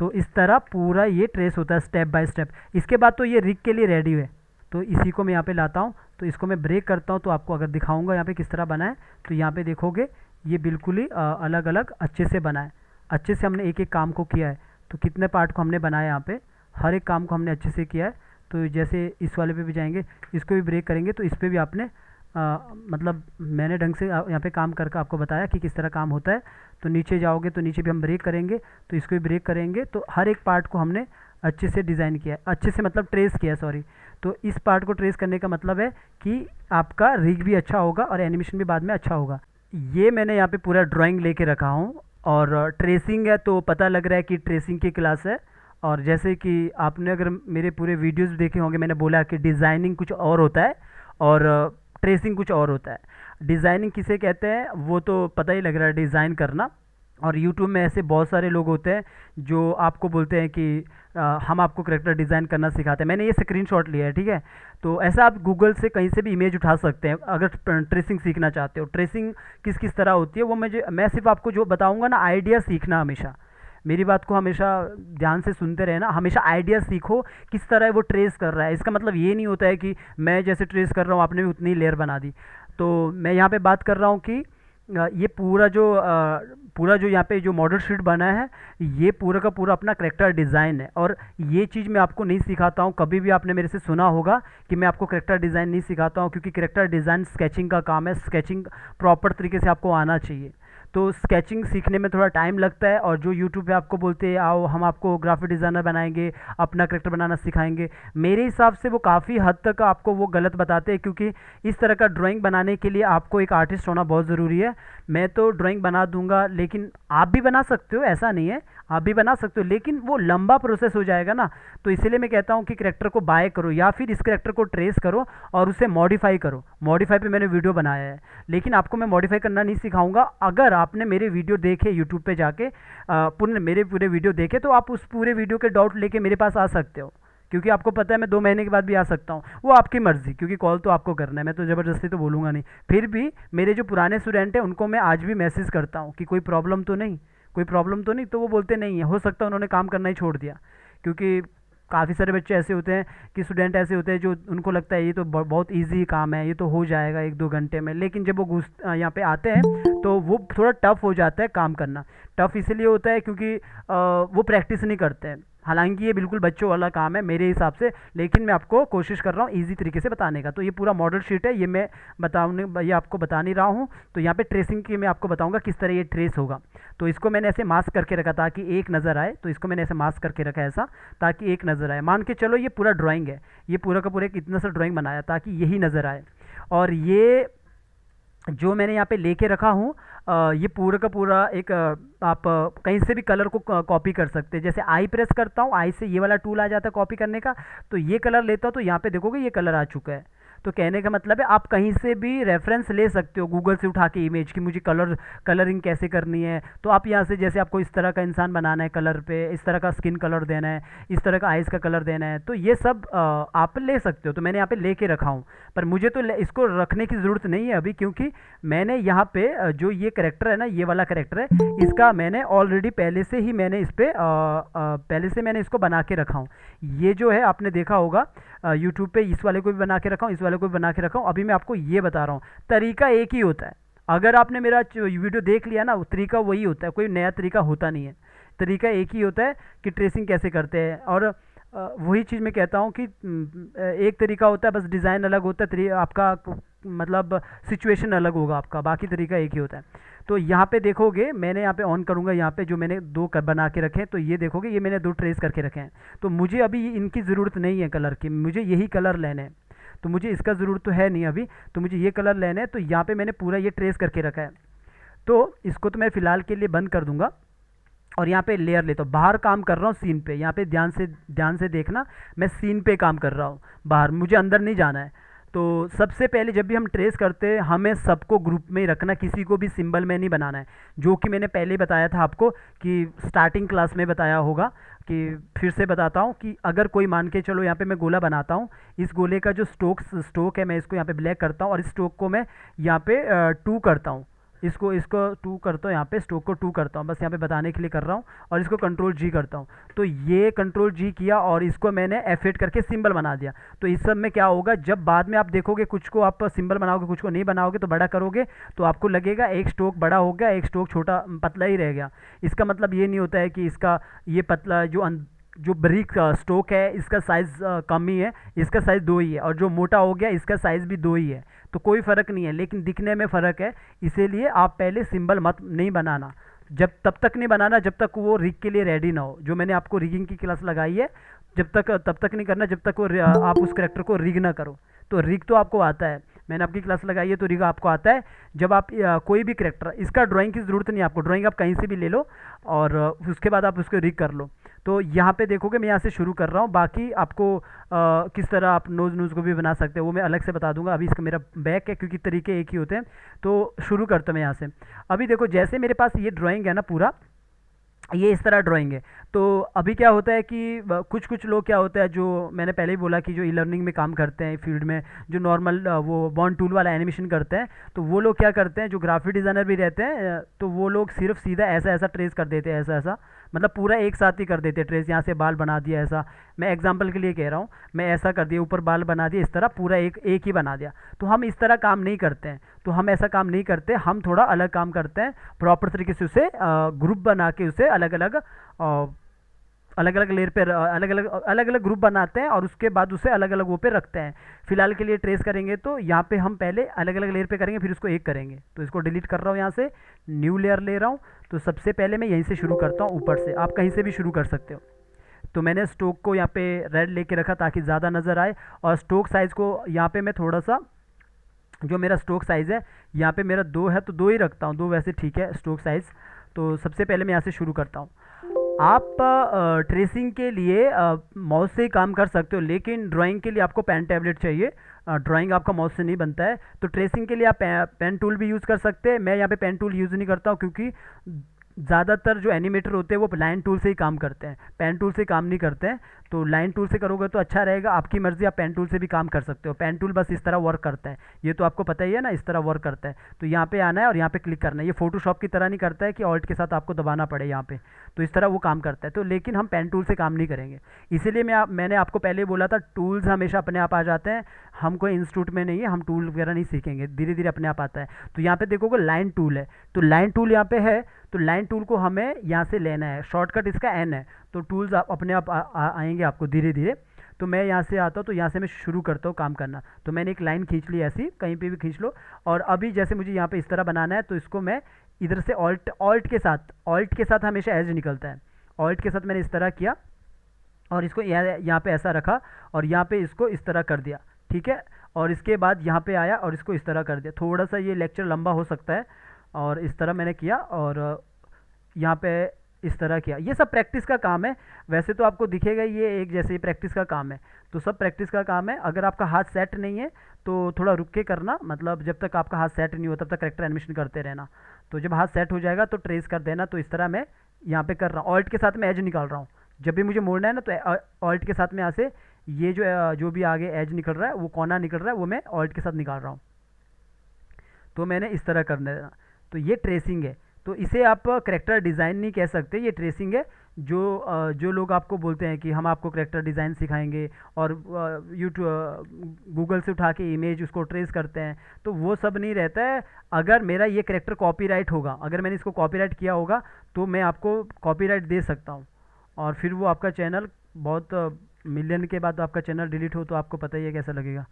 तो इस तरह पूरा ये ट्रेस होता है स्टेप बाय स्टेप। इसके बाद तो ये रिग के लिए रेडी है। तो इसी को मैं यहाँ पे लाता हूँ, तो इसको मैं ब्रेक करता हूँ, तो आपको अगर दिखाऊंगा यहाँ पे किस तरह बना है। तो यहाँ पे देखोगे ये बिल्कुल ही अलग अलग अच्छे से बना है। अच्छे से हमने एक एक काम को किया है। तो कितने पार्ट को हमने बनाया यहाँ पे, हर एक काम को हमने अच्छे से किया है। तो जैसे इस वाले पे भी जाएंगे, इसको भी ब्रेक करेंगे, तो इस पर भी आपने मतलब मैंने ढंग से यहाँ पे काम करके आपको बताया कि किस तरह काम होता है। तो नीचे जाओगे तो नीचे भी हम ब्रेक करेंगे, तो इसको भी ब्रेक करेंगे। तो हर एक पार्ट को हमने अच्छे से डिज़ाइन किया है, अच्छे से मतलब ट्रेस किया, सॉरी। तो इस पार्ट को ट्रेस करने का मतलब है कि आपका रिग भी अच्छा होगा और एनिमेशन भी बाद में अच्छा होगा। ये मैंने यहाँ पे पूरा ड्राइंग लेके रखा हूँ, और ट्रेसिंग है तो पता लग रहा है कि ट्रेसिंग की क्लास है। और जैसे कि आपने अगर मेरे पूरे वीडियोस देखे होंगे, मैंने बोला कि डिज़ाइनिंग कुछ और होता है और ट्रेसिंग कुछ और होता है। डिज़ाइनिंग किसे कहते हैं वो तो पता ही लग रहा है, डिज़ाइन करना। और यूट्यूब में ऐसे बहुत सारे लोग होते हैं जो आपको बोलते हैं कि हम आपको करेक्टर डिज़ाइन करना सिखाते हैं। मैंने ये स्क्रीनशॉट लिया है, ठीक है। तो ऐसा आप गूगल से कहीं से भी इमेज उठा सकते हैं अगर ट्रेसिंग सीखना चाहते हो। ट्रेसिंग किस किस तरह होती है वो मैं सिर्फ आपको जो बताऊंगा ना, आइडिया सीखना हमेशा। मेरी बात को हमेशा ध्यान से सुनते रहना, हमेशा आइडिया सीखो किस तरह वो ट्रेस कर रहा है। इसका मतलब ये नहीं होता है कि मैं जैसे ट्रेस कर रहा हूँ आपने भी उतनी लेयर बना दी। तो मैं यहाँ पे बात कर रहा हूँ कि ये पूरा जो यहाँ पे जो मॉडल शीट बना है, ये पूरा का पूरा अपना करेक्टर डिज़ाइन है। और ये चीज़ मैं आपको नहीं सिखाता हूँ, कभी भी आपने मेरे से सुना होगा कि मैं आपको करेक्टर डिज़ाइन नहीं सिखाता हूँ, क्योंकि करेक्टर डिज़ाइन स्केचिंग का काम है। स्केचिंग प्रॉपर तरीके से आपको आना चाहिए। तो स्केचिंग सीखने में थोड़ा टाइम लगता है। और जो यूट्यूब पे आपको बोलते हैं आओ हम आपको ग्राफिक डिज़ाइनर बनाएंगे, अपना करेक्टर बनाना सिखाएंगे, मेरे हिसाब से वो काफ़ी हद तक आपको वो गलत बताते हैं। क्योंकि इस तरह का ड्राइंग बनाने के लिए आपको एक आर्टिस्ट होना बहुत ज़रूरी है। मैं तो ड्राइंग बना दूंगा, लेकिन आप भी बना सकते हो, ऐसा नहीं है, आप भी बना सकते हो, लेकिन वो लंबा प्रोसेस हो जाएगा ना। तो इसीलिए मैं कहता हूँ कि करेक्टर को बाय करो या फिर इस करेक्टर को ट्रेस करो और उसे मॉडिफाई करो। मॉडिफाई पे मैंने वीडियो बनाया है, लेकिन आपको मैं मॉडिफाई करना नहीं सिखाऊंगा। अगर आपने मेरे वीडियो देखे यूट्यूब पे जाके मेरे पूरे वीडियो देखे, तो आप उस पूरे वीडियो के डाउट लेके मेरे पास आ सकते हो। क्योंकि आपको पता है मैं 2 महीने के बाद भी आ सकता हूँ, वो आपकी मर्ज़ी, क्योंकि कॉल तो आपको करना है, मैं तो ज़बरदस्ती तो बोलूँगा नहीं। फिर भी मेरे जो पुराने स्टूडेंट हैं उनको मैं आज भी मैसेज करता हूँ कि कोई प्रॉब्लम तो नहीं, कोई प्रॉब्लम तो नहीं। तो वो बोलते नहीं है, हो सकता है उन्होंने काम करना ही छोड़ दिया। क्योंकि काफ़ी सारे बच्चे ऐसे होते हैं कि स्टूडेंट ऐसे होते हैं जो उनको लगता है ये तो बहुत ईजी काम है, ये तो हो जाएगा 1-2 घंटे में। लेकिन जब वो यहाँ पे आते हैं तो वो थोड़ा टफ हो जाता है काम करना। टफ इसलिए होता है क्योंकि वो प्रैक्टिस नहीं करते हैं। हालांकि ये बिल्कुल बच्चों वाला काम है मेरे हिसाब से, लेकिन मैं आपको कोशिश कर रहा हूँ इजी तरीके से बताने का। तो ये पूरा मॉडल शीट है, ये आपको बता नहीं रहा हूँ। तो यहाँ पे ट्रेसिंग की मैं आपको बताऊँगा किस तरह ये ट्रेस होगा। तो इसको मैंने ऐसे मास्क करके रखा ताकि एक नज़र आए। तो इसको मैंने ऐसे मास्क करके रखा है ऐसा, ताकि एक नज़र आए। मान के चलो ये पूरा ड्राइंग है, ये पूरा का पूरा एक इतना सा ड्राइंग बनाया ताकि यही नज़र आए। और ये जो मैंने यहाँ पे लेके रखा हूँ, ये पूरा का पूरा एक आप कहीं से भी कलर को कॉपी कर सकते हैं। जैसे आई प्रेस करता हूँ, आई से ये वाला टूल आ जाता है कॉपी करने का, तो ये कलर लेता हूँ, तो यहाँ पे देखोगे ये कलर आ चुका है। तो कहने का मतलब है आप कहीं से भी रेफरेंस ले सकते हो गूगल से उठा के इमेज की, मुझे कलरिंग कैसे करनी है। तो आप यहाँ से जैसे आपको इस तरह का इंसान बनाना है, कलर पे इस तरह का स्किन कलर देना है, इस तरह का आइज़ का कलर देना है, तो ये सब आप ले सकते हो। तो मैंने यहाँ पे लेके रखा हूँ, पर मुझे तो इसको रखने की ज़रूरत नहीं है अभी, क्योंकि मैंने यहाँ पे जो ये करेक्टर है ना, ये वाला करेक्टर है, इसका मैंने ऑलरेडी पहले से ही मैंने इस पर पहले से मैंने इसको बना के रखा हूँ। ये जो है आपने देखा होगा यूट्यूब पे, इस वाले को भी बना के रखा हूँ, इस वाले को भी बना के रखा हूँ। अभी मैं आपको ये बता रहा हूँ, तरीका एक ही होता है। अगर आपने मेरा वीडियो देख लिया ना, तरीका वही होता है, कोई नया तरीका होता नहीं है। तरीका एक ही होता है कि ट्रेसिंग कैसे करते हैं। और वही चीज़ मैं कहता हूँ कि एक तरीका होता है, बस डिज़ाइन अलग होता है, आपका मतलब सिचुएशन अलग होगा आपका, बाकी तरीका एक ही होता है। तो यहाँ पे देखोगे मैंने यहाँ पे ऑन करूँगा, यहाँ पे जो मैंने 2 बना के रखे हैं, तो ये देखोगे ये मैंने 2 ट्रेस करके रखे हैं। तो मुझे अभी इनकी ज़रूरत नहीं है कलर की, मुझे यही कलर लेने हैं। तो मुझे इसका ज़रूरत तो है नहीं अभी, तो मुझे ये कलर लेने हैं। तो यहाँ पे मैंने पूरा ये ट्रेस करके रखा है। तो इसको तो मैं फ़िलहाल के लिए बंद कर दूँगा और यहाँ पे लेयर लेता हूँ। बाहर काम कर रहा हूँ सीन पे, यहाँ पे ध्यान से देखना, मैं सीन पे काम कर रहा हूँ बाहर, मुझे अंदर नहीं जाना है। तो सबसे पहले जब भी हम ट्रेस करते हैं हमें सबको ग्रुप में ही रखना, किसी को भी सिंबल में नहीं बनाना है, जो कि मैंने पहले ही बताया था आपको कि स्टार्टिंग क्लास में बताया होगा। कि फिर से बताता हूँ कि अगर कोई मान के चलो यहाँ पे मैं गोला बनाता हूँ, इस गोले का जो स्टोक है मैं इसको यहाँ पे ब्लैक करता हूँ और इस स्टोक को मैं यहाँ पे 2 करता हूँ। इसको इसको 2 करता हूँ, यहाँ पे स्ट्रोक को 2 करता हूँ, बस यहाँ पे बताने के लिए कर रहा हूँ। और इसको कंट्रोल जी करता हूँ, तो ये कंट्रोल जी किया और इसको मैंने F8 करके सिंबल बना दिया। तो इस सब में क्या होगा, जब बाद में आप देखोगे कुछ को आप सिंबल बनाओगे, कुछ को नहीं बनाओगे, तो बड़ा करोगे तो आपको लगेगा एक स्ट्रोक बड़ा हो गया, एक स्ट्रोक छोटा पतला ही रह गया। इसका मतलब ये नहीं होता है कि इसका ये पतला जो ब्रिक स्ट्रोक है इसका साइज़ कम ही है, इसका साइज़ 2 ही है, और जो मोटा हो गया इसका साइज़ भी 2 ही है, तो कोई फ़र्क नहीं है, लेकिन दिखने में फ़र्क है। इसीलिए आप पहले सिंबल मत नहीं बनाना, जब तब तक नहीं बनाना जब तक वो रिग के लिए रेडी ना हो। जो मैंने आपको रिगिंग की क्लास लगाई है, जब तक तब तक नहीं करना जब तक वो आप उस करेक्टर को रिग ना करो। तो रिग तो आपको आता है, मैंने आपकी क्लास लगाई है तो रिग आपको आता है। जब आप कोई भी करेक्टर, इसका ड्राइंग की ज़रूरत नहीं है आपको, ड्राइंग आप कहीं से भी ले लो और उसके बाद आप उसको रिग कर लो। तो यहाँ पे देखोगे मैं यहाँ से शुरू कर रहा हूँ, बाकी आपको किस तरह आप नोज़ को भी बना सकते हो वो मैं अलग से बता दूंगा। अभी इसका मेरा बैक है क्योंकि तरीके एक ही होते हैं, तो शुरू करता हूँ मैं यहाँ से। अभी देखो जैसे मेरे पास ये ड्राइंग है ना, पूरा ये इस तरह ड्राइंग है। तो अभी क्या होता है कि कुछ कुछ लोग क्या होता है, जो मैंने पहले ही बोला कि जो ई लर्निंग में काम करते हैं फील्ड में, जो नॉर्मल वो बॉन्ड टूल वाला एनिमेशन करते हैं, तो वो लोग क्या करते हैं, जो ग्राफिक डिज़ाइनर भी रहते हैं, तो वो लोग सिर्फ सीधा ऐसा ऐसा ट्रेस कर देते हैं, ऐसा ऐसा मतलब पूरा एक साथ ही कर देते हैं ट्रेस। यहाँ से बाल बना दिया ऐसा, मैं एग्जांपल के लिए कह रहा हूँ, मैं ऐसा कर दिया, ऊपर बाल बना दिया, इस तरह पूरा एक ही बना दिया। तो हम इस तरह काम नहीं करते हैं, तो हम ऐसा काम नहीं करते, हम थोड़ा अलग काम करते हैं, प्रॉपर तरीके से उसे ग्रुप बना के उसे अलग अलग लेयर पे अलग अलग ग्रुप बनाते हैं और उसके बाद उसे अलग अलग वो पे रखते हैं। फिलहाल के लिए ट्रेस करेंगे तो यहाँ पे हम पहले अलग अलग लेयर पे करेंगे, फिर उसको एक करेंगे। तो इसको डिलीट कर रहा हूँ, यहाँ से न्यू लेयर ले रहा हूँ। तो सबसे पहले मैं यहीं से शुरू करता हूँ, ऊपर से, आप कहीं से भी शुरू कर सकते हो। तो मैंने स्ट्रोक को यहाँ पे रेड लेके रखा ताकि ज़्यादा नज़र आए, और स्ट्रोक साइज़ को यहाँ पे मैं थोड़ा सा, जो मेरा स्ट्रोक साइज़ है यहाँ पे मेरा 2 है तो 2 ही रखता हूँ, 2 वैसे ठीक है स्ट्रोक साइज़। तो सबसे पहले मैं यहाँ से शुरू करता हूँ। आप ट्रेसिंग के लिए माउस से ही काम कर सकते हो, लेकिन ड्राइंग के लिए आपको पेन टैबलेट चाहिए। ड्राइंग आपका माउस से नहीं बनता है, तो ट्रेसिंग के लिए आप पेन टूल भी यूज़ कर सकते हैं। मैं यहाँ पे पेन टूल यूज़ नहीं करता हूँ क्योंकि ज़्यादातर जो एनिमेटर होते हैं वो लाइन टूल से ही काम करते हैं, पेन टूल से काम नहीं करते हैं। तो लाइन टूल से करोगे तो अच्छा रहेगा, आपकी मर्ज़ी, आप पेन टूल से भी काम कर सकते हो। पेन टूल बस इस तरह वर्क करता है, ये तो आपको पता ही है ना, इस तरह वर्क करता है। तो यहाँ पे आना है और यहाँ पे क्लिक करना है। ये फोटोशॉप की तरह नहीं करता है कि ऑल्ट के साथ आपको दबाना पड़े यहाँ पे, तो इस तरह वो काम करता है। तो लेकिन हम पेन टूल से काम नहीं करेंगे, इसीलिए मैंने आपको पहले बोला था टूल्स हमेशा अपने आप आ जाते हैं। हम कोई इंस्टीट्यूट में नहीं है, हम टूल वगैरह नहीं सीखेंगे, धीरे धीरे अपने आप आता है। तो यहाँ पे देखोगे लाइन टूल है, तो लाइन टूल यहाँ पे है, तो लाइन टूल को हमें यहाँ से लेना है, शॉर्टकट इसका एन है। तो टूल्स अपने आप आएंगे आपको धीरे धीरे। तो मैं यहाँ से आता हूँ, तो यहाँ से मैं शुरू करता हूँ काम करना। तो मैंने एक लाइन खींच ली, ऐसी कहीं पे भी खींच लो। और अभी जैसे मुझे यहाँ पे इस तरह बनाना है, तो इसको मैं इधर से ऑल्ट के साथ हमेशा एज निकलता है, ऑल्ट के साथ मैंने इस तरह किया और इसको यहाँ पे ऐसा रखा और यहाँ पे इसको इस तरह कर दिया, ठीक है। और इसके बाद यहाँ पे आया और इसको इस तरह कर दिया। थोड़ा सा ये लेक्चर लंबा हो सकता है, और इस तरह मैंने किया और यहाँ पे इस तरह किया। ये सब प्रैक्टिस का काम है, वैसे तो आपको दिखेगा ये एक जैसे प्रैक्टिस का काम है, तो सब प्रैक्टिस का काम है। अगर आपका हाथ सेट नहीं है तो थोड़ा रुक के करना, मतलब जब तक आपका हाथ सेट नहीं हो तब तक करेक्टर एनिमेशन करते रहना। तो जब हाथ सेट हो जाएगा तो ट्रेस कर देना। तो इस तरह मैं यहाँ पे कर रहा हूँ, ऑल्ट के साथ मैं एज निकाल रहा हूँ। जब भी मुझे मोड़ना है ना, तो ऑल्ट के साथ में यहाँ से ये जो भी आगे एज निकल रहा है, वो कोना निकल रहा है, वो मैं ऑल्ट के साथ निकाल रहा हूँ। तो मैंने इस तरह करना है। तो ये ट्रेसिंग है, तो इसे आप करेक्टर डिज़ाइन नहीं कह सकते, ये ट्रेसिंग है। जो लोग आपको बोलते हैं कि हम आपको करेक्टर डिज़ाइन सिखाएंगे और गूगल से उठा के इमेज उसको ट्रेस करते हैं, तो वो सब नहीं रहता है। अगर मेरा ये करेक्टर कॉपीराइट होगा, अगर मैंने इसको कॉपीराइट किया होगा, तो मैं आपको कॉपीराइट दे सकता हूँ, और फिर वो आपका चैनल बहुत मिलियन के बाद आपका चैनल डिलीट हो तो आपको पता ही है कैसा लगेगा।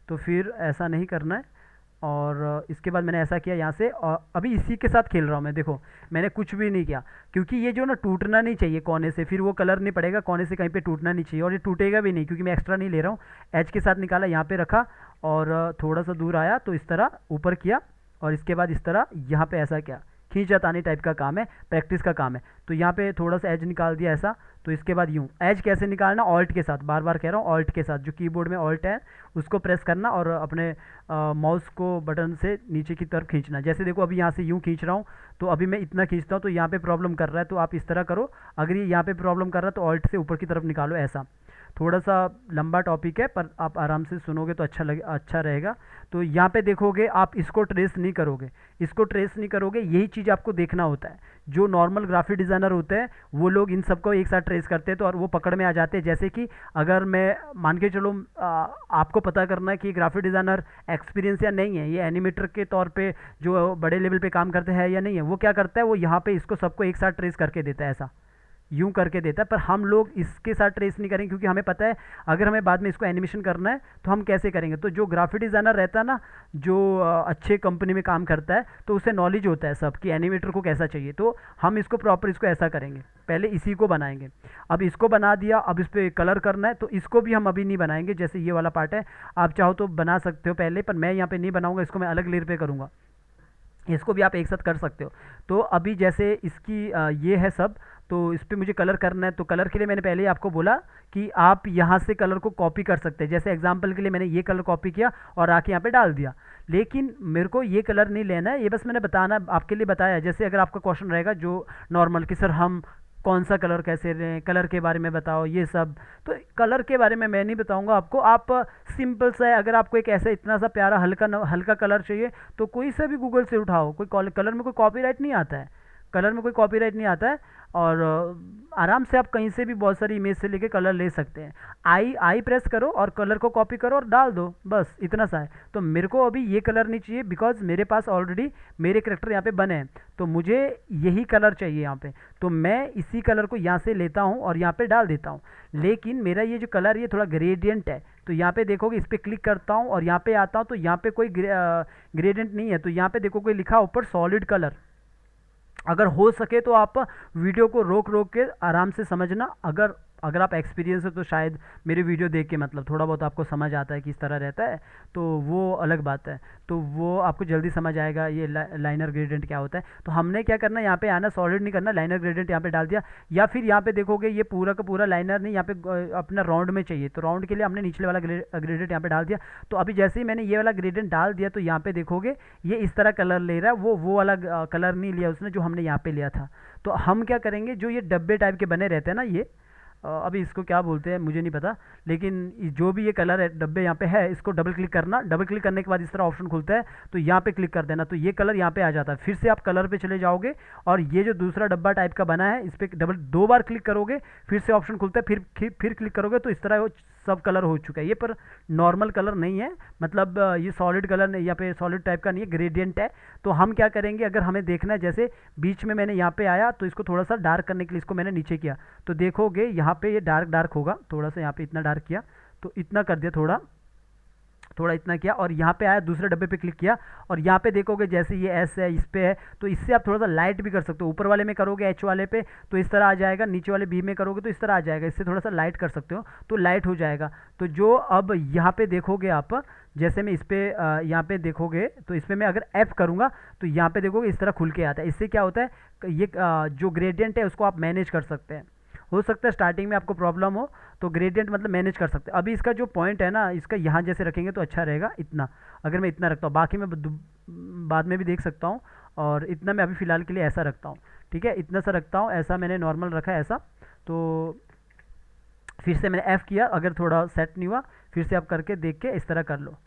तो फिर ऐसा नहीं करना है। और इसके बाद मैंने ऐसा किया यहाँ से, और अभी इसी के साथ खेल रहा हूँ मैं। देखो मैंने कुछ भी नहीं किया, क्योंकि ये जो ना टूटना नहीं चाहिए कोने से, फिर वो कलर नहीं पड़ेगा, कोने से कहीं पे टूटना नहीं चाहिए, और ये टूटेगा भी नहीं क्योंकि मैं एक्स्ट्रा नहीं ले रहा हूँ। एज के साथ निकाला, यहाँ पे रखा और थोड़ा सा दूर आया तो इस तरह ऊपर किया, और इसके बाद इस तरह यहाँ पे ऐसा किया। खींच जातानी टाइप का काम है, प्रैक्टिस का काम है। तो यहाँ पे थोड़ा सा एज निकाल दिया ऐसा। तो इसके बाद यूँ एज कैसे निकालना, ऑल्ट के साथ, बार बार कह रहा हूँ, ऑल्ट के साथ, जो कीबोर्ड में ऑल्ट है उसको प्रेस करना और अपने माउस को बटन से नीचे की तरफ खींचना। जैसे देखो अभी यहाँ से यूँ खींच रहा हूँ, तो अभी मैं इतना खींचता हूँ तो यहाँ पे प्रॉब्लम कर रहा है, तो आप इस तरह करो। अगर ये यहाँ पे प्रॉब्लम कर रहा है तो ऑल्ट से ऊपर की तरफ निकालो ऐसा। थोड़ा सा लंबा टॉपिक है पर आप आराम से सुनोगे तो अच्छा रहेगा। तो यहाँ पे देखोगे आप इसको ट्रेस नहीं करोगे, यही चीज़ आपको देखना होता है। जो नॉर्मल ग्राफिक डिज़ाइनर होते हैं वो लोग इन सबको एक साथ ट्रेस करते हैं तो और वो पकड़ में आ जाते हैं। जैसे कि अगर मैं मान के चलो आपको पता करना है कि ग्राफिक डिज़ाइनर एक्सपीरियंस या नहीं है, ये एनिमेटर के तौर पे जो बड़े लेवल पे काम करते हैं या नहीं है, वो क्या करता है, वो यहाँ पे इसको सबको एक साथ ट्रेस करके देता है, ऐसा यूं करके देता है। पर हम लोग इसके साथ ट्रेस नहीं करेंगे क्योंकि हमें पता है अगर हमें बाद में इसको एनिमेशन करना है तो हम कैसे करेंगे। तो जो ग्राफिक डिज़ाइनर रहता है ना, जो अच्छे कंपनी में काम करता है, तो उसे नॉलेज होता है सब कि एनिमेटर को कैसा चाहिए। तो हम इसको प्रॉपर इसको ऐसा करेंगे, पहले इसी को बनाएंगे। अब इसको बना दिया, अब इस पर कलर करना है तो इसको भी हम अभी नहीं बनाएंगे। जैसे ये वाला पार्ट है, आप चाहो तो बना सकते हो पहले, पर मैं यहाँ पे नहीं बनाऊंगा, इसको मैं अलग लेयर पे करूँगा। इसको भी आप एक साथ कर सकते हो। तो अभी जैसे इसकी ये है सब, तो इस पर मुझे कलर करना है। तो कलर के लिए मैंने पहले ही आपको बोला कि आप यहाँ से कलर को कॉपी कर सकते हैं। जैसे एग्जांपल के लिए मैंने ये कलर कॉपी किया और आके यहाँ पे डाल दिया, लेकिन मेरे को ये कलर नहीं लेना है, ये बस मैंने बताना आपके लिए बताया। जैसे अगर आपका क्वेश्चन रहेगा जो नॉर्मल कि सर हम कौन सा कलर कैसे लें, कलर के बारे में बताओ, ये सब, तो कलर के बारे में मैं नहीं बताऊंगा आपको। आप सिंपल सा है, अगर आपको एक ऐसा इतना सा प्यारा हल्का कलर चाहिए तो कोई सा भी गूगल से उठाओ, कोई कलर में कोई कॉपीराइट नहीं आता है, और आराम से आप कहीं से भी बहुत सारी इमेज से लेके कलर ले सकते हैं। आई प्रेस करो और कलर को कॉपी करो और डाल दो, बस इतना सा है। तो मेरे को अभी ये कलर नहीं चाहिए बिकॉज मेरे पास ऑलरेडी मेरे करेक्टर यहाँ पे बने हैं, तो मुझे यही कलर चाहिए यहाँ पे। तो मैं इसी कलर को यहाँ से लेता हूँ और यहाँ पे डाल देता हूँ। लेकिन मेरा ये जो कलर ये थोड़ा ग्रेडियंट है, तो यहाँ पे देखोगे, इस पर क्लिक करता हूँ और यहाँ पे आता हूँ तो यहाँ पे कोई ग्रेडियंट नहीं है। तो यहाँ पे देखोगे लिखा ऊपर सॉलिड कलर। अगर हो सके तो आप वीडियो को रोक के आराम से समझना। अगर आप एक्सपीरियंस हो तो शायद मेरे वीडियो देख के मतलब थोड़ा बहुत आपको समझ आता है कि इस तरह रहता है, तो वो अलग बात है। तो वो आपको जल्दी समझ आएगा ये लाइनर ग्रेडियंट क्या होता है। तो हमने क्या करना है, यहाँ पे आना, सॉलिड नहीं करना, लाइनर ग्रेडियंट यहाँ पे डाल दिया। या फिर यहाँ पे देखोगे ये पूरा का पूरा लाइनर नहीं, यहाँ पे अपना राउंड में चाहिए, तो राउंड के लिए हमने निचले वाला ग्रेडियंट यहाँ पे डाल दिया। तो अभी जैसे ही मैंने ये वाला ग्रेडियंट डाल दिया तो यहाँ पे देखोगे ये इस तरह कलर ले रहा है, वो वाला कलर नहीं लिया उसने जो हमने यहाँ पे लिया था। तो हम क्या करेंगे, जो ये डब्बे टाइप के बने रहते हैं ना, ये अभी इसको क्या बोलते हैं मुझे नहीं पता, लेकिन जो भी ये कलर है डब्बे यहाँ पे है, इसको डबल क्लिक करना। डबल क्लिक करने के बाद इस तरह ऑप्शन खुलता है, तो यहाँ पे क्लिक कर देना, तो ये कलर यहाँ पे आ जाता है। फिर से आप कलर पे चले जाओगे और ये जो दूसरा डब्बा टाइप का बना है, इस पर दो बार क्लिक करोगे, फिर से ऑप्शन खुलता है, फिर क्लिक करोगे तो इस तरह सब कलर हो चुका है। ये पर नॉर्मल कलर नहीं है, मतलब ये सॉलिड कलर नहीं, यहाँ पे सॉलिड टाइप का नहीं है, ग्रेडियंट है। तो हम क्या करेंगे, अगर हमें देखना है, जैसे बीच में मैंने यहाँ पे आया तो इसको थोड़ा सा डार्क करने के लिए इसको मैंने नीचे किया, तो देखोगे यहाँ पे ये डार्क होगा। थोड़ा सा यहाँ पे इतना डार्क किया, तो इतना कर दिया, थोड़ा इतना किया, और यहाँ पे आया, दूसरे डब्बे पे क्लिक किया, और यहाँ पे देखोगे जैसे ये एस है, इस पे है, तो इससे आप थोड़ा सा लाइट भी कर सकते हो। ऊपर वाले में करोगे एच वाले पे तो इस तरह आ जाएगा, नीचे वाले बी में करोगे तो इस तरह आ जाएगा, इससे थोड़ा सा लाइट कर सकते हो तो लाइट हो जाएगा। तो जो अब यहाँ पे देखोगे आप, जैसे मैं इस पर यहाँ पे देखोगे तो इस पर मैं अगर F करूँगा तो यहाँ पे देखोगे इस तरह खुल के आता है। इससे क्या होता है, ये जो ग्रेडियंट है उसको आप मैनेज कर सकते हैं। हो सकता है स्टार्टिंग में आपको प्रॉब्लम हो, तो ग्रेडियंट मतलब मैनेज कर सकते हैं। अभी इसका जो पॉइंट है ना, इसका यहाँ जैसे रखेंगे तो अच्छा रहेगा, इतना अगर मैं इतना रखता हूँ, बाकी मैं बाद में भी देख सकता हूँ, और इतना मैं अभी फ़िलहाल के लिए ऐसा रखता हूँ, ठीक है, इतना सा रखता हूँ, ऐसा मैंने नॉर्मल रखा है ऐसा। तो फिर से मैंने F किया, अगर थोड़ा सेट नहीं हुआ फिर से आप करके देख के इस तरह कर लो,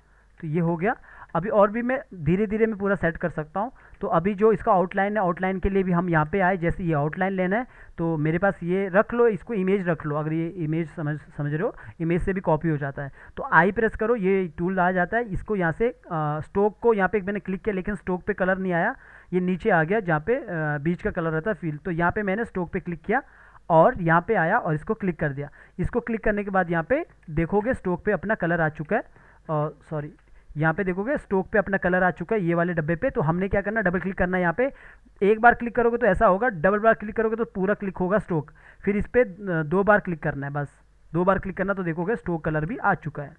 तो ये हो गया। अभी और भी मैं धीरे धीरे मैं पूरा सेट कर सकता हूँ। तो अभी जो इसका आउटलाइन है, आउटलाइन के लिए भी हम यहाँ पे आए, जैसे ये आउटलाइन लेना है तो मेरे पास ये रख लो, इसको इमेज रख लो। अगर ये इमेज समझ रहे हो, इमेज से भी कॉपी हो जाता है, तो आई प्रेस करो, ये टूल आ जाता है। इसको यहाँ से स्टोक को यहाँ पे मैंने क्लिक किया, लेकिन स्टोक पे कलर नहीं आया, ये नीचे आ गया जहाँ पे बीच का कलर रहता है फील। तो यहाँ पे मैंने स्टोक पे क्लिक किया और यहाँ पे आया और इसको क्लिक कर दिया। इसको क्लिक करने के बाद यहाँ पे देखोगे स्टोक पे अपना कलर आ चुका है, सॉरी, यहाँ पे देखोगे स्टोक पे अपना कलर आ चुका है ये वाले डब्बे पे। तो हमने क्या करना, डबल क्लिक करना है यहाँ पे। एक बार क्लिक करोगे तो ऐसा होगा, डबल बार क्लिक करोगे तो पूरा क्लिक होगा स्टोक। फिर इस पर 2 बार क्लिक करना है, बस 2 बार क्लिक करना, तो देखोगे स्टोक कलर भी आ चुका है।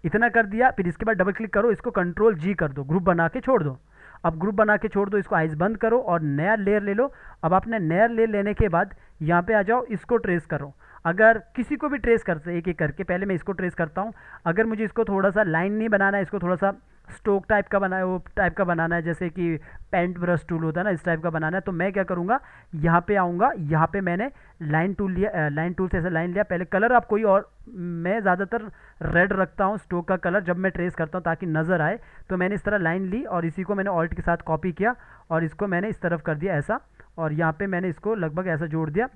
इतना कर दिया, फिर इसके बाद डबल क्लिक करो, इसको कंट्रोल G कर दो, ग्रुप बना के छोड़ दो। अब ग्रुप बना के छोड़ दो, इसको आइज बंद करो और नया लेयर ले लो। अब आपने नया लेयर लेने के बाद यहाँ पे आ जाओ, इसको ट्रेस करो। अगर किसी को भी ट्रेस करते एक एक करके, पहले मैं इसको ट्रेस करता हूँ। अगर मुझे इसको थोड़ा सा लाइन नहीं बनाना है, इसको थोड़ा सा स्ट्रोक टाइप का बनाए वो टाइप का बनाना है, जैसे कि पेंट ब्रश टूल होता है ना, इस टाइप का बनाना है। तो मैं क्या करूँगा, यहाँ पे आऊँगा, यहाँ पे मैंने लाइन टूल लिया, लाइन टूल से ऐसा लाइन लिया। पहले कलर आप कोई और, मैं ज़्यादातर रेड रखता हूँ स्ट्रोक का कलर जब मैं ट्रेस करता हूँ ताकि नज़र आए। तो मैंने इस तरह लाइन ली और इसी को मैंने ऑल्ट के साथ कॉपी किया और इसको मैंने इस तरफ कर दिया ऐसा, और यहाँ पे मैंने इसको लगभग ऐसा जोड़ दिया।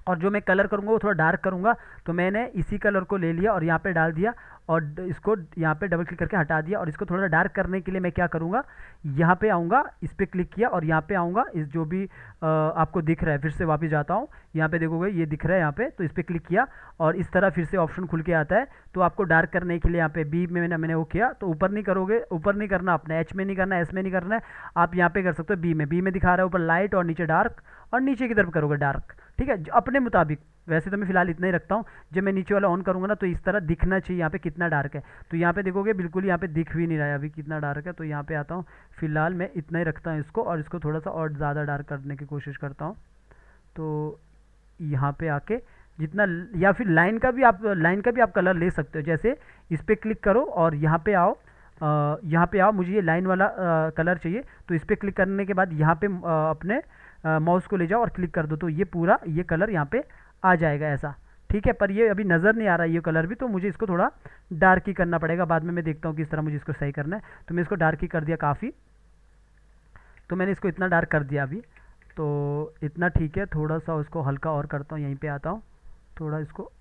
और जो मैं कलर करूँगा वो थोड़ा डार्क करूँगा, तो मैंने इसी कलर को ले लिया और यहाँ पे डाल दिया और इसको यहाँ पे डबल क्लिक करके हटा दिया। और इसको थोड़ा डार्क करने के लिए मैं क्या करूँगा, यहाँ पे आऊँगा, इस पर क्लिक किया और यहाँ पे आऊँगा, इस जो भी आपको दिख रहा है, फिर से वापस जाता हूँ, यहाँ पे देखोगे ये दिख रहा है यहाँ पे, तो इस पर क्लिक किया और इस तरह फिर से ऑप्शन खुल के आता है। तो आपको डार्क करने के लिए यहाँ पे बी में मैंने वो किया, तो ऊपर नहीं करोगे, ऊपर नहीं करना आपने, एच में नहीं करना, एस में नहीं करना है, आप यहाँ पे कर सकते हो बी में दिखा रहा है ऊपर लाइट और नीचे डार्क, और नीचे की तरफ करोगे डार्क, ठीक है, अपने मुताबिक। वैसे तो मैं फिलहाल इतना ही रखता हूँ, जब मैं नीचे वाला ऑन करूँगा ना तो इस तरह दिखना चाहिए यहाँ पे कितना डार्क है। तो यहाँ पे देखोगे बिल्कुल यहाँ पे दिख भी नहीं रहा है अभी कितना डार्क है। तो यहाँ पे आता हूँ, फिलहाल मैं इतना ही रखता हूँ इसको, और इसको थोड़ा सा और ज़्यादा डार्क करने की कोशिश करता हूँ। तो यहाँ पे आके जितना, या फिर लाइन का भी आप कलर ले सकते हो, जैसे इस पर क्लिक करो और यहाँ पे आओ, यहाँ पे आओ, मुझे ये लाइन वाला कलर चाहिए। तो इस पर क्लिक करने के बाद यहाँ पे अपने माउस को ले जाओ और क्लिक कर दो, तो ये पूरा ये कलर यहाँ पे आ जाएगा ऐसा, ठीक है। पर ये अभी नज़र नहीं आ रहा ये कलर भी, तो मुझे इसको थोड़ा डार्क ही करना पड़ेगा, बाद में मैं देखता हूँ किस तरह मुझे इसको सही करना है। तो मैं इसको डार्क ही कर दिया काफ़ी, तो मैंने इसको इतना डार्क कर दिया अभी, तो इतना ठीक है। थोड़ा सा उसको हल्का और करता हूँ, यहीं पे आता हूँ, थोड़ा इसको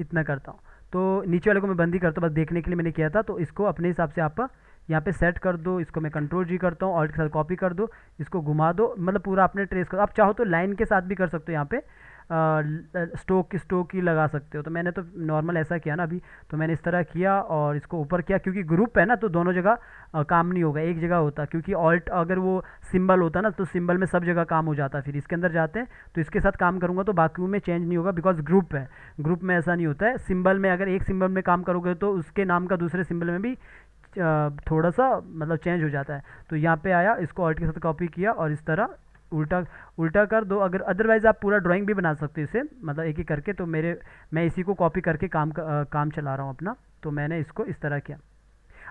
इतना करता हूँ। तो नीचे वाले को मैं बंद ही करता हूँ, बस देखने के लिए मैंने किया था। तो इसको अपने हिसाब से आप यहाँ पे सेट कर दो, इसको मैं कंट्रोल जी करता हूँ, ऑल्ट के साथ कॉपी कर दो, इसको घुमा दो, मतलब पूरा अपने ट्रेस करो। आप चाहो तो लाइन के साथ भी कर सकते हो, यहाँ पे स्ट्रोक ही लगा सकते हो। तो मैंने तो नॉर्मल ऐसा किया ना अभी, तो मैंने इस तरह किया और इसको ऊपर किया, क्योंकि ग्रुप है ना तो दोनों जगह काम नहीं होगा, एक जगह होता, क्योंकि ऑल्ट अगर वो सिंबल होता ना तो सिंबल में सब जगह काम हो जाता। फिर इसके अंदर जाते हैं तो इसके साथ काम करूँगा तो बाकी में चेंज नहीं होगा, बिकॉज ग्रुप है, ग्रुप में ऐसा नहीं होता है। सिंबल में अगर एक सिंबल में काम करोगे तो उसके नाम का दूसरे सिंबल में भी थोड़ा सा मतलब चेंज हो जाता है। तो यहाँ पे आया, इसको ऑल्ट के साथ कॉपी किया और इस तरह उल्टा उल्टा कर दो। अगर अदरवाइज़ आप पूरा ड्राइंग भी बना सकते हो इसे, मतलब एक ही करके। तो मैं इसी को कॉपी करके काम चला रहा हूँ अपना। तो मैंने इसको इस तरह किया।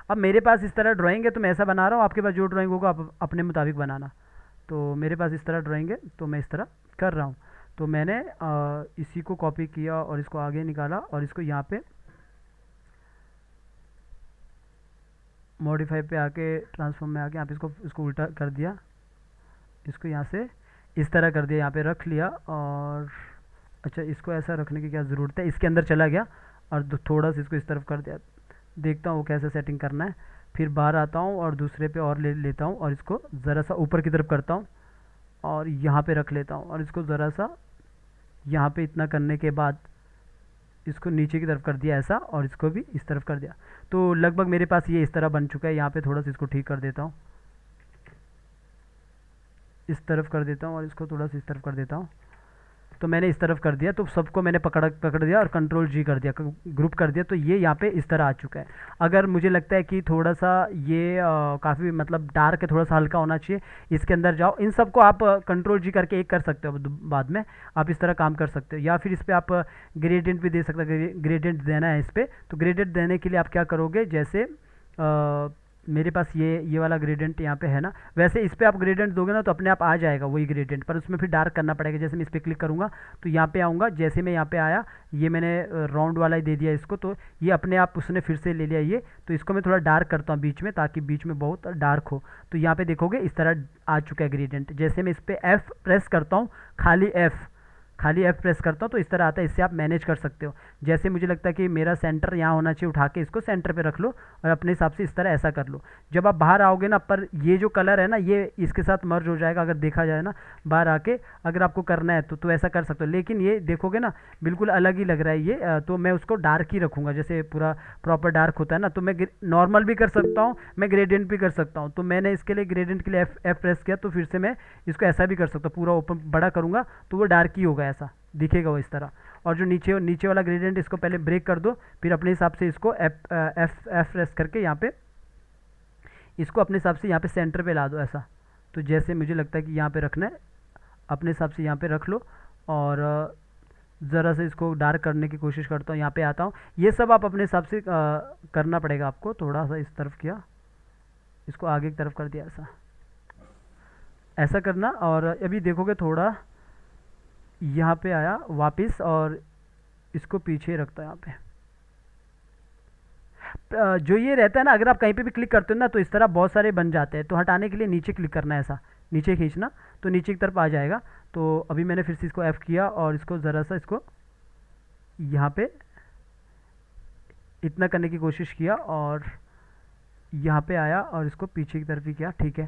अब मेरे पास इस तरह ड्राइंग है तो मैं ऐसा बना रहा हूँ, आपके पास जो ड्राइंग होगा आप अपने मुताबिक बनाना। तो मेरे पास इस तरह ड्राइंग है तो मैं इस तरह कर रहा हूँ। तो मैंने इसी को कॉपी किया और इसको आगे निकाला और इसको यहाँ पे मॉडिफाई पे आके ट्रांसफॉर्म में आके यहाँ पे इसको उल्टा कर दिया, इसको यहाँ से इस तरह कर दिया, यहाँ पे रख लिया। और अच्छा, इसको ऐसा रखने की क्या ज़रूरत है, इसके अंदर चला गया और थोड़ा सा इसको इस तरफ कर दिया। देखता हूँ वो कैसे सेटिंग करना है। फिर बाहर आता हूँ और दूसरे पे और लेता हूँ और इसको ज़रा सा ऊपर की तरफ करता हूँ और यहाँ पे रख लेता हूँ और इसको ज़रा सा यहाँ पे इतना करने के बाद इसको नीचे की तरफ कर दिया ऐसा, और इसको भी इस तरफ कर दिया। तो लगभग मेरे पास ये इस तरह बन चुका है। यहाँ पे थोड़ा सा इसको ठीक कर देता हूँ, इस तरफ कर देता हूँ और इसको थोड़ा सा इस तरफ कर देता हूँ। तो मैंने इस तरफ कर दिया, तो सबको मैंने पकड़ दिया और कंट्रोल जी कर दिया, ग्रुप कर दिया। तो ये यहाँ पे इस तरह आ चुका है। अगर मुझे लगता है कि थोड़ा सा ये काफ़ी मतलब डार्क है, थोड़ा सा हल्का होना चाहिए, इसके अंदर जाओ। इन सबको आप कंट्रोल जी करके एक कर सकते हो, बाद में आप इस तरह काम कर सकते हो। या फिर इस पर आप ग्रेडियंट भी दे सकते हो, ग्रेडियंट देना है इस पर। तो ग्रेडियंट देने के लिए आप क्या करोगे, जैसे मेरे पास ये वाला ग्रेडियंट यहाँ पे है ना, वैसे इस पर आप ग्रेडियंट दोगे ना तो अपने आप आ जाएगा वही ग्रेडियंट, पर उसमें फिर डार्क करना पड़ेगा। जैसे मैं इस पर क्लिक करूँगा तो यहाँ पे आऊँगा, जैसे मैं यहाँ पे आया, ये मैंने राउंड वाला ही दे दिया इसको, तो ये अपने आप उसने फिर से ले लिया ये। तो इसको मैं थोड़ा डार्क करता हूँ बीच में, ताकि बीच में बहुत डार्क हो। तो यहाँ पे देखोगे इस तरह आ चुका है ग्रेडियंट। जैसे मैं इस पर F प्रेस करता हूँ, खाली F प्रेस करता हूँ तो इस तरह आता है। इससे आप मैनेज कर सकते हो। जैसे मुझे लगता है कि मेरा सेंटर यहाँ होना चाहिए, उठा के इसको सेंटर पे रख लो और अपने हिसाब से इस तरह ऐसा कर लो। जब आप बाहर आओगे ना, पर ये जो कलर है ना ये इसके साथ मर्ज हो जाएगा अगर देखा जाए ना बाहर आके। अगर आपको करना है तो ऐसा कर सकते हो, लेकिन ये देखोगे ना बिल्कुल अलग ही लग रहा है ये। तो मैं उसको डार्क ही रखूँगा, जैसे पूरा प्रॉपर डार्क होता है ना। तो मैं नॉर्मल भी कर सकता हूँ, मैं ग्रेडियंट भी कर सकता हूँ। तो मैंने इसके लिए ग्रेडियंट के लिए F प्रेस किया, तो फिर से मैं इसको ऐसा भी कर सकता हूँ। पूरा ओपन बड़ा करूँगा तो वो डार्क ही होगा, ऐसा दिखेगा वो इस तरह। और जो नीचे वाला ग्रेडियंट, इसको पहले ब्रेक कर दो, फिर अपने हिसाब से इसको F प्रेस करके यहाँ पे इसको अपने हिसाब से यहाँ पे सेंटर पे ला दो ऐसा। तो जैसे मुझे लगता है कि यहाँ पे रखना है, अपने हिसाब से यहाँ पे रख लो। और ज़रा से इसको डार्क करने की कोशिश करता हूँ, यहाँ पे आता हूँ। ये सब आप अपने हिसाब से करना पड़ेगा आपको। थोड़ा सा इस तरफ किया, इसको आगे की तरफ कर दिया, ऐसा ऐसा करना। और अभी देखोगे थोड़ा यहाँ पे आया वापस, और इसको पीछे रखता है यहाँ पे। जो ये रहता है ना, अगर आप कहीं पे भी क्लिक करते हो ना तो इस तरह बहुत सारे बन जाते हैं, तो हटाने के लिए नीचे क्लिक करना है, ऐसा नीचे खींचना, तो नीचे की तरफ आ जाएगा। तो अभी मैंने फिर से इसको F किया और इसको ज़रा सा इसको यहाँ पे इतना करने की कोशिश किया, और यहाँ पे आया और इसको पीछे की तरफ ही किया, ठीक है।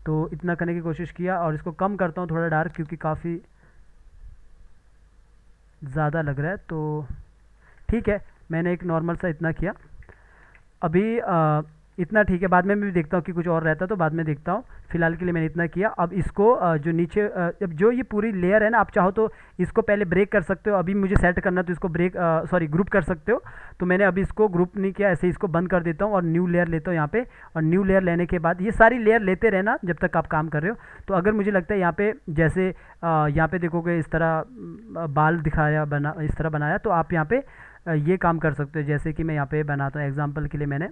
तो इतना करने की कोशिश किया, और इसको कम करता हूँ थोड़ा डार्क, क्योंकि काफ़ी ज़्यादा लग रहा है। तो ठीक है, मैंने एक नॉर्मल सा इतना किया। अभी इतना ठीक है, बाद में मैं भी देखता हूँ कि कुछ और रहता है तो बाद में देखता हूँ। फिलहाल के लिए मैंने इतना किया। अब इसको जो नीचे अब जो ये पूरी लेयर है ना, आप चाहो तो इसको पहले ब्रेक कर सकते हो। अभी मुझे सेट करना तो इसको ब्रेक सॉरी ग्रुप कर सकते हो। तो मैंने अभी इसको ग्रुप नहीं किया, ऐसे इसको बंद कर देता हूँ और न्यू लेयर लेता हूँ यहाँ पे। और न्यू लेयर लेने के बाद ये सारी लेयर लेते रहना जब तक आप काम कर रहे हो। तो अगर मुझे लगता है यहाँ पे जैसे यहाँ पे देखोगे इस तरह बाल दिखाया, बना इस तरह बनाया, तो आप यहाँ पे ये काम कर सकते हो। जैसे कि मैं यहाँ पे बनाता हूँ एग्जाम्पल के लिए, मैंने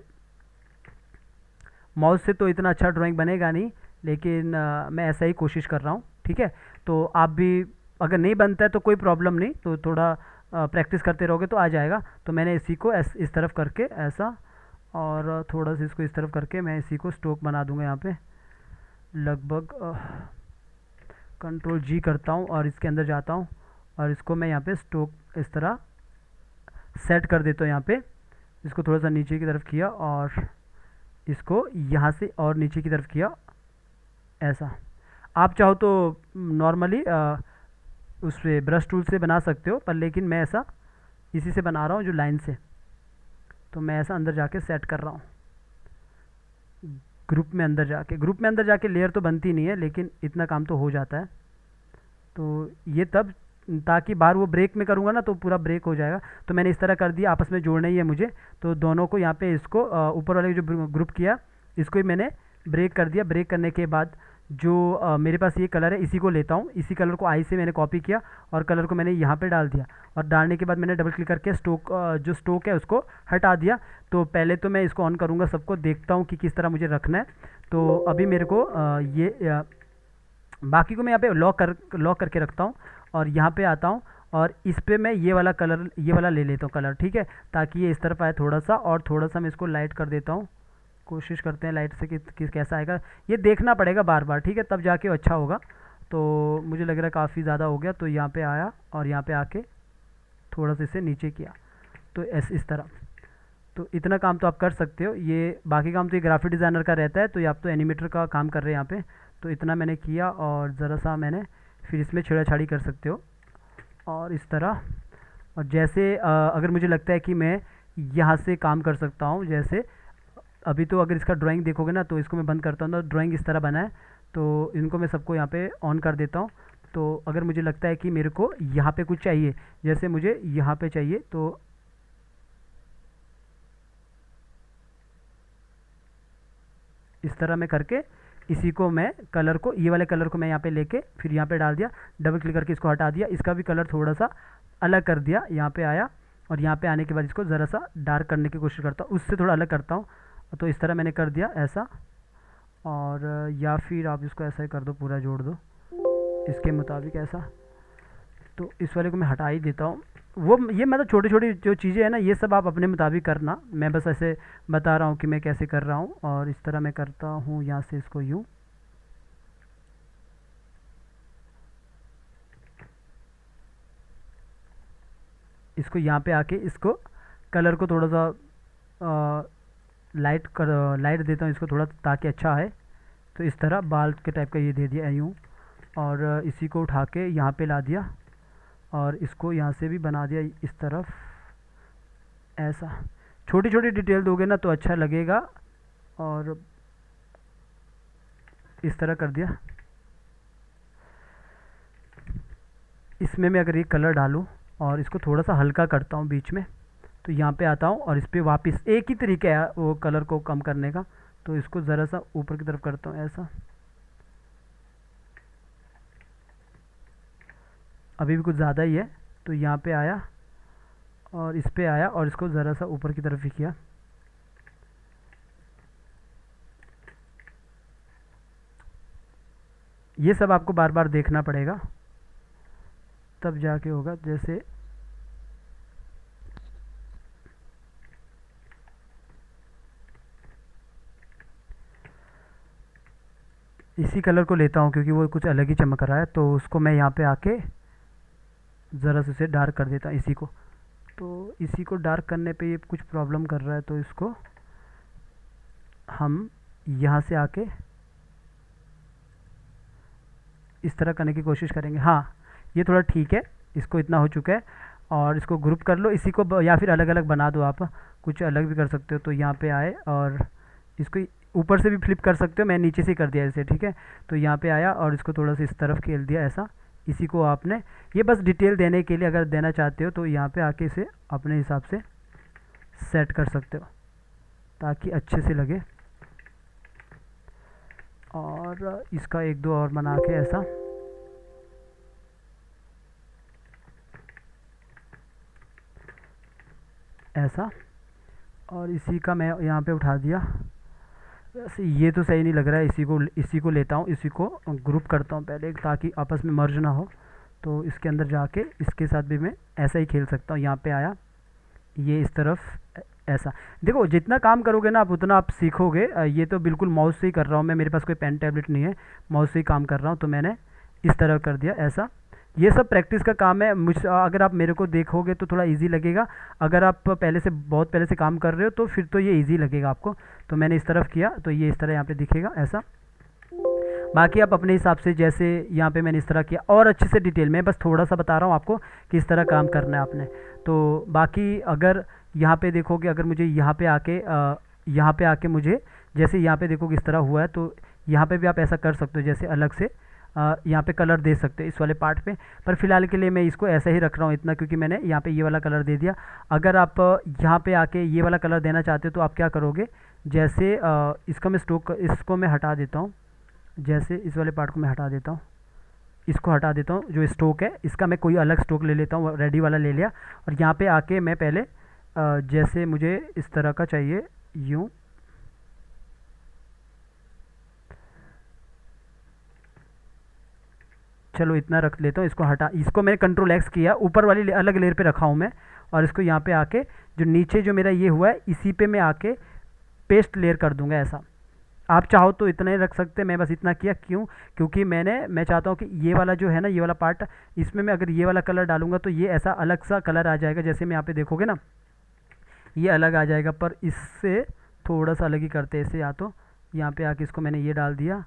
माउस से तो इतना अच्छा ड्राइंग बनेगा नहीं, लेकिन मैं ऐसा ही कोशिश कर रहा हूँ, ठीक है। तो आप भी अगर नहीं बनता है तो कोई प्रॉब्लम नहीं, तो थोड़ा प्रैक्टिस करते रहोगे तो आ जाएगा। तो मैंने इसी को इस तरफ करके ऐसा, और थोड़ा सा इसको इस तरफ करके मैं इसी को स्ट्रोक बना दूंगा यहाँ पे। लगभग कंट्रोल G करता हूँ और इसके अंदर जाता हूँ, और इसको मैं यहाँ पे स्ट्रोक इस तरह सेट कर देता हूँ यहाँ पे। इसको थोड़ा सा नीचे की तरफ किया और इसको यहाँ से और नीचे की तरफ किया, ऐसा। आप चाहो तो नॉर्मली उस ब्रश टूल से बना सकते हो, पर लेकिन मैं ऐसा इसी से बना रहा हूँ, जो लाइन से। तो मैं ऐसा अंदर जाके सेट कर रहा हूँ ग्रुप में अंदर जाके लेयर तो बनती नहीं है, लेकिन इतना काम तो हो जाता है। तो ये तब, ताकि बाहर वो ब्रेक में करूँगा ना तो पूरा ब्रेक हो जाएगा। तो मैंने इस तरह कर दिया, आपस में जोड़ना ही है मुझे। तो दोनों को यहाँ पे इसको ऊपर वाले जो ग्रुप किया, इसको ही मैंने ब्रेक कर दिया। ब्रेक करने के बाद जो मेरे पास ये कलर है, इसी को लेता हूँ। इसी कलर को आई से मैंने कॉपी किया और कलर को मैंने यहाँ पे डाल दिया, और डालने के बाद मैंने डबल क्लिक करके स्टोक जो स्टोक है उसको हटा दिया। तो पहले तो मैं इसको ऑन करूँगा, सबको देखता हूँ कि किस तरह मुझे रखना है। तो अभी मेरे को बाकी को मैं यहाँ पे लॉक करके रखता हूँ, और यहाँ पे आता हूँ और इस पे मैं ये वाला ले लेता हूँ कलर, ठीक है, ताकि ये इस तरफ आए थोड़ा सा। और थोड़ा सा मैं इसको लाइट कर देता हूँ, कोशिश करते हैं लाइट से कि कैसा आएगा। ये देखना पड़ेगा बार बार, ठीक है, तब जाके अच्छा होगा। तो मुझे लग रहा है काफ़ी ज़्यादा हो गया, तो यहाँ पे आया और यहाँ पे आके थोड़ा सा इसे नीचे किया, तो इस तरह। तो इतना काम तो आप कर सकते हो। ये बाकी काम तो ये ग्राफिक डिज़ाइनर का रहता है, तो ये आप तो एनिमेटर का काम कर रहे हैं यहाँ पे। तो इतना मैंने किया, और ज़रा सा मैंने फिर इसमें छेड़ाछाड़ी कर सकते हो और इस तरह। और जैसे अगर मुझे लगता है कि मैं यहाँ से काम कर सकता हूँ, जैसे अभी तो अगर इसका ड्राइंग देखोगे ना, तो इसको मैं बंद करता हूँ तो ड्राइंग इस तरह बना है। तो इनको मैं सबको यहाँ पे ऑन कर देता हूँ। तो अगर मुझे लगता है कि मेरे को यहाँ पे कुछ चाहिए, जैसे मुझे यहाँ पे चाहिए, तो इस तरह मैं करके इसी को मैं कलर को, ये वाले कलर को मैं यहाँ पे लेके फिर यहाँ पे डाल दिया, डबल क्लिक करके इसको हटा दिया। इसका भी कलर थोड़ा सा अलग कर दिया, यहाँ पे आया और यहाँ पे आने के बाद इसको ज़रा सा डार्क करने की कोशिश करता हूँ, उससे थोड़ा अलग करता हूँ। तो इस तरह मैंने कर दिया ऐसा, और या फिर आप इसको ऐसा ही कर दो, पूरा जोड़ दो इसके मुताबिक ऐसा। तो इस वाले को मैं हटा ही देता हूँ। वो ये मतलब छोटी छोटी जो चीज़ें हैं ना, ये सब आप अपने मुताबिक करना, मैं बस ऐसे बता रहा हूँ कि मैं कैसे कर रहा हूँ। और इस तरह मैं करता हूँ, यहाँ से इसको यूँ, इसको यहाँ पे आके इसको कलर को थोड़ा सा लाइट देता हूँ इसको थोड़ा, ताकि अच्छा है। तो इस तरह बाल के टाइप का ये दे दिया यूँ, और इसी को उठा के यहाँ पे ला दिया, और इसको यहाँ से भी बना दिया इस तरफ ऐसा। छोटी छोटी डिटेल दोगे ना तो अच्छा लगेगा, और इस तरह कर दिया। इसमें मैं अगर ये कलर डालूँ और इसको थोड़ा सा हल्का करता हूँ बीच में, तो यहाँ पे आता हूँ और इस पर वापस एक ही तरीका है वो कलर को कम करने का। तो इसको ज़रा सा ऊपर की तरफ करता हूँ ऐसा, अभी भी कुछ ज़्यादा ही है, तो यहाँ पे आया और इस पे आया और इसको ज़रा सा ऊपर की तरफ ही किया। ये सब आपको बार बार देखना पड़ेगा, तब जाके होगा। जैसे इसी कलर को लेता हूँ क्योंकि वो कुछ अलग ही चमक रहा है, तो उसको मैं यहाँ पे आके ज़रा से डार्क कर देता हूँ इसी को। तो इसी को डार्क करने पे ये कुछ प्रॉब्लम कर रहा है, तो इसको हम यहाँ से आके इस तरह करने की कोशिश करेंगे। हाँ, ये थोड़ा ठीक है, इसको इतना हो चुका है। और इसको ग्रुप कर लो, इसी को या फिर अलग अलग बना दो, आप कुछ अलग भी कर सकते हो। तो यहाँ पे आए और इसको ऊपर से भी फ्लिप कर सकते हो, मैं नीचे से कर दिया इसे, ठीक है। तो यहाँ पे आया और इसको थोड़ा सा इस तरफ खेल दिया ऐसा। इसी को आपने, ये बस डिटेल देने के लिए, अगर देना चाहते हो तो यहाँ पे आके इसे अपने हिसाब से सेट कर सकते हो ताकि अच्छे से लगे। और इसका एक दो और बना के ऐसा, ऐसा। और इसी का मैं यहाँ पे उठा दिया। वैसे ये तो सही नहीं लग रहा है, इसी को लेता हूँ, इसी को ग्रुप करता हूँ पहले ताकि आपस में मर्ज ना हो। तो इसके अंदर जाके इसके साथ भी मैं ऐसा ही खेल सकता हूँ। यहाँ पे आया, ये इस तरफ ऐसा। देखो जितना काम करोगे ना आप उतना आप सीखोगे। ये तो बिल्कुल माउस से ही कर रहा हूँ मैं, मेरे पास कोई पेन टैबलेट नहीं है, माउस से ही काम कर रहा हूँ। तो मैंने इस तरह कर दिया ऐसा। ये सब प्रैक्टिस का काम है। अगर आप मेरे को देखोगे तो थोड़ा इजी लगेगा, अगर आप पहले से बहुत पहले से काम कर रहे हो तो फिर तो ये इजी लगेगा आपको। तो मैंने इस तरफ किया तो ये इस तरह यहाँ पे दिखेगा ऐसा। बाकी आप अपने हिसाब से, जैसे यहाँ पे मैंने इस तरह किया और अच्छे से डिटेल में, बस थोड़ा सा बता रहा हूँ आपको किस तरह काम करना है आपने। तो बाकी अगर यहाँ पे देखोगे, अगर मुझे यहाँ पे आके मुझे जैसे यहाँ पे देखोगे इस तरह हुआ है, तो यहाँ पे भी आप ऐसा कर सकते हो, जैसे अलग से यहाँ पे कलर दे सकते हो इस वाले पार्ट पे। पर फिलहाल के लिए मैं इसको ऐसा ही रख रहा हूँ इतना, क्योंकि मैंने यहाँ पे ये वाला कलर दे दिया। अगर आप यहाँ पे आके ये वाला कलर देना चाहते हो तो आप क्या करोगे, जैसे इसको मैं हटा देता हूँ, जैसे इस वाले पार्ट को मैं हटा देता हूँ, इसको हटा देता हूँ। जो स्ट्रोक है इसका मैं कोई अलग स्ट्रोक ले लेता हूँ, रेडी वाला ले लिया। और यहाँ पे आके मैं पहले जैसे मुझे इस तरह का चाहिए, यूँ चलो इतना रख लेता हूँ। इसको हटा, इसको मैंने कंट्रोल एक्स किया, ऊपर वाली अलग लेयर पे रखा हूँ मैं। और इसको यहाँ पे आके जो नीचे जो मेरा ये हुआ है इसी पे मैं आके पेस्ट लेयर कर दूंगा ऐसा। आप चाहो तो इतना ही रख सकते हैं, मैं बस इतना किया। क्यों? क्योंकि मैं चाहता हूँ कि ये वाला जो है ना, ये वाला पार्ट, इसमें मैं अगर ये वाला कलर डालूंगा तो ये ऐसा अलग सा कलर आ जाएगा। जैसे मैं यहाँ पे देखोगे ना, ये अलग आ जाएगा, पर इससे थोड़ा सा अलग ही करते हैं इसे। या तो यहाँ पे आके इसको मैंने ये डाल दिया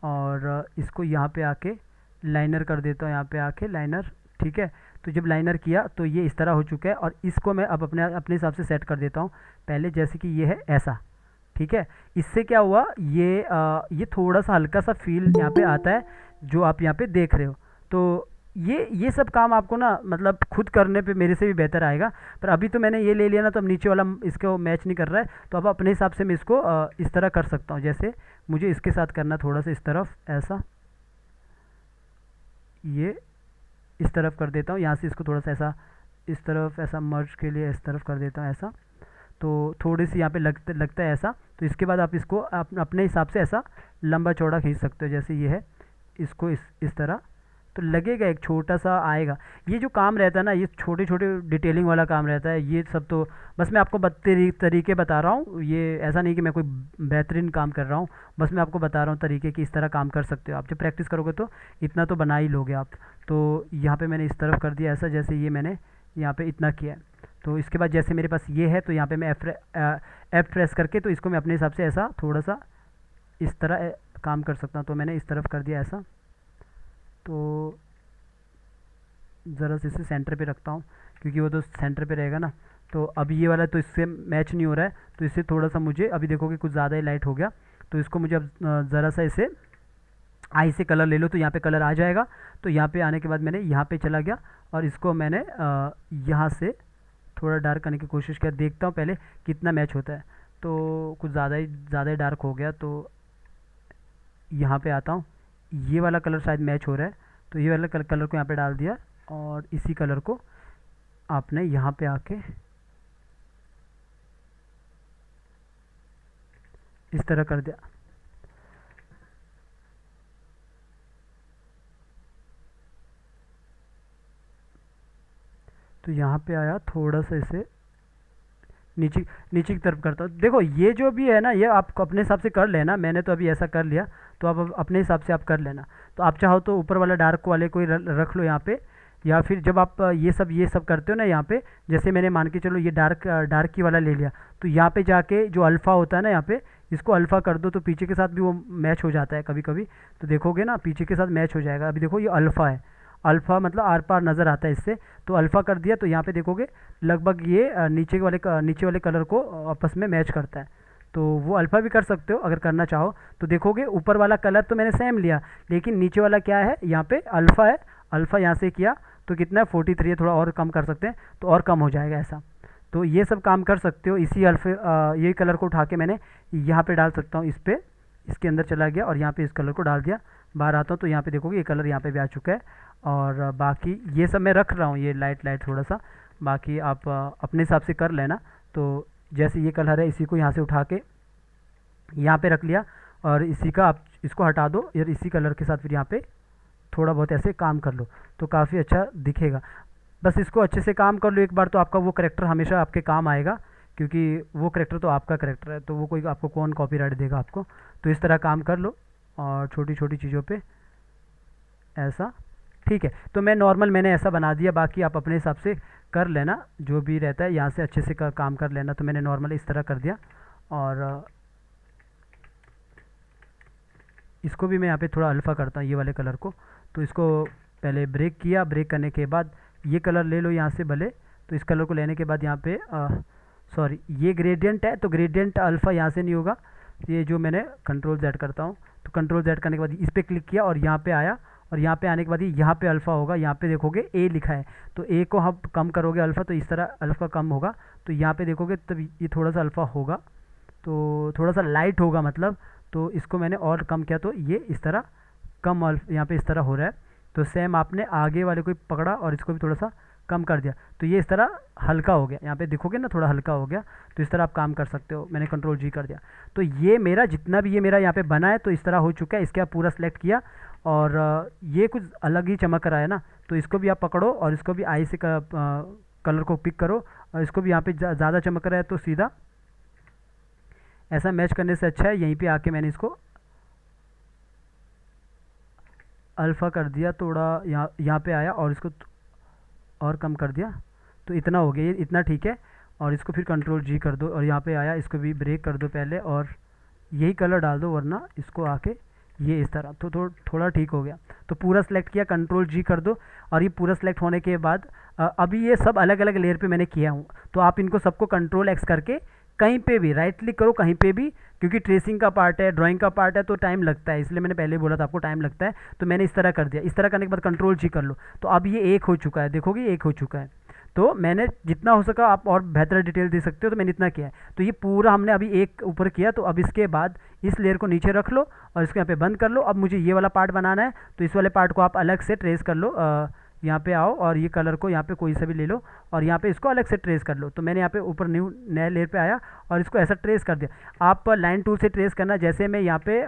और इसको यहाँ पे आके लाइनर कर देता हूँ, यहाँ पे आके लाइनर, ठीक है। तो जब लाइनर किया तो ये इस तरह हो चुका है। और इसको मैं अब अपने हिसाब से सेट कर देता हूँ पहले, जैसे कि ये है ऐसा, ठीक है। इससे क्या हुआ, ये थोड़ा सा हल्का सा फील यहाँ पे आता है जो आप यहाँ पे देख रहे हो। तो ये सब काम आपको ना, मतलब खुद करने पे मेरे से भी बेहतर आएगा। पर अभी तो मैंने ये ले लिया ना, तो अब नीचे वाला इसको मैच नहीं कर रहा है। तो अब अपने हिसाब से मैं इसको इस तरह कर सकता हूँ। जैसे मुझे इसके साथ करना थोड़ा सा इस तरफ ऐसा, ये इस तरफ कर देता हूँ। यहाँ से इसको थोड़ा सा ऐसा इस तरफ ऐसा मर्ज के लिए इस तरफ कर देता हूँ ऐसा। तो थोड़ी सी यहाँ पे लगता है ऐसा। तो इसके बाद आप इसको अपने हिसाब से ऐसा लंबा चौड़ा खींच सकते हो, जैसे ये है, इसको इस तरह। तो लगेगा एक छोटा सा आएगा। ये जो काम रहता है ना, ये छोटे छोटे डिटेलिंग वाला काम रहता है। ये सब तो बस मैं आपको तरीके बता रहा हूँ। ये ऐसा नहीं कि मैं कोई बेहतरीन काम कर रहा हूँ, बस मैं आपको बता रहा हूँ तरीके कि इस तरह काम कर सकते हो आप। जब प्रैक्टिस करोगे तो इतना तो बना ही लोगे आप। तो यहाँ पे मैंने इस तरफ कर दिया ऐसा, जैसे ये मैंने यहाँ पे इतना किया है। तो इसके बाद जैसे मेरे पास ये है, तो यहाँ पे मैं एफ प्रेस करके, तो इसको मैं अपने हिसाब से ऐसा थोड़ा सा इस तरह काम कर सकता हूँ। तो मैंने इस तरफ कर दिया ऐसा। तो ज़रा से इसे सेंटर पे रखता हूँ क्योंकि वो तो सेंटर पे रहेगा ना। तो अब ये वाला तो इससे मैच नहीं हो रहा है, तो इससे थोड़ा सा मुझे, अभी देखोगे कुछ ज़्यादा ही लाइट हो गया। तो इसको मुझे अब ज़रा सा इसे आई से कलर ले लो, तो यहाँ पे कलर आ जाएगा। तो यहाँ पे आने के बाद मैंने यहाँ पे चला गया और इसको मैंने यहाँ से थोड़ा डार्क करने की कोशिश किया। देखता हूँ पहले कितना मैच होता है। तो कुछ ज़्यादा ही डार्क हो गया। तो यहाँ पे आता हूँ, ये वाला कलर शायद मैच हो रहा है, तो ये वाला कलर को यहाँ पे डाल दिया और इसी कलर को आपने यहाँ पे आके इस तरह कर दिया। तो यहाँ पे आया, थोड़ा सा इसे नीचे नीचे की तरफ करता हूँ। देखो ये जो भी है ना, ये आप अपने हिसाब से कर लेना, मैंने तो अभी ऐसा कर लिया, तो आप अपने हिसाब से आप कर लेना। तो आप चाहो तो ऊपर वाला डार्क वाले को ही रख लो यहाँ पे, या फिर जब आप ये सब करते हो ना यहाँ पे, जैसे मैंने मान के चलो ये डार्क की वाला ले लिया, तो यहाँ पे जाके जो अल्फ़ा होता है ना, यहाँ पे इसको अल्फ़ा कर दो, तो पीछे के साथ भी वो मैच हो जाता है कभी कभी। तो देखोगे ना पीछे के साथ मैच हो जाएगा। अभी देखो ये अल्फ़ा है, अल्फ़ा मतलब आर पार नज़र आता है इससे, तो अल्फ़ा कर दिया, तो यहाँ पे देखोगे लगभग ये नीचे वाले कलर को आपस में मैच करता है। तो वो अल्फ़ा भी कर सकते हो अगर करना चाहो। तो देखोगे ऊपर वाला कलर तो मैंने सेम लिया, लेकिन नीचे वाला क्या है, यहाँ पे अल्फ़ा है, अल्फ़ा यहाँ से किया तो कितना है 43 है, थोड़ा और कम कर सकते हैं तो और कम हो जाएगा ऐसा। तो ये सब काम कर सकते हो। इसी यही कलर को उठा के मैंने यहाँ पे डाल सकता हूँ, इस पर इसके अंदर चला गया और यहाँ पे इस कलर को डाल दिया। बाहर आता हूँ तो यहाँ पे देखोगे ये कलर यहाँ पे भी आ चुका है। और बाकी ये सब मैं रख रहा हूँ, ये लाइट थोड़ा सा, बाकी आप अपने हिसाब से कर लेना। तो जैसे ये कलर है इसी को यहाँ से उठा के यहाँ पे रख लिया, और इसी का आप इसको हटा दो, और इसी कलर के साथ फिर यहाँ पे थोड़ा बहुत ऐसे काम कर लो तो काफ़ी अच्छा दिखेगा। बस इसको अच्छे से काम कर लो एक बार, तो आपका वो करेक्टर हमेशा आपके काम आएगा, क्योंकि वो करेक्टर तो आपका करेक्टर है, तो वो कोई आपको कौन कॉपीराइट देगा आपको। तो इस तरह काम कर लो, और छोटी छोटी चीज़ों पे ऐसा, ठीक है। तो मैंने ऐसा बना दिया, बाकी आप अपने हिसाब से कर लेना, जो भी रहता है यहाँ से अच्छे से काम कर लेना। तो मैंने नॉर्मल इस तरह कर दिया, और इसको भी मैं यहाँ पे थोड़ा अल्फ़ा करता हूँ ये वाले कलर को। तो इसको पहले ब्रेक किया, ब्रेक करने के बाद ये कलर ले लो यहाँ से भले। तो इस कलर को लेने के बाद यहाँ पे सॉरी ये ग्रेडियंट है, तो ग्रेडियंट अल्फ़ा यहाँ से नहीं होगा, ये जो मैंने कंट्रोल Z करता हूँ, तो कंट्रोल Z करने के बाद इस पर क्लिक किया और यहाँ पे आया, और यहाँ पे आने के बाद यहाँ पे अल्फ़ा होगा, यहाँ पे देखोगे A लिखा है, तो A को हम कम करोगे अल्फ़ा, तो इस तरह अल्फ़ा कम होगा। तो यहाँ पे देखोगे तब ये थोड़ा सा अल्फ़ा होगा, तो थोड़ा सा लाइट होगा मतलब। तो इसको मैंने और कम किया, तो ये इस तरह कम यहाँ पे इस तरह हो रहा है। तो सेम आपने आगे वाले को पकड़ा और इसको भी थोड़ा सा कम कर दिया, तो ये इस तरह हल्का हो गया, यहाँ पे देखोगे ना थोड़ा हल्का हो गया। तो इस तरह आप काम कर सकते हो, मैंने कंट्रोल G कर दिया। तो ये मेरा जितना भी ये मेरा यहाँ पे बना है, तो इस तरह हो चुका है। इसके आप पूरा सेलेक्ट किया, और ये कुछ अलग ही चमक रहा है ना, तो इसको भी आप पकड़ो और इसको भी आई से कलर को पिक करो, और इसको भी यहाँ पे ज़्यादा चमक रहा है, तो सीधा ऐसा मैच करने से अच्छा है यहीं पे आके मैंने इसको अल्फ़ा कर दिया, थोड़ा यहाँ पे आया और इसको और कम कर दिया, तो इतना हो गया, ये इतना ठीक है। और इसको फिर कंट्रोल G कर दो, और यहाँ पे आया इसको भी ब्रेक कर दो पहले, और यही कलर डाल दो, वरना इसको आके ये इस तरह, तो थोड़ा ठीक हो गया। तो पूरा सेलेक्ट किया, कंट्रोल G कर दो, और ये पूरा सेलेक्ट होने के बाद अभी ये सब अलग अलग लेयर पे मैंने किया हूँ, तो आप इनको सबको कंट्रोल X करके कहीं पे भी राइट क्लिक करो, कहीं पे भी, क्योंकि ट्रेसिंग का पार्ट है, ड्राइंग का पार्ट है, तो टाइम लगता है, इसलिए मैंने पहले बोला था आपको टाइम लगता है। तो मैंने इस तरह कर दिया, इस तरह करने के बाद कंट्रोल G कर लो, तो अब ये एक हो चुका है, देखोगे एक हो चुका है। तो मैंने जितना हो सका, आप और बेहतर डिटेल दे सकते हो, तो मैंने इतना किया है। तो ये पूरा हमने अभी एक ऊपर किया, तो अब इसके बाद इस लेयर को नीचे रख लो और इसको यहाँ पे बंद कर लो। अब मुझे ये वाला पार्ट बनाना है, तो इस वाले पार्ट को आप अलग से ट्रेस कर लो, यहाँ पे आओ और ये कलर को यहाँ पे कोई सा भी ले लो, और यहाँ पे इसको अलग से ट्रेस कर लो। तो मैंने यहाँ पे ऊपर नए लेयर पे आया और इसको ऐसा ट्रेस कर दिया। आप लाइन टूल से ट्रेस करना, जैसे मैं यहाँ पे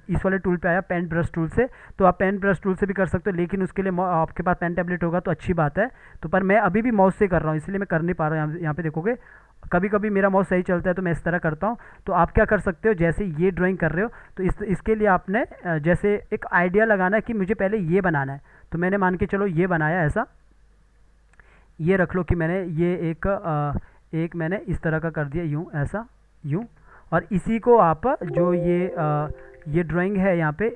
इस वाले टूल पे आया पेन ब्रश टूल से, तो आप पेन ब्रश टूल से भी कर सकते हो, लेकिन उसके लिए आपके पास पेन टैबलेट होगा तो अच्छी बात है। तो पर मैं अभी भी माउस से कर रहा हूँ, इसलिए मैं कर नहीं पा रहा हूँ। यहाँ पे देखोगे कभी कभी मेरा माउस सही चलता है, तो मैं इस तरह करता हूँ। तो आप क्या कर सकते हो, जैसे ये ड्राइंग कर रहे हो, तो इसके लिए आपने जैसे एक आइडिया लगाना है कि मुझे पहले ये बनाना है। तो मैंने मान के चलो ये बनाया ऐसा, ये रख लो कि मैंने ये एक मैंने इस तरह का कर दिया, यूँ ऐसा यूँ। और इसी को आप जो ये ड्राइंग है यहाँ पे,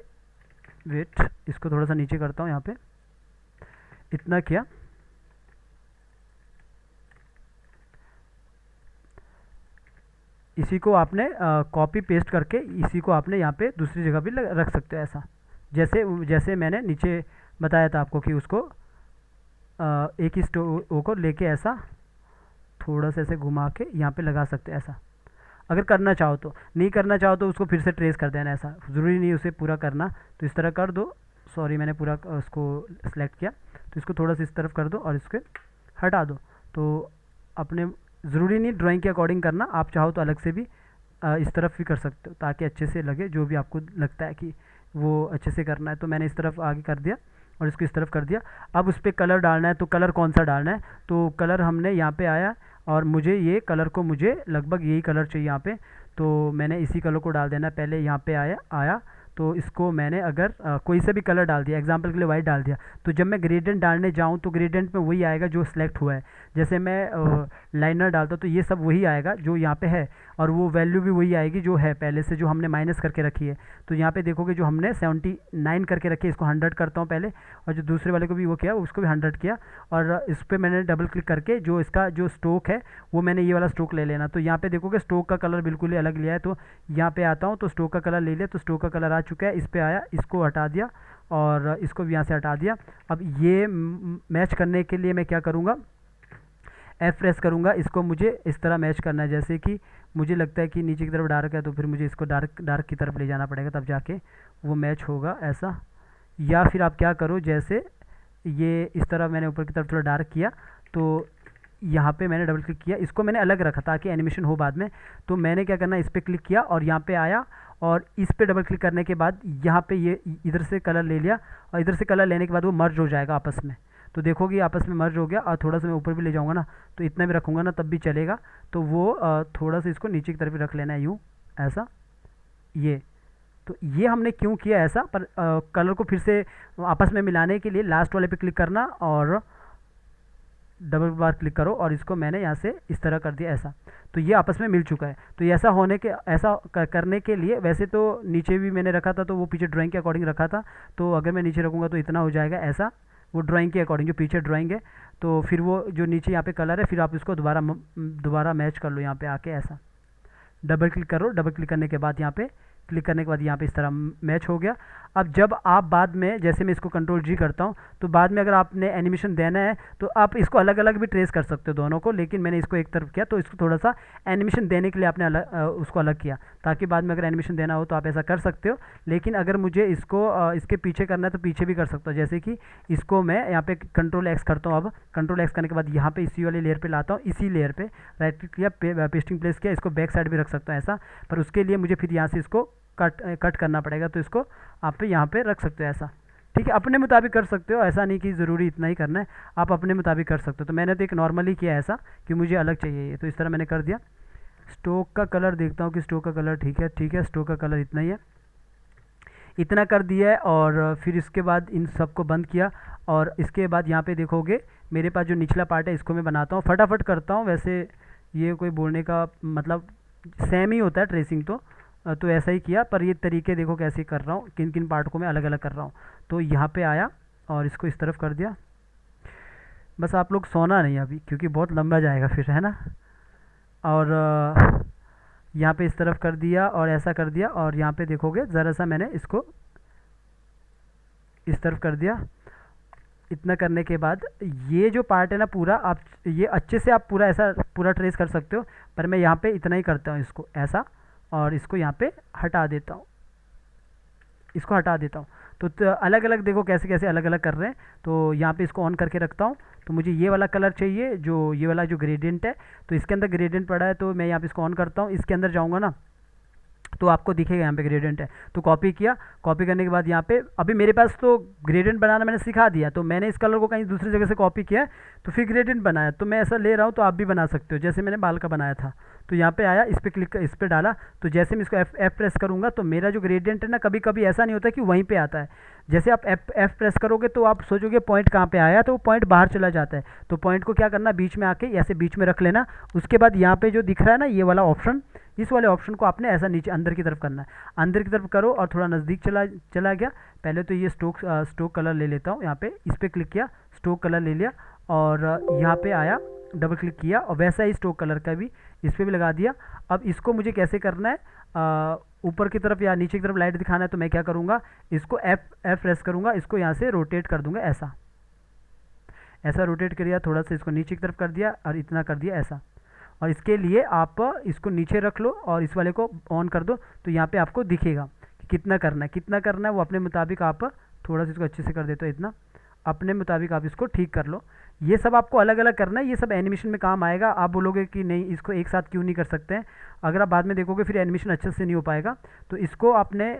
वेट इसको थोड़ा सा नीचे करता हूँ, यहाँ पे इतना किया। इसी को आपने कॉपी पेस्ट करके इसी को आपने यहाँ पे दूसरी जगह भी रख सकते हो ऐसा, जैसे मैंने नीचे बताया था आपको कि उसको एक ही स्टो को लेके ऐसा थोड़ा सा ऐसे घुमा के यहाँ पे लगा सकते हैं ऐसा, अगर करना चाहो तो। नहीं करना चाहो तो उसको फिर से ट्रेस कर देना, ऐसा ज़रूरी नहीं उसे पूरा करना। तो इस तरह कर दो, सॉरी मैंने पूरा उसको सेलेक्ट किया, तो इसको थोड़ा सा इस तरफ कर दो और इसके हटा दो। तो अपने ज़रूरी नहीं ड्राइंग के अकॉर्डिंग करना, आप चाहो तो अलग से भी इस तरफ भी कर सकते हो ताकि अच्छे से लगे, जो भी आपको लगता है कि वो अच्छे से करना है। तो मैंने इस तरफ आगे कर दिया और इसको इस तरफ कर दिया। अब उस पर कलर डालना है, तो कलर कौन सा डालना है, तो कलर हमने यहाँ पे आया और मुझे ये कलर को मुझे लगभग यही कलर चाहिए यहाँ पे, तो मैंने इसी कलर को डाल देना। पहले यहाँ पे आया तो इसको मैंने अगर कोई से भी कलर डाल दिया, एग्जांपल के लिए वाइट डाल दिया, तो जब मैं ग्रेडियंट डालने जाऊँ तो ग्रेडियंट में वही आएगा जो सिलेक्ट हुआ है। जैसे मैं लाइनर डालता तो ये सब वही आएगा जो यहाँ पे है, और वो वैल्यू भी वही आएगी जो है पहले से, जो हमने माइनस करके रखी है। तो यहाँ पे देखोगे जो हमने 79 करके रखी है, इसको 100 करता हूँ पहले, और जो दूसरे वाले को भी वो किया उसको भी 100 किया, और इस पर मैंने डबल क्लिक करके जो इसका जो स्ट्रोक है वो मैंने ये वाला स्ट्रोक ले लेना। तो यहाँ पे देखोगे स्ट्रोक का कलर बिल्कुल ही अलग लिया है। तो यहाँ पे आता हूँ तो स्ट्रोक का कलर ले लिया, तो स्ट्रोक का कलर आ चुका है। इस पर आया, इसको हटा दिया और इसको भी यहाँ से हटा दिया। अब ये मैच करने के लिए मैं क्या करूँगा, F प्रेस करूँगा। इसको मुझे इस तरह मैच करना है, जैसे कि मुझे लगता है कि नीचे की तरफ डार्क है तो फिर मुझे इसको डार्क की तरफ ले जाना पड़ेगा, तब जाके वो मैच होगा ऐसा। या फिर आप क्या करो, जैसे ये इस तरह मैंने ऊपर की तरफ थोड़ा डार्क किया, तो यहाँ पे मैंने डबल क्लिक किया, इसको मैंने अलग रखा ताकि एनिमेशन हो बाद में। तो मैंने क्या करना, इस पर क्लिक किया और यहाँ पे आया, और इस पे डबल क्लिक करने के बाद यहाँ पे ये इधर से कलर ले लिया, और इधर से कलर लेने के बाद वो मर्ज हो जाएगा आपस में। तो देखोगे आपस में मर्ज हो गया, और थोड़ा सा मैं ऊपर भी ले जाऊँगा ना, तो इतना भी रखूँगा ना तब भी चलेगा। तो वो थोड़ा सा इसको नीचे की तरफ भी रख लेना है, यूँ ऐसा। ये तो ये हमने क्यों किया ऐसा, पर कलर को फिर से आपस में मिलाने के लिए लास्ट वाले पे क्लिक करना और डबल बार क्लिक करो, और इसको मैंने यहाँ से इस तरह कर दिया ऐसा। तो ये आपस में मिल चुका है। तो ऐसा होने के करने के लिए, वैसे तो नीचे भी मैंने रखा था तो वो पीछे ड्राइंग के अकॉर्डिंग रखा था, तो अगर मैं नीचे रखूँगा तो इतना हो जाएगा ऐसा, वो ड्राइंग के अकॉर्डिंग जो पीछे ड्राइंग है। तो फिर वो जो नीचे यहाँ पे कलर है, फिर आप इसको दोबारा मैच कर लो यहाँ पे आके ऐसा। डबल क्लिक करो, डबल क्लिक करने के बाद यहाँ पे क्लिक करने के बाद यहाँ पे इस तरह मैच हो गया। अब जब आप बाद में, जैसे मैं इसको कंट्रोल जी करता हूँ, तो बाद में अगर आपने एनिमेशन देना है तो आप इसको अलग अलग भी ट्रेस कर सकते हो दोनों को, लेकिन मैंने इसको एक तरफ किया तो इसको थोड़ा सा एनिमेशन देने के लिए आपने उसको अलग किया, ताकि बाद में अगर एनिमेशन देना हो तो आप ऐसा कर सकते हो। लेकिन अगर मुझे इसको इसके पीछे करना है तो पीछे भी कर सकता हूँ। जैसे कि इसको मैं यहाँ पे कंट्रोल एक्स करता हूँ। अब कंट्रोल एक्स करने के बाद यहाँ पे इसी वाली लेयर पे लाता हूँ, इसी लेयर पे राइट क्लिक किया, पेस्टिंग प्लेस किया, इसको बैक साइड भी रख सकता हूँ ऐसा। पर उसके लिए मुझे फिर यहाँ से इसको कट करना पड़ेगा, तो इसको आप यहाँ पे रख सकते हो ऐसा। ठीक है, अपने मुताबिक कर सकते हो, ऐसा नहीं कि ज़रूरी इतना ही करना है, आप अपने मुताबिक कर सकते हो। तो मैंने तो एक नॉर्मली किया ऐसा कि मुझे अलग चाहिए ये, तो इस तरह मैंने कर दिया। स्ट्रोक का कलर देखता हूँ कि स्ट्रोक का कलर ठीक है, स्ट्रोक का कलर इतना ही है, इतना कर दिया है। और फिर इसके बाद इन सबको बंद किया, और इसके बाद यहाँ पे देखोगे मेरे पास जो निचला पार्ट है इसको मैं बनाता हूँ, फटाफट करता हूँ। वैसे ये कोई बोलने का मतलब सेम ही होता है ट्रेसिंग, तो ऐसा ही किया, पर ये तरीके देखो कैसे कर रहा हूँ, किन किन पार्ट को मैं अलग अलग कर रहा हूँ। तो यहाँ पे आया और इसको इस तरफ कर दिया। बस आप लोग सोना नहीं अभी, क्योंकि बहुत लंबा जाएगा फिर, है ना। और यहाँ पे इस तरफ कर दिया और ऐसा कर दिया, और यहाँ पे देखोगे ज़रा सा मैंने इसको इस तरफ कर दिया। इतना करने के बाद ये जो पार्ट है ना पूरा, आप ये अच्छे से आप पूरा ऐसा पूरा ट्रेस कर सकते हो, पर मैं यहाँ पे इतना ही करता हूँ, इसको ऐसा, और इसको यहाँ पे हटा देता हूँ, इसको हटा देता हूँ। तो अलग अलग देखो कैसे कैसे अलग अलग कर रहे हैं। तो यहाँ पे इसको ऑन करके रखता हूँ। तो मुझे ये वाला कलर चाहिए, जो ये वाला जो ग्रेडियंट है, तो इसके अंदर ग्रेडियंट पड़ा है, तो मैं यहाँ पे इसको ऑन करता हूँ। इसके अंदर जाऊँगा ना तो आपको दिखेगा यहाँ पे ग्रेडियंट है, तो कॉपी किया। कॉपी करने के बाद यहाँ पे अभी मेरे पास तो ग्रेडियंट बनाना मैंने सिखा दिया, तो मैंने इस कलर को कहीं दूसरी जगह से कॉपी किया तो फिर ग्रेडियंट बनाया। तो मैं ऐसा ले रहा हूँ, तो आप भी बना सकते हो, जैसे मैंने बाल का बनाया था। तो यहाँ पे आया, इस पर क्लिक, इस पर डाला, तो जैसे मैं इसको F प्रेस करूँगा तो मेरा जो ग्रेडियंट है ना, कभी कभी ऐसा नहीं होता कि वहीं पे आता है। जैसे आप F प्रेस करोगे तो आप सोचोगे पॉइंट कहाँ पे आया, तो वो पॉइंट बाहर चला जाता है। तो पॉइंट को क्या करना, बीच में आके ऐसे बीच में रख लेना। उसके बाद यहाँ पे जो दिख रहा है ना ये वाला ऑप्शन, इस वाले ऑप्शन को आपने ऐसा नीचे अंदर की तरफ करना है, अंदर की तरफ करो और थोड़ा नज़दीक चला गया। पहले तो ये स्ट्रोक कलर ले लेता हूँ, यहाँ पे इस पर क्लिक किया, स्ट्रोक कलर ले लिया, और यहाँ पे आया, डबल क्लिक किया, और वैसा ही स्ट्रोक कलर का भी इस पर भी लगा दिया। अब इसको मुझे कैसे करना है, ऊपर की तरफ या नीचे की तरफ लाइट दिखाना है, तो मैं क्या करूँगा, इसको F प्रेस करूँगा, इसको यहाँ से रोटेट कर दूँगा ऐसा रोटेट करिए, थोड़ा सा इसको नीचे की तरफ कर दिया और इतना कर दिया ऐसा। और इसके लिए आप इसको नीचे रख लो और इस वाले को ऑन कर दो, तो यहाँ पे आपको दिखेगा कि कितना करना है वो अपने मुताबिक आप थोड़ा सा इसको अच्छे से कर देते हो इतना, अपने मुताबिक आप इसको ठीक कर लो। ये सब आपको अलग अलग करना है, ये सब एनिमेशन में काम आएगा। आप बोलोगे कि नहीं इसको एक साथ क्यों नहीं कर सकते हैं, अगर आप बाद में देखोगे फिर एनिमेशन अच्छे से नहीं हो पाएगा। तो इसको आपने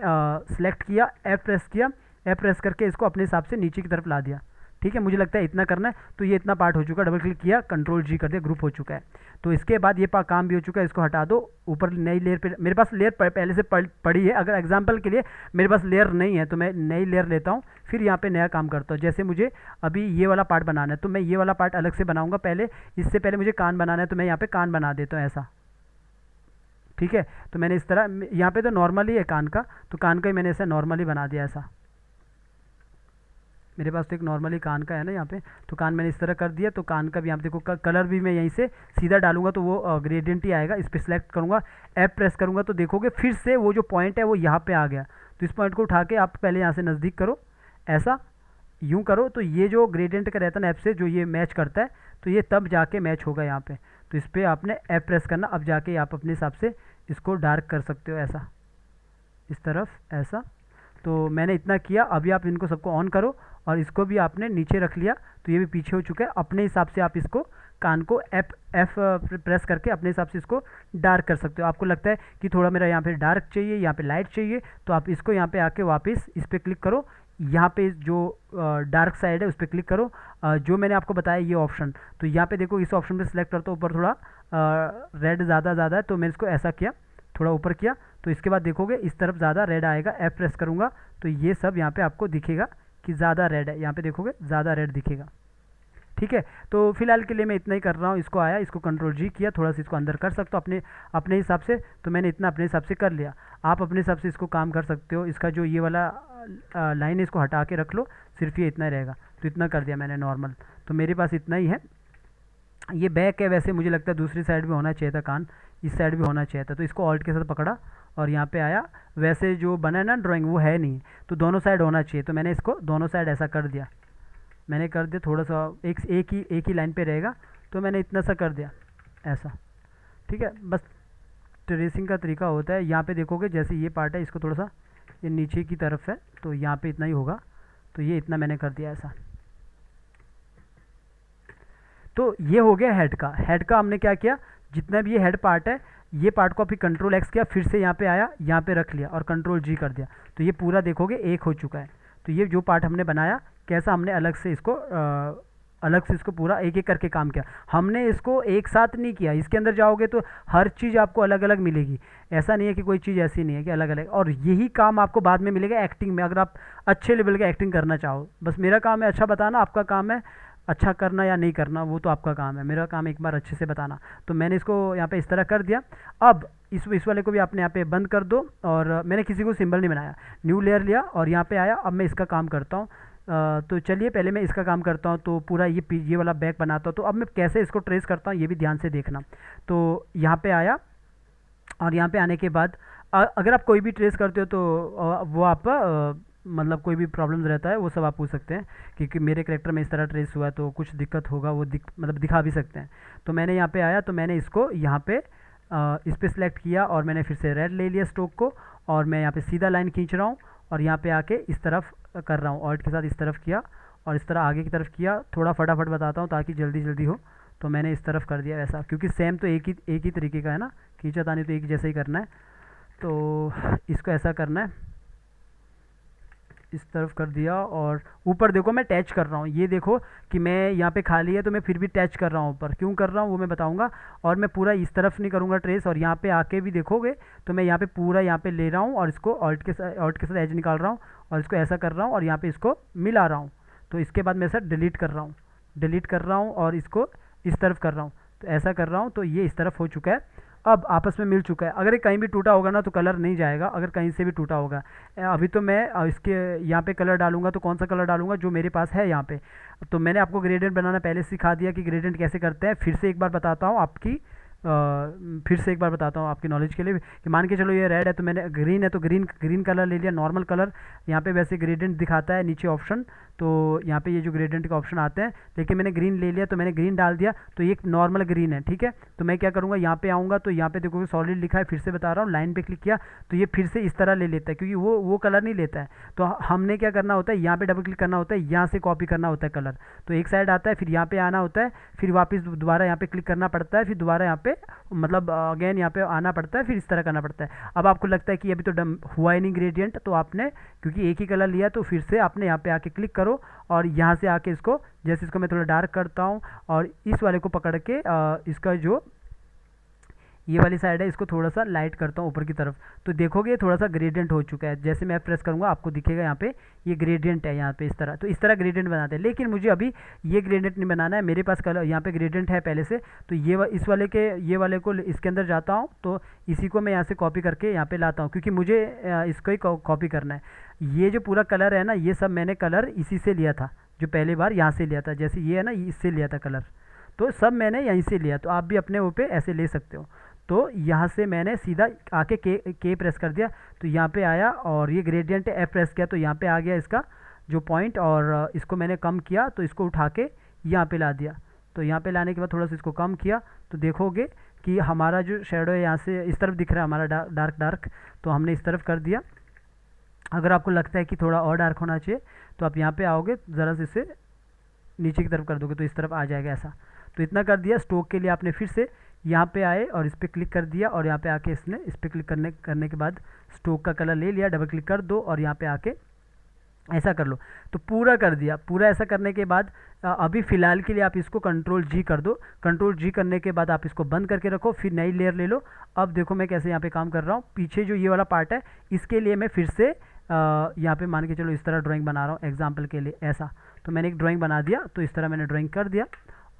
सेलेक्ट किया, एफ प्रेस किया, एफ प्रेस करके इसको अपने हिसाब से नीचे की तरफ ला दिया। ठीक है, मुझे लगता है इतना करना है। तो ये इतना पार्ट हो चुका है, डबल क्लिक किया, कंट्रोल जी कर दिया, ग्रुप हो चुका है। तो इसके बाद ये काम भी हो चुका है, इसको हटा दो। ऊपर नई लेयर पे, मेरे पास लेयर पहले से पड़ी है, अगर एग्जांपल के लिए मेरे पास लेयर नहीं है तो मैं नई लेयर लेता हूँ, फिर यहाँ पे नया काम करता हूँ। जैसे मुझे अभी ये वाला पार्ट बनाना है तो मैं ये वाला पार्ट अलग से बनाऊंगा पहले, इससे पहले मुझे कान बनाना है तो मैं यहाँ पे कान बना देता हूँ ऐसा। ठीक है, तो मैंने इस तरह, यहाँ पे तो नॉर्मली है कान का, तो कान का ही मैंने ऐसा नॉर्मली बना दिया ऐसा। मेरे पास तो एक नॉर्मली कान का है ना यहाँ पे, तो कान मैंने इस तरह कर दिया। तो कान का भी यहाँ पे देखो, कलर भी मैं यहीं से सीधा डालूंगा तो वो ग्रेडियंट ही आएगा। इस पर सेलेक्ट करूँगा, ऐप प्रेस करूँगा तो देखोगे फिर से वो जो पॉइंट है वो यहाँ पे आ गया। तो इस पॉइंट को उठा के आप पहले यहाँ से नज़दीक करो, ऐसा यूँ करो, तो ये जो ग्रेडियंट का रहता है ना ऐप से जो ये मैच करता है, तो ये तब जाके मैच होगा यहाँ पे। तो इस पर आपने ऐप प्रेस करना, अब जाके आप अपने हिसाब से इसको डार्क कर सकते हो ऐसा, इस तरफ ऐसा। तो मैंने इतना किया, अभी आप इनको सबको ऑन करो और इसको भी आपने नीचे रख लिया, तो ये भी पीछे हो चुका है। अपने हिसाब से आप इसको कान को एफ प्रेस करके अपने हिसाब से इसको डार्क कर सकते हो। आपको लगता है कि थोड़ा मेरा यहाँ पे डार्क चाहिए, यहाँ पे लाइट चाहिए, तो आप इसको यहाँ पे आके वापस इस पर क्लिक करो, यहाँ पे जो डार्क साइड है उस पर क्लिक करो, जो मैंने आपको बताया ये ऑप्शन। तो यहाँ पे देखो इस ऑप्शन पे सिलेक्ट करता हूँ, ऊपर थोड़ा रेड ज़्यादा है तो मैंने इसको ऐसा किया, थोड़ा ऊपर किया, तो इसके बाद देखोगे इस तरफ ज़्यादा रेड आएगा। एफ प्रेस करूँगा तो ये सब यहाँ पे आपको दिखेगा कि ज़्यादा रेड है, यहाँ पे देखोगे ज़्यादा रेड दिखेगा। ठीक है, तो फिलहाल के लिए मैं इतना ही कर रहा हूँ। इसको आया, इसको कंट्रोल जी किया, थोड़ा सा इसको अंदर कर सकते हो अपने अपने हिसाब से। तो मैंने इतना अपने हिसाब से कर लिया, आप अपने हिसाब से इसको काम कर सकते हो। इसका जो ये वाला लाइन है इसको हटा के रख लो, सिर्फ ये इतना ही रहेगा। तो इतना कर दिया मैंने नॉर्मल, तो मेरे पास इतना ही है। ये बैक है, वैसे मुझे लगता है दूसरी साइड भी होना चाहिए था कान, इस साइड भी होना चाहिए था। तो इसको ऑल्ट के साथ पकड़ा और यहाँ पे आया, वैसे जो बना है ना ड्राइंग वो है नहीं, तो दोनों साइड होना चाहिए। तो मैंने इसको दोनों साइड ऐसा कर दिया, मैंने कर दिया थोड़ा सा, एक ही लाइन पे रहेगा, तो मैंने इतना सा कर दिया ऐसा। ठीक है, बस ट्रेसिंग का तरीका होता है। यहाँ पे देखोगे जैसे ये पार्ट है इसको थोड़ा सा ये नीचे की तरफ है, तो यहाँ पे इतना ही होगा, तो ये इतना मैंने कर दिया ऐसा। तो ये हो गया हेड का। हेड का हमने क्या किया, जितना भी ये हेड पार्ट है, ये पार्ट को अभी कंट्रोल एक्स किया, फिर से यहाँ पे आया, यहाँ पे रख लिया और कंट्रोल जी कर दिया, तो ये पूरा देखोगे एक हो चुका है। तो ये जो पार्ट हमने बनाया, कैसा हमने अलग से इसको पूरा एक एक करके काम किया। हमने इसको एक साथ नहीं किया, इसके अंदर जाओगे तो हर चीज़ आपको अलग अलग मिलेगी। ऐसा नहीं है कि कोई चीज़ ऐसी नहीं है कि अलग अलग, और यही काम आपको बाद में मिलेगा एक्टिंग में, अगर आप अच्छे लेवल की एक्टिंग करना चाहो। बस मेरा काम है अच्छा बताना, आपका काम है अच्छा करना या नहीं करना, वो तो आपका काम है, मेरा काम एक बार अच्छे से बताना। तो मैंने इसको यहाँ पे इस तरह कर दिया। अब इस वाले को भी आपने यहाँ पे बंद कर दो, और मैंने किसी को सिंबल नहीं बनाया, न्यू लेयर लिया और यहाँ पे आया। अब मैं इसका काम करता हूँ। तो चलिए पहले मैं इसका काम करता हूँ, तो पूरा ये वाला बैक बनाता हूँ। तो अब मैं कैसे इसको ट्रेस करता हूँ ये भी ध्यान से देखना। तो यहाँ पे आया, और यहाँ पे आने के बाद अगर आप कोई भी ट्रेस करते हो तो वो आप मतलब कोई भी प्रॉब्लम्स रहता है वो सब आप पूछ सकते हैं, क्योंकि मेरे करेक्टर में इस तरह ट्रेस हुआ है तो कुछ दिक्कत होगा, वो मतलब दिखा भी सकते हैं। तो मैंने यहाँ पे आया, तो मैंने इसको यहाँ पे इस पर सेलेक्ट किया और मैंने फिर से रेड ले लिया स्ट्रोक को, और मैं यहाँ पे सीधा लाइन खींच रहा हूँ और यहाँ पे आके इस तरफ कर रहा हूँ, ऑल्ट के साथ इस तरफ किया और इस तरह आगे की तरफ किया। थोड़ा फटाफट बताता हूँ ताकि जल्दी जल्दी हो। तो मैंने इस तरफ कर दिया वैसा, क्योंकि सेम तो एक ही तरीके का है ना, खींचा तानी तो एक जैसा ही करना है। तो इसको ऐसा करना है, इस तरफ कर दिया, और ऊपर देखो मैं टच कर रहा हूँ, ये देखो कि मैं यहाँ पे खाली है तो मैं फिर भी टच कर रहा हूँ ऊपर, क्यों कर रहा हूँ वो मैं बताऊँगा। और मैं पूरा इस तरफ नहीं करूँगा ट्रेस, और यहाँ पे आके भी देखोगे तो मैं यहाँ पे पूरा यहाँ पे ले रहा हूँ और इसको ऑल्ट के साथ एज निकाल रहा हूँ और इसको ऐसा कर रहा हूँ और यहाँ पे इसको मिला रहा हूँ। तो इसके बाद मैं ऐसा डिलीट कर रहा हूँ और इसको इस तरफ कर रहा हूँ, तो ऐसा कर रहा हूँ, तो ये इस तरफ हो चुका है। अब आपस में मिल चुका है। अगर ये कहीं भी टूटा होगा ना तो कलर नहीं जाएगा, अगर कहीं से भी टूटा होगा। अभी तो मैं इसके यहाँ पे कलर डालूंगा, तो कौन सा कलर डालूंगा जो मेरे पास है यहाँ पे। तो मैंने आपको ग्रेडियंट बनाना पहले सिखा दिया कि ग्रेडियंट कैसे करते हैं। फिर से एक बार बताता हूँ आपकी नॉलेज के लिए कि मान के चलो ये रेड है तो मैंने ग्रीन है तो ग्रीन कलर ले लिया, नॉर्मल कलर। यहाँ पे वैसे ग्रेडियंट दिखाता है नीचे ऑप्शन, तो यहाँ पे ये जो ग्रेडियंट का ऑप्शन आते हैं, लेकिन मैंने ग्रीन ले लिया तो मैंने ग्रीन डाल दिया, तो ये एक नॉर्मल ग्रीन है, ठीक है। तो मैं क्या करूँगा, यहाँ पे आऊँगा तो यहाँ पे देखोगे सॉलिड लिखा है, फिर से बता रहा हूँ, लाइन पे क्लिक किया तो ये फिर से इस तरह ले लेता है, क्योंकि वो कलर नहीं लेता है। तो हमने क्या करना होता है, यहाँ पे डबल क्लिक करना होता है, यहाँ से कॉपी करना होता है कलर। तो एक साइड आता है, फिर यहाँ पे आना होता है, फिर वापस दोबारा यहाँ पे क्लिक करना पड़ता है, फिर दोबारा यहाँ पे मतलब अगेन यहाँ पे आना पड़ता है, फिर इस तरह करना पड़ता है। अब आपको लगता है कि अभी तो हुआ ही नहीं ग्रेडियंट, तो आपने क्योंकि एक ही कलर लिया तो फिर से आपने यहाँ पे आके क्लिक करो और यहाँ से आके इसको, जैसे इसको मैं थोड़ा डार्क करता हूँ और इस वाले को पकड़ के इसका जो ये वाली साइड है इसको थोड़ा सा लाइट करता हूँ ऊपर की तरफ, तो देखोगे थोड़ा सा ग्रेडियंट हो चुका है। जैसे मैं प्रेस करूँगा आपको दिखेगा यहाँ पे ये ग्रेडियंट है यहाँ पे इस तरह, तो इस तरह ग्रेडियंट बनाते हैं। लेकिन मुझे अभी ये ग्रेडियंट नहीं बनाना है, मेरे पास कलर यहाँ पे ग्रेडियंट है पहले से, तो इस वाले के ये वाले को इसके अंदर जाता हूँ, तो इसी को मैं यहाँ से कॉपी करके यहाँ पे लाता हूँ, क्योंकि मुझे इसको ही कॉपी करना है। ये जो पूरा कलर है ना, ये सब मैंने कलर इसी से लिया था, जो पहली बार यहाँ से लिया था, जैसे ये है ना इससे लिया था कलर, तो सब मैंने यहीं से लिया। तो आप भी अपने वो पे ऐसे ले सकते हो। तो यहाँ से मैंने सीधा आके के प्रेस कर दिया, तो यहाँ पे आया और ये ग्रेडियंट एफ प्रेस किया तो यहाँ पे आ गया इसका जो पॉइंट, और इसको मैंने कम किया तो इसको उठा के यहाँ पे ला दिया। तो यहाँ पे लाने के बाद थोड़ा सा इसको कम किया तो देखोगे कि हमारा जो शेडो है यहाँ से इस तरफ दिख रहा है हमारा डार्क, तो हमने इस तरफ कर दिया। अगर आपको लगता है कि थोड़ा और डार्क होना चाहिए तो आप यहाँ पे आओगे, ज़रा से इसे नीचे की तरफ कर दोगे तो इस तरफ आ जाएगा ऐसा। तो इतना कर दिया। स्ट्रोक के लिए आपने फिर से यहाँ पे आए और इस पर क्लिक कर दिया, और यहाँ पे आके इसने इस पर क्लिक करने के बाद स्ट्रोक का कलर ले लिया, डबल क्लिक कर दो और यहाँ पे आके ऐसा कर लो। तो पूरा कर दिया। पूरा ऐसा करने के बाद अभी फ़िलहाल के लिए आप इसको कंट्रोल जी कर दो। कंट्रोल जी करने के बाद आप इसको बंद करके रखो, फिर नई लेयर ले लो। अब देखो मैं कैसे यहाँ पे काम कर रहा हूँ। पीछे जो ये वाला पार्ट है इसके लिए मैं फिर से यहाँ पे मान के चलो इस तरह ड्राइंग बना रहा हूँ एग्जाम्पल के लिए ऐसा। तो मैंने एक ड्राइंग बना दिया, तो इस तरह मैंने ड्राइंग कर दिया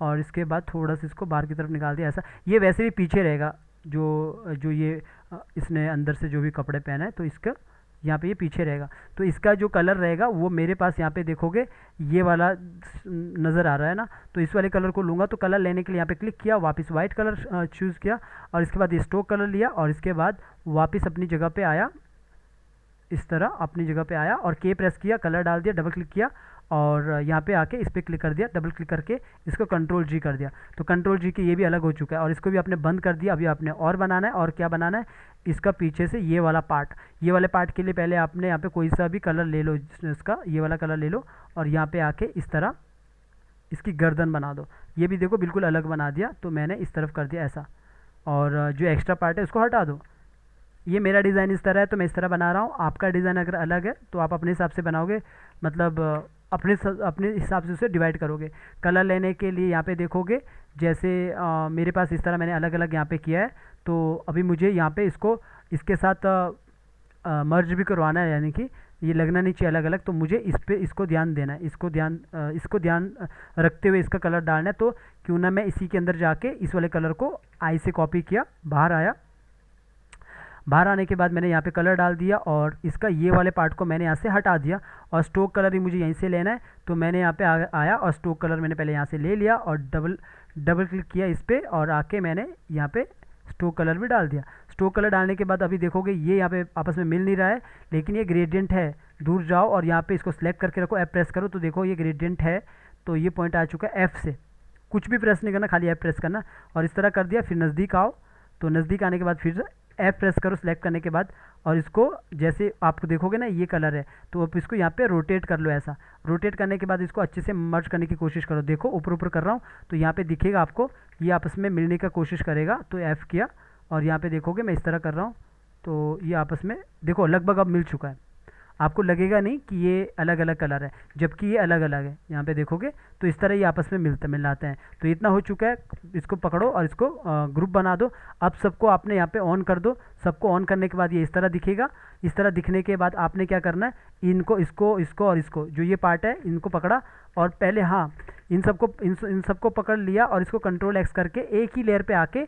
और इसके बाद थोड़ा सा इसको बाहर की तरफ निकाल दिया ऐसा। ये वैसे भी पीछे रहेगा, जो ये इसने अंदर से जो भी कपड़े पहने हैं तो इसका यहाँ पे ये पीछे रहेगा। तो इसका जो कलर रहेगा वो मेरे पास यहाँ पे देखोगे ये वाला नज़र आ रहा है ना, तो इस वाले कलर को लूँगा। तो कलर लेने के लिए यहाँ पे क्लिक किया, वापस वाइट कलर चूज़ किया और इसके बाद ये स्ट्रोक कलर लिया और इसके बाद वापस अपनी जगह पे आया, इस तरह अपनी जगह पे आया और के प्रेस किया, कलर डाल दिया, डबल क्लिक किया और यहाँ पे आके इस पर क्लिक कर दिया, डबल क्लिक करके इसको कंट्रोल जी कर दिया। तो कंट्रोल जी के ये भी अलग हो चुका है और इसको भी आपने बंद कर दिया। अभी आपने और बनाना है, और क्या बनाना है, इसका पीछे से ये वाला पार्ट, ये वाले पार्ट के लिए पहले आपने यहाँ पे कोई सा भी कलर ले लो, इसका ये वाला कलर ले लो और यहाँ पे आके इस तरह इसकी गर्दन बना दो। ये भी देखो बिल्कुल अलग बना दिया। तो मैंने इस तरफ कर दिया ऐसा, और जो एक्स्ट्रा पार्ट है उसको हटा दो। ये मेरा डिज़ाइन इस तरह है तो मैं इस तरह बना रहा हूँ। आपका डिज़ाइन अगर अलग है तो आप अपने हिसाब से बनाओगे, मतलब अपने हिसाब से उसे डिवाइड करोगे। कलर लेने के लिए यहाँ पे देखोगे जैसे मेरे पास इस तरह मैंने अलग अलग यहाँ पे किया है। तो अभी मुझे यहाँ पे इसको इसके साथ मर्ज भी करवाना है, यानी कि ये लगना नहीं चाहिए अलग अलग। तो मुझे इसको ध्यान देना है, इसको ध्यान रखते हुए इसका कलर डालना है। तो क्यों ना मैं इसी के अंदर जाके इस वाले कलर को आई से कॉपी किया, बाहर आया। बाहर आने के बाद मैंने यहाँ पे कलर डाल दिया और इसका ये वाले पार्ट को मैंने यहाँ से हटा दिया और स्ट्रोक कलर ही मुझे यहीं से लेना है। तो मैंने यहाँ पे आया और स्ट्रोक कलर मैंने पहले यहाँ से ले लिया और डबल क्लिक किया इस पर और आके मैंने यहाँ पे स्ट्रोक कलर भी डाल दिया। स्ट्रोक कलर डालने के बाद अभी देखोगे ये यहाँ पे आपस में मिल नहीं रहा है, लेकिन ये ग्रेडियंट है। दूर जाओ और यहाँ पे इसको सिलेक्ट करके रखो, एफ प्रेस करो तो देखो ये ग्रेडियंट है। तो ये पॉइंट आ चुका है। एफ से कुछ भी प्रेस नहीं करना, खाली एफ प्रेस करना और इस तरह कर दिया। फिर नज़दीक आओ, तो नज़दीक आने के बाद फिर एफ प्रेस करो सिलेक्ट करने के बाद, और इसको जैसे आपको देखोगे ना ये कलर है तो आप इसको यहाँ पे रोटेट कर लो ऐसा। रोटेट करने के बाद इसको अच्छे से मर्ज करने की कोशिश करो। देखो ऊपर ऊपर कर रहा हूँ तो यहाँ पे दिखेगा आपको, ये आपस में मिलने का कोशिश करेगा। तो एफ़ किया और यहाँ पे देखोगे मैं इस तरह कर रहा हूँ तो ये आपस में देखो लगभग अब मिल चुका है। आपको लगेगा नहीं कि ये अलग अलग कलर है, जबकि ये अलग अलग है। यहाँ पे देखोगे तो इस तरह ये आपस में मिलाते हैं। तो इतना हो चुका है। इसको पकड़ो और इसको ग्रुप बना दो। अब सबको आपने यहाँ पे ऑन कर दो। सबको ऑन करने के बाद ये इस तरह दिखेगा। इस तरह दिखने के बाद आपने क्या करना है, इनको इसको और इसको जो ये पार्ट है इनको पकड़ा और पहले इन सबको पकड़ लिया और इसको कंट्रोल एक्स करके एक ही लेयर पे आके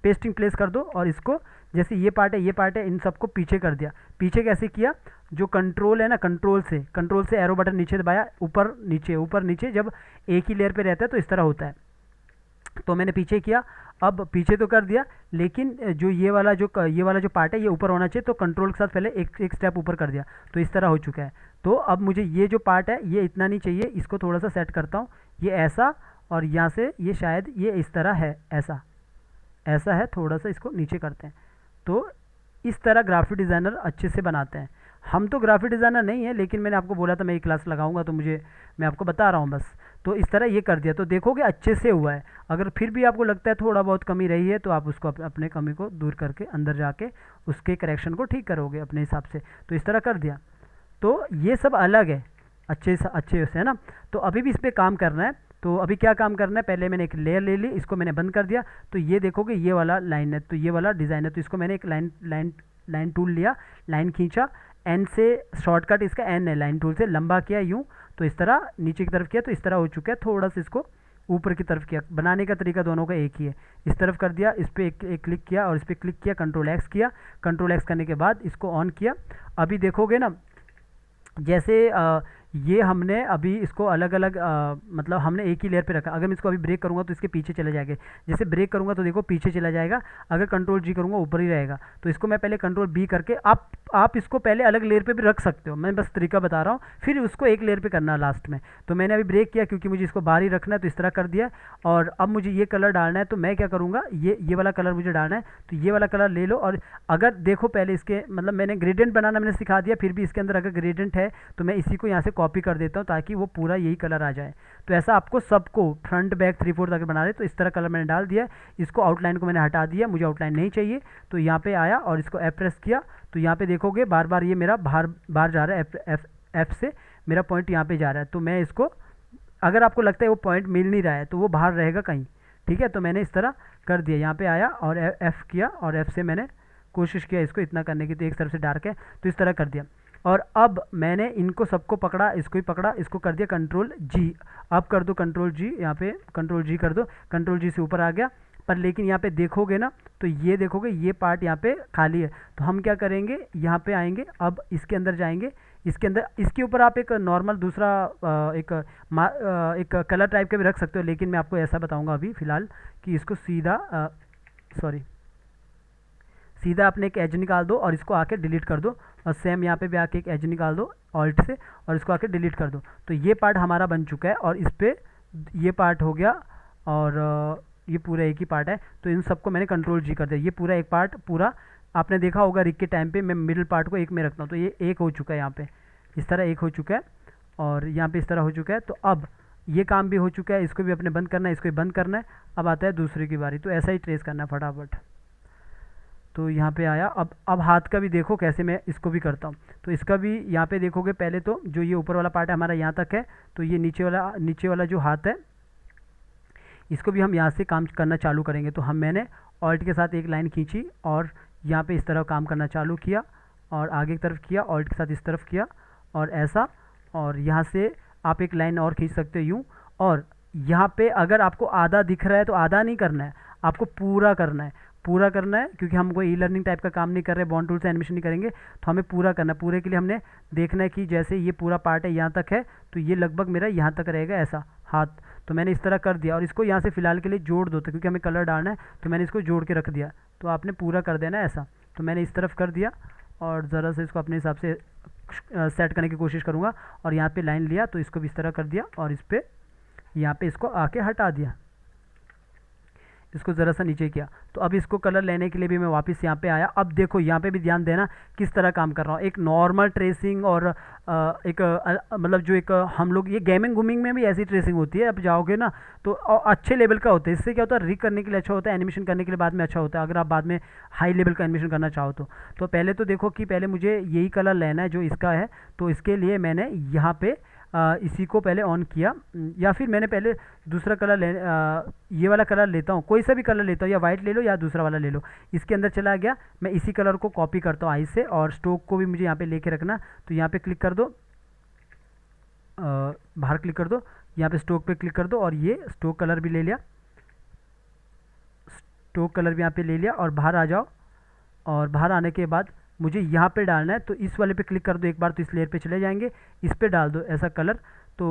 पेस्टिंग प्लेस कर दो। और इसको जैसे ये पार्ट है इन सबको पीछे कर दिया। पीछे कैसे किया, जो कंट्रोल है ना, कंट्रोल से एरो बटन नीचे दबाया, ऊपर नीचे जब एक ही लेयर पे रहता है तो इस तरह होता है। तो मैंने पीछे किया अब पीछे तो कर दिया, लेकिन जो ये वाला जो पार्ट है ये ऊपर होना चाहिए, तो कंट्रोल के साथ पहले एक स्टेप ऊपर कर दिया, तो इस तरह हो चुका है। तो अब मुझे ये जो पार्ट है ये इतना नहीं चाहिए, इसको थोड़ा सा सेट करता हूँ, ये ऐसा, और यहाँ से ये शायद ये इस तरह है, ऐसा है, थोड़ा सा इसको नीचे करते हैं। तो इस तरह ग्राफिक डिज़ाइनर अच्छे से बनाते हैं। हम तो ग्राफिक डिज़ाइनर नहीं है, लेकिन मैंने आपको बोला था मैं एक क्लास लगाऊंगा, तो मैं आपको बता रहा हूँ बस। तो इस तरह ये कर दिया, तो देखोगे अच्छे से हुआ है। अगर फिर भी आपको लगता है थोड़ा बहुत कमी रही है, तो आप उसको अपने कमी को दूर करके अंदर जाके उसके करेक्शन को ठीक करोगे अपने हिसाब से। तो इस तरह कर दिया, तो ये सब अलग है अच्छे से है ना। तो अभी भी इस पर काम करना है। तो अभी क्या काम करना है, पहले मैंने एक लेयर ले ली, इसको मैंने बंद कर दिया, तो ये देखोगे ये वाला लाइन है, तो ये वाला डिज़ाइन है, तो इसको मैंने एक लाइन टूल लिया, लाइन खींचा, एन से शॉर्टकट इसका एन है, लाइन टूल से लंबा किया यूँ, तो इस तरह नीचे की तरफ किया, तो इस तरह हो चुका है। थोड़ा सा इसको ऊपर की तरफ किया, बनाने का तरीका दोनों का एक ही है। इस तरफ कर दिया, इस पर एक क्लिक किया, और इस पर क्लिक किया, कंट्रोल एक्स किया, कंट्रोल एक्स करने के बाद इसको ऑन किया। अभी देखोगे ना, जैसे ये हमने अभी इसको अलग अलग मतलब हमने एक ही लेयर पे रखा। अगर मैं इसको अभी ब्रेक करूँगा तो इसके पीछे चले जाएंगे, जैसे ब्रेक करूँगा तो देखो पीछे चला जाएगा, अगर कंट्रोल जी करूँगा ऊपर ही रहेगा। तो इसको मैं पहले कंट्रोल बी करके, आप इसको पहले अलग लेयर पे भी रख सकते हो, मैं बस तरीका बता रहा हूँ, फिर उसको एक लेयर पे करना लास्ट में। तो मैंने अभी ब्रेक किया क्योंकि मुझे इसको बाहर ही रखना है, तो इस तरह कर दिया। और अब मुझे ये कलर डालना है, तो मैं क्या करूँगा, ये वाला कलर मुझे डालना है, तो ये वाला कलर ले लो। और अगर देखो पहले इसके मतलब मैंने ग्रेडियंट बनाना मैंने सिखा दिया, फिर भी इसके अंदर अगर ग्रेडियंट है तो मैं इसी को यहाँ से कॉपी कर देता हूँ ताकि वो पूरा यही कलर आ जाए। तो ऐसा आपको सबको फ्रंट बैक 3/4 अगर बना रहे तो इस तरह कलर मैंने डाल दिया। इसको आउटलाइन को मैंने हटा दिया, मुझे आउटलाइन नहीं चाहिए, तो यहाँ पे आया और इसको एफ प्रेस किया, तो यहाँ पे देखोगे बार बार ये मेरा बाहर जा रहा है, एफ से मेरा पॉइंट यहाँ पे जा रहा है। तो मैं इसको, अगर आपको लगता है वो पॉइंट मिल नहीं रहा है तो वो बाहर रहेगा कहीं, ठीक है। तो मैंने इस तरह कर दिया, यहाँ पे आया और एफ किया, और एफ से मैंने कोशिश किया इसको इतना करने की, तो एक तरफ से डार्क है तो इस तरह कर दिया। और अब मैंने इनको सबको पकड़ा, इसको ही पकड़ा, इसको कर दिया कंट्रोल जी। अब कर दो कंट्रोल जी, यहाँ पे कंट्रोल जी कर दो, कंट्रोल जी से ऊपर आ गया। पर लेकिन यहाँ पे देखोगे ना, तो ये देखोगे ये पार्ट यहाँ पे खाली है, तो हम क्या करेंगे, यहाँ पे आएंगे, अब इसके अंदर जाएंगे, इसके अंदर इसके ऊपर आप एक नॉर्मल दूसरा एक कलर टाइप का भी रख सकते हो, लेकिन मैं आपको ऐसा बताऊंगा अभी फ़िलहाल कि इसको सीधा अपने एक एज निकाल दो और इसको आके डिलीट कर दो, और सेम यहाँ पे भी आके एक एज निकाल दो ऑल्ट से और इसको आके डिलीट कर दो। तो ये पार्ट हमारा बन चुका है, और इस पर ये पार्ट हो गया, और ये पूरा एक ही पार्ट है। तो इन सबको मैंने कंट्रोल जी कर दिया, ये पूरा एक पार्ट पूरा आपने देखा होगा रिक के टाइम पे मैं मिडिल पार्ट को एक में रखता हूँ, तो ये एक हो चुका है, यहाँ पे इस तरह एक हो चुका है, और यहाँ पे इस तरह हो चुका है। तो अब ये काम भी हो चुका है, इसको भी अपने बंद करना है, इसको भी बंद करना है। अब आता है दूसरे की बारी, तो ऐसा ही ट्रेस करना है फटाफट। तो यहाँ पे आया, अब हाथ का भी देखो कैसे मैं इसको भी करता हूँ। तो इसका भी यहाँ पे देखोगे, पहले तो जो ये ऊपर वाला पार्ट है हमारा यहाँ तक है, तो ये नीचे वाला जो हाथ है इसको भी हम यहाँ से काम करना चालू करेंगे। तो मैंने ऑल्ट के साथ एक लाइन खींची और यहाँ पे इस तरह काम करना चालू किया, और आगे की तरफ किया, ऑल्ट के साथ इस तरफ किया और ऐसा, और यहाँ से आप एक लाइन और खींच सकते हो यूँ। और यहाँ पे अगर आपको आधा दिख रहा है तो आधा नहीं करना है, आपको पूरा करना है, क्योंकि हम कोई ई लर्निंग टाइप का काम नहीं कर रहे, बॉन्ड टूल से एनिमेशन नहीं करेंगे, तो हमें पूरा करना है। पूरे के लिए हमने देखना है कि जैसे ये पूरा पार्ट है यहाँ तक है, तो ये लगभग मेरा यहाँ तक रहेगा ऐसा हाथ। तो मैंने इस तरह कर दिया, और इसको यहाँ से फिलहाल के लिए जोड़ दो, तो क्योंकि हमें कलर डालना है तो मैंने इसको जोड़ के रख दिया। तो आपने पूरा कर देना ऐसा। तो मैंने इस तरफ कर दिया, और ज़रा से इसको अपने हिसाब से सेट करने की कोशिश करूँगा, और यहाँ पे लाइन लिया तो इसको भी इस तरह कर दिया, और इस पर यहाँ पे इसको आके हटा दिया, इसको ज़रा सा नीचे किया। तो अब इसको कलर लेने के लिए भी मैं वापस यहाँ पे आया। अब देखो यहाँ पे भी ध्यान देना किस तरह काम कर रहा हूँ, एक नॉर्मल ट्रेसिंग और एक मतलब जो एक हम लोग ये गेमिंग गुमिंग में भी ऐसी ट्रेसिंग होती है। अब जाओगे ना तो अच्छे लेवल का होता है, इससे क्या होता है रिक करने के लिए अच्छा होता है, एनिमेशन करने के लिए बाद में अच्छा होता है, अगर आप बाद में हाई लेवल का एनिमेशन करना चाहो तो पहले तो देखो कि पहले मुझे यही कलर लेना है जो इसका है। तो इसके लिए मैंने यहाँ पे इसी को पहले ऑन किया, या फिर मैंने पहले दूसरा कलर ये वाला कलर लेता हूँ, कोई सा भी कलर लेता हूँ, या वाइट ले लो या दूसरा वाला ले लो। इसके अंदर चला गया, मैं इसी कलर को कॉपी करता हूँ आई से, और स्ट्रोक को भी मुझे यहाँ पे लेके रखना। तो यहाँ पे क्लिक कर दो, बाहर क्लिक कर दो, यहाँ पे स्ट्रोक पे क्लिक कर दो, और ये स्ट्रोक कलर भी ले लिया, स्ट्रोक कलर भी यहाँ पे ले लिया, और बाहर आ जाओ। और बाहर आने के बाद मुझे यहाँ पे डालना है, तो इस वाले पे क्लिक कर दो एक बार, तो इस लेयर पे चले जाएंगे, इस पे डाल दो ऐसा कलर। तो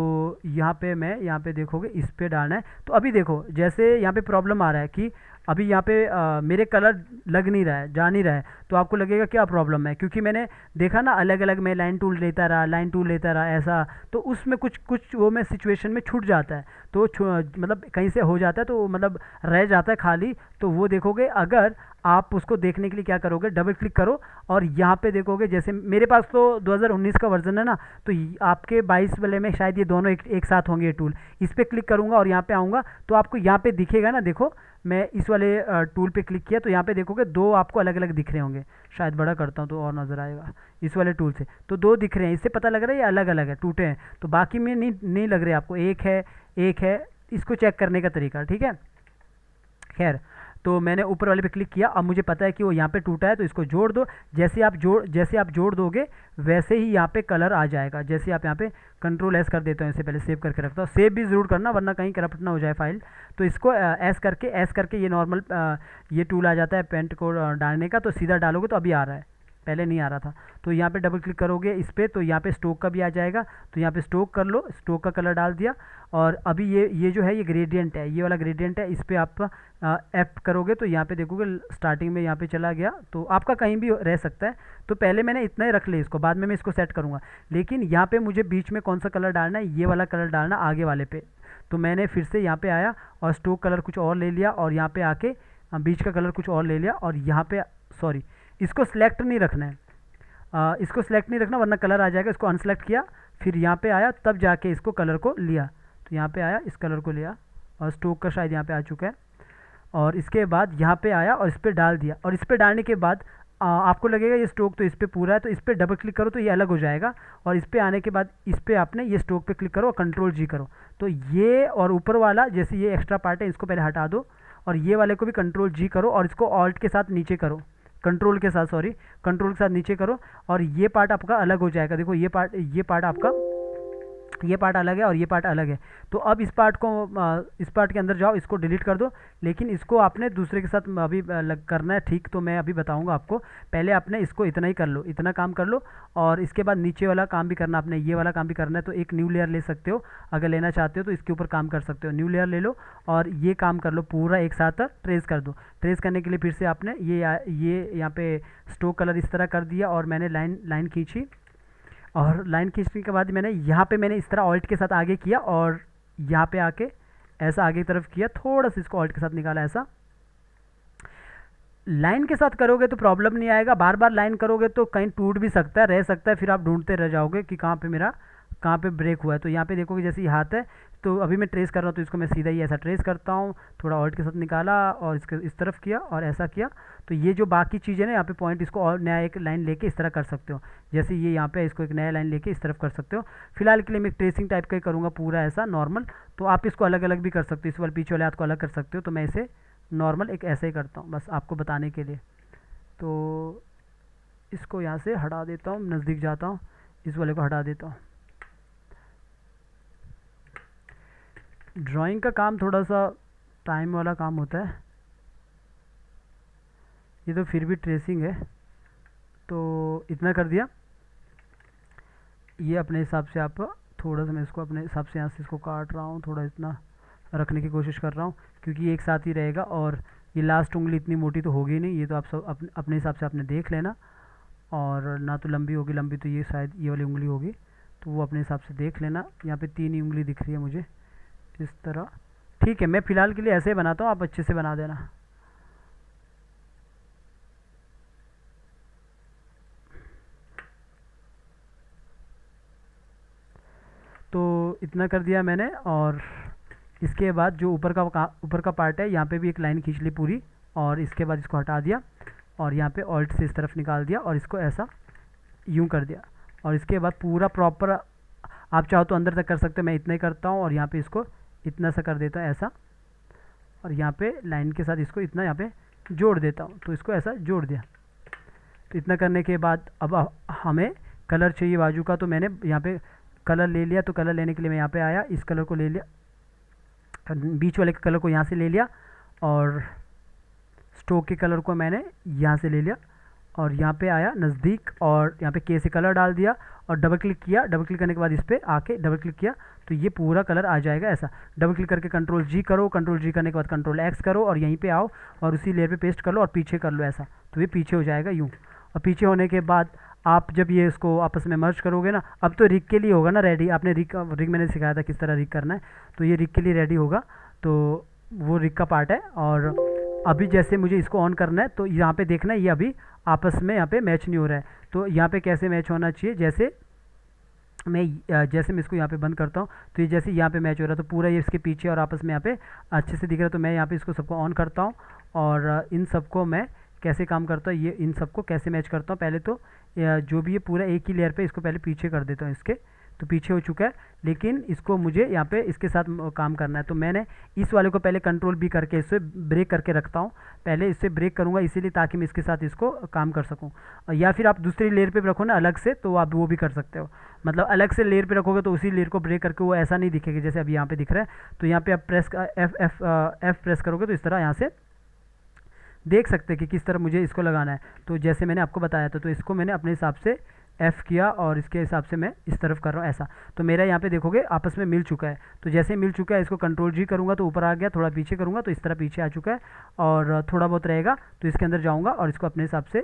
यहाँ पे देखोगे इस पे डालना है। तो अभी देखो जैसे यहाँ पे प्रॉब्लम आ रहा है कि अभी यहाँ पे मेरे कलर लग नहीं रहा है, जा नहीं रहा है, तो आपको लगेगा क्या प्रॉब्लम है, क्योंकि मैंने देखा ना अलग अलग मैं लाइन टूल लेता रहा, लाइन टूल लेता रहा ऐसा, तो उसमें कुछ कुछ वो मैं सिचुएशन में छूट जाता है, तो मतलब कहीं से हो जाता है, तो मतलब रह जाता है खाली। तो वो देखोगे, अगर आप उसको देखने के लिए क्या करोगे, डबल क्लिक करो और यहाँ पे देखोगे, जैसे मेरे पास तो 2019 का वर्जन है ना, तो आपके 22 वाले में शायद ये दोनों एक साथ होंगे ये टूल। इस पर क्लिक करूँगा और यहाँ पे आऊँगा तो आपको यहाँ पे दिखेगा ना, देखो मैं इस वाले टूल पे क्लिक किया तो यहाँ पे देखोगे दो आपको अलग अलग दिख रहे होंगे, शायद बड़ा करता हूँ तो और नज़र आएगा। इस वाले टूल से तो दो दिख रहे हैं, इससे पता लग रहा है ये अलग अलग है, टूटे हैं, तो बाकी में नहीं लग रहे आपको, एक है। इसको चेक करने का तरीका, ठीक है। खैर, तो मैंने ऊपर वाले पे क्लिक किया, अब मुझे पता है कि वो यहाँ पे टूटा है, तो इसको जोड़ दो। जैसे आप जोड़ दोगे वैसे ही यहाँ पे कलर आ जाएगा। जैसे आप यहाँ पे कंट्रोल एस कर देते हो, इससे पहले सेव करके रखता हूँ, सेव भी ज़रूर करना वरना कहीं करप्ट ना हो जाए फाइल। तो इसको एस करके ये नॉर्मल ये टूल आ जाता है पेंट को डालने का, तो सीधा डालोगे तो अभी आ रहा है, पहले नहीं आ रहा था। तो यहाँ पे डबल क्लिक करोगे इस पर, तो यहाँ पे स्ट्रोक का भी आ जाएगा, तो यहाँ पे स्ट्रोक कर लो, स्ट्रोक का कलर डाल दिया। और अभी ये जो है ये ग्रेडियंट है, ये वाला ग्रेडियंट है, इस पर आप एफ करोगे तो यहाँ पे देखोगे स्टार्टिंग में यहाँ पे चला गया, तो आपका कहीं भी रह सकता है। तो पहले मैंने इतना ही रख लिया इसको, बाद में मैं इसको सेट करूँगा। लेकिन यहाँ पे मुझे बीच में कौन सा कलर डालना है, ये वाला कलर डालना आगे वाले पे। तो मैंने फिर से यहाँ पे आया और स्ट्रोक कलर कुछ और ले लिया, और यहाँ पे आके बीच का कलर कुछ और ले लिया, और यहाँ पे सॉरी इसको सिलेक्ट नहीं रखना है, इसको सिलेक्ट नहीं रखना वरना कलर आ जाएगा। इसको अनसेलेक्ट किया, फिर यहाँ पे आया, तब जाके इसको कलर को लिया, तो यहाँ पे आया, इस कलर को लिया, और स्ट्रोक का शायद यहाँ पे आ चुका है। और इसके बाद यहाँ पे आया और इस पर डाल दिया, और इस पर डालने के बाद आपको लगेगा ये स्ट्रोक तो इस पर पूरा है, तो इस पर डबल क्लिक करो तो ये अलग हो जाएगा। और इस पर आने के बाद इस पर आपने ये स्ट्रोक पे क्लिक करो और कंट्रोल जी करो, तो ये और ऊपर वाला जैसे ये एक्स्ट्रा पार्ट है इसको पहले हटा दो, और ये वाले को भी कंट्रोल जी करो, और इसको ऑल्ट के साथ नीचे करो, कंट्रोल के साथ नीचे करो, और ये पार्ट आपका अलग हो जाएगा। देखो ये पार्ट आपका, ये पार्ट अलग है और ये पार्ट अलग है। तो अब इस पार्ट के अंदर जाओ, इसको डिलीट कर दो, लेकिन इसको आपने दूसरे के साथ अभी करना है, ठीक, तो मैं अभी बताऊंगा आपको। पहले आपने इसको इतना ही कर लो, इतना काम कर लो, और इसके बाद नीचे वाला काम भी करना, आपने ये वाला काम भी करना है। तो एक न्यू लेयर ले सकते हो, अगर लेना चाहते हो तो इसके ऊपर काम कर सकते हो, न्यू लेयर ले लो और ये काम कर लो, पूरा एक साथ ट्रेस कर दो। ट्रेस करने के लिए फिर से आपने ये यहाँ पे स्ट्रोक कलर इस तरह कर दिया, और मैंने लाइन खींची, और लाइन खींचने के बाद मैंने मैंने इस तरह ऑल्ट के साथ आगे किया, और यहाँ पे आके ऐसा आगे की तरफ किया, थोड़ा सा इसको ऑल्ट के साथ निकाला। ऐसा लाइन के साथ करोगे तो प्रॉब्लम नहीं आएगा, बार बार लाइन करोगे तो कहीं टूट भी सकता है, रह सकता है, फिर आप ढूंढते रह जाओगे कि कहाँ पे ब्रेक हुआ है। तो यहाँ पे देखोगे जैसे ये हाथ है, तो अभी मैं ट्रेस कर रहा हूँ, तो इसको मैं सीधा ही ऐसा ट्रेस करता हूँ, थोड़ा ऑल्ट के साथ निकाला और इसके इस तरफ किया और ऐसा किया। तो ये जो बाकी चीज़ें ना यहाँ पे पॉइंट, इसको और नया एक लाइन लेके इस तरह कर सकते हो, जैसे ये यहाँ पे इसको एक नया लाइन लेके इस तरफ कर सकते हो। फिलहाल के लिए मैं ट्रेसिंग टाइप का ही करूँगा, पूरा ऐसा नॉर्मल। तो आप इसको अलग अलग भी कर सकते हो, इस वाले पीछे वाले हाथ को अलग कर सकते हो, तो मैं इसे नॉर्मल एक ऐसे ही करता हूँ, बस आपको बताने के लिए। तो इसको यहाँ से हटा देता हूँ, नज़दीक जाता हूँ, इस वाले को हटा देता हूँ। ड्राइंग का काम थोड़ा सा टाइम वाला काम होता है, ये तो फिर भी ट्रेसिंग है, तो इतना कर दिया। ये अपने हिसाब से आप थोड़ा सा, मैं इसको अपने हिसाब से यहाँ से इसको काट रहा हूँ, थोड़ा इतना रखने की कोशिश कर रहा हूँ, क्योंकि ये एक साथ ही रहेगा। और ये लास्ट उंगली इतनी मोटी तो होगी नहीं, ये तो आप सब अपने हिसाब से आपने देख लेना, और ना तो लंबी होगी, लंबी तो ये शायद ये वाली उंगली होगी, तो वो अपने हिसाब से देख लेना। यहाँ पे 3 ही उंगली दिख रही है मुझे इस तरह, ठीक है। मैं फ़िलहाल के लिए ऐसे ही बनाता हूँ, आप अच्छे से बना देना। तो इतना कर दिया मैंने, और इसके बाद जो ऊपर का पार्ट है, यहाँ पे भी एक लाइन खींच ली पूरी, और इसके बाद इसको हटा दिया, और यहाँ पे ऑल्ट से इस तरफ निकाल दिया, और इसको ऐसा यूं कर दिया। और इसके बाद पूरा प्रॉपर आप चाहो तो अंदर तक कर सकते हो, मैं इतना ही करता हूँ, और यहाँ पे इसको इतना सा कर देता हूँ ऐसा, और यहाँ पे लाइन के साथ इसको इतना यहाँ पे जोड़ देता हूँ, तो इसको ऐसा जोड़ दिया। तो इतना करने के बाद अब हमें कलर चाहिए बाजू का, तो मैंने यहाँ पे कलर ले लिया। तो कलर लेने के लिए मैं यहाँ पे आया, इस कलर को ले लिया, बीच वाले कलर को यहाँ से ले लिया, और स्ट्रोक के कलर को मैंने यहाँ से ले लिया, और यहाँ पे आया नज़दीक और यहाँ पे के से कलर डाल दिया और डबल क्लिक किया। डबल क्लिक करने के बाद इस पर आके डबल क्लिक किया तो ये पूरा कलर आ जाएगा ऐसा। डबल क्लिक करके कंट्रोल जी करो, कंट्रोल जी करने के बाद कंट्रोल एक्स करो और यहीं पे आओ और उसी लेयर पे पेस्ट कर लो और पीछे कर लो ऐसा, तो ये पीछे हो जाएगा यूँ। और पीछे होने के बाद आप जब ये इसको आपस में मर्ज करोगे ना, अब तो रिग के लिए होगा ना रेडी। आपने रिग मैंने सिखाया था किस तरह रिग करना है, तो ये रिग के लिए रेडी होगा, तो वो रिग का पार्ट है। और अभी जैसे मुझे इसको ऑन करना है तो यहाँ पे देखना है ये अभी आपस में यहाँ पे मैच नहीं हो रहा है। तो यहाँ पे कैसे मैच होना चाहिए, जैसे मैं इसको यहाँ पे बंद करता हूँ तो ये जैसे यहाँ पे मैच हो रहा है तो पूरा ये इसके पीछे और आपस में यहाँ पे अच्छे से दिख रहा है। तो मैं यहाँ पे इसको सबको ऑन करता हूँ और इन सबको मैं कैसे काम करता हूँ, ये इन सबको कैसे मैच करता हूँ। पहले तो जो भी ये पूरा एक ही लेयर पे इसको पहले पीछे कर देता हूँ इसके, तो पीछे हो चुका है। लेकिन इसको मुझे यहाँ पे इसके साथ काम करना है, तो मैंने इस वाले को पहले कंट्रोल भी करके इससे ब्रेक करके रखता हूँ। पहले इससे ब्रेक करूँगा इसीलिए ताकि मैं इसके साथ इसको काम कर सकूँ। या फिर आप दूसरी लेयर पे रखो ना अलग से, तो आप वो भी कर सकते हो। मतलब अलग से लेयर पे रखोगे तो उसी लेयर को ब्रेक करके वो ऐसा नहीं दिखेगा जैसे अभी यहाँ पे दिख रहा है। तो यहाँ पे आप एफ प्रेस करोगे तो इस तरह यहाँ से देख सकते हैं कि किस तरह मुझे इसको लगाना है। तो जैसे मैंने आपको बताया था, तो इसको मैंने अपने हिसाब से F किया और इसके हिसाब से मैं इस तरफ कर रहा हूँ ऐसा। तो मेरा यहाँ पे देखोगे आपस में मिल चुका है। तो जैसे मिल चुका है इसको कंट्रोल जी करूँगा तो ऊपर आ गया, थोड़ा पीछे करूँगा तो इस तरह पीछे आ चुका है और थोड़ा बहुत रहेगा तो इसके अंदर जाऊँगा और इसको अपने हिसाब से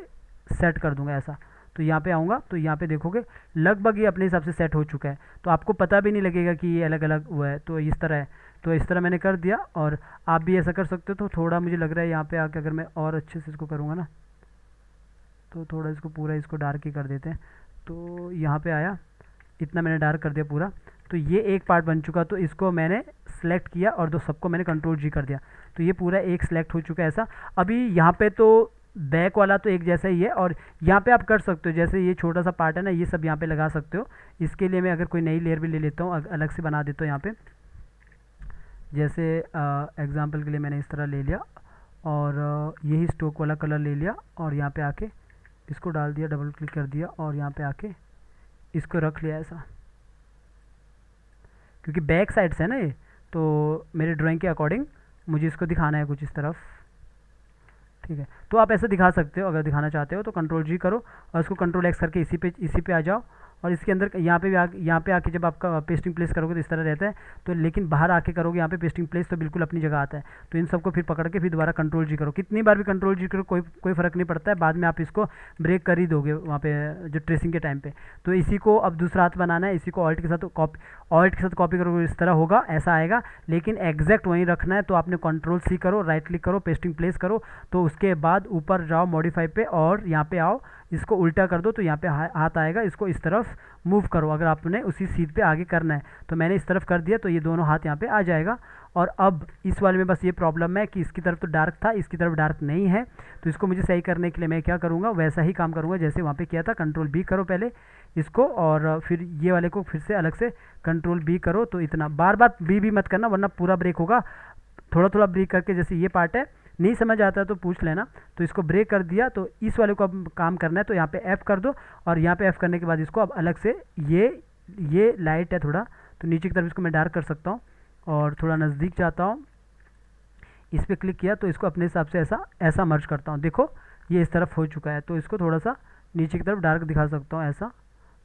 सेट कर दूँगा ऐसा। तो यहाँ पे आऊँगा तो यहाँ पे देखोगे लगभग ये अपने हिसाब से सेट हो चुका है, तो आपको पता भी नहीं लगेगा कि ये अलग अलग हुआ है। तो इस तरह है, तो इस तरह मैंने कर दिया और आप भी ऐसा कर सकते हो। तो थोड़ा मुझे लग रहा है यहाँ पे आके अगर मैं और अच्छे से इसको करूँगा ना, तो थोड़ा इसको पूरा इसको डार्क ही कर देते हैं। तो यहाँ पे आया, इतना मैंने डार्क कर दिया पूरा। तो ये एक पार्ट बन चुका, तो इसको मैंने सेलेक्ट किया और दो सबको मैंने कंट्रोल जी कर दिया, तो ये पूरा एक सेलेक्ट हो चुका है ऐसा। अभी यहाँ पे तो बैक वाला तो एक जैसा ही है और यहाँ पे आप कर सकते हो, जैसे ये छोटा सा पार्ट है ना, ये सब यहाँ पे लगा सकते हो। इसके लिए मैं अगर कोई नई लेयर भी ले लेता हूँ, अलग से बना देता हूँ यहाँ पे। जैसे एग्जांपल के लिए मैंने इस तरह ले लिया और यही स्टोक वाला कलर ले लिया और यहाँ पे आके इसको डाल दिया, डबल क्लिक कर दिया और यहाँ पे आके इसको रख लिया ऐसा। क्योंकि बैक साइड से है ना ये, तो मेरे ड्राइंग के अकॉर्डिंग मुझे इसको दिखाना है कुछ इस तरफ, ठीक है। तो आप ऐसे दिखा सकते हो, अगर दिखाना चाहते हो तो कंट्रोल जी करो और इसको कंट्रोल एक्स करके इसी पे आ जाओ और इसके अंदर यहाँ पे आके जब आपका पेस्टिंग प्लेस करोगे तो इस तरह रहता है। तो लेकिन बाहर आके करोगे यहाँ पे पेस्टिंग प्लेस तो बिल्कुल अपनी जगह आता है। तो इन सबको फिर पकड़ के फिर दोबारा कंट्रोल जी करो, कितनी बार भी कंट्रोल जी करो कोई फ़र्क नहीं पड़ता है, बाद में आप इसको ब्रेक कर ही दोगे वहाँ पे जो ट्रेसिंग के टाइम पे। तो इसी को अब दूसरा हाथ बनाना है, इसी को ऑल्ट के साथ कॉपी करोगे इस तरह होगा, ऐसा आएगा। लेकिन एग्जैक्ट वहीं रखना है, तो आपने कंट्रोल सी करो, राइट क्लिक करो, पेस्टिंग प्लेस करो, तो उसके बाद ऊपर जाओ मॉडिफाई पे और यहाँ पे आओ, इसको उल्टा कर दो तो यहाँ पे हाथ आएगा, इसको इस तरफ मूव करो अगर आपने उसी सीध पे आगे करना है। तो मैंने इस तरफ कर दिया तो ये दोनों हाथ यहाँ पे आ जाएगा। और अब इस वाले में बस ये प्रॉब्लम है कि इसकी तरफ तो डार्क था, इसकी तरफ डार्क नहीं है। तो इसको मुझे सही करने के लिए मैं क्या करूँगा, वैसा ही काम करूँगा जैसे वहाँ पे किया था। कंट्रोल बी करो पहले इसको और फिर ये वाले को फिर से अलग से कंट्रोल बी करो। तो इतना बार बार बी मत करना वरना पूरा ब्रेक होगा। थोड़ा थोड़ा ब्रेक करके, जैसे ये पार्ट है नहीं समझ आता है तो पूछ लेना। तो इसको ब्रेक कर दिया, तो इस वाले को अब काम करना है, तो यहाँ पे F कर दो और यहाँ पे F करने के बाद इसको अब अलग से ये लाइट है थोड़ा, तो नीचे की तरफ इसको मैं डार्क कर सकता हूँ और थोड़ा नज़दीक जाता हूँ, इस पर क्लिक किया तो इसको अपने हिसाब से ऐसा मर्ज करता हूँ। देखो ये इस तरफ हो चुका है, तो इसको थोड़ा सा नीचे की तरफ डार्क दिखा सकता हूँ ऐसा।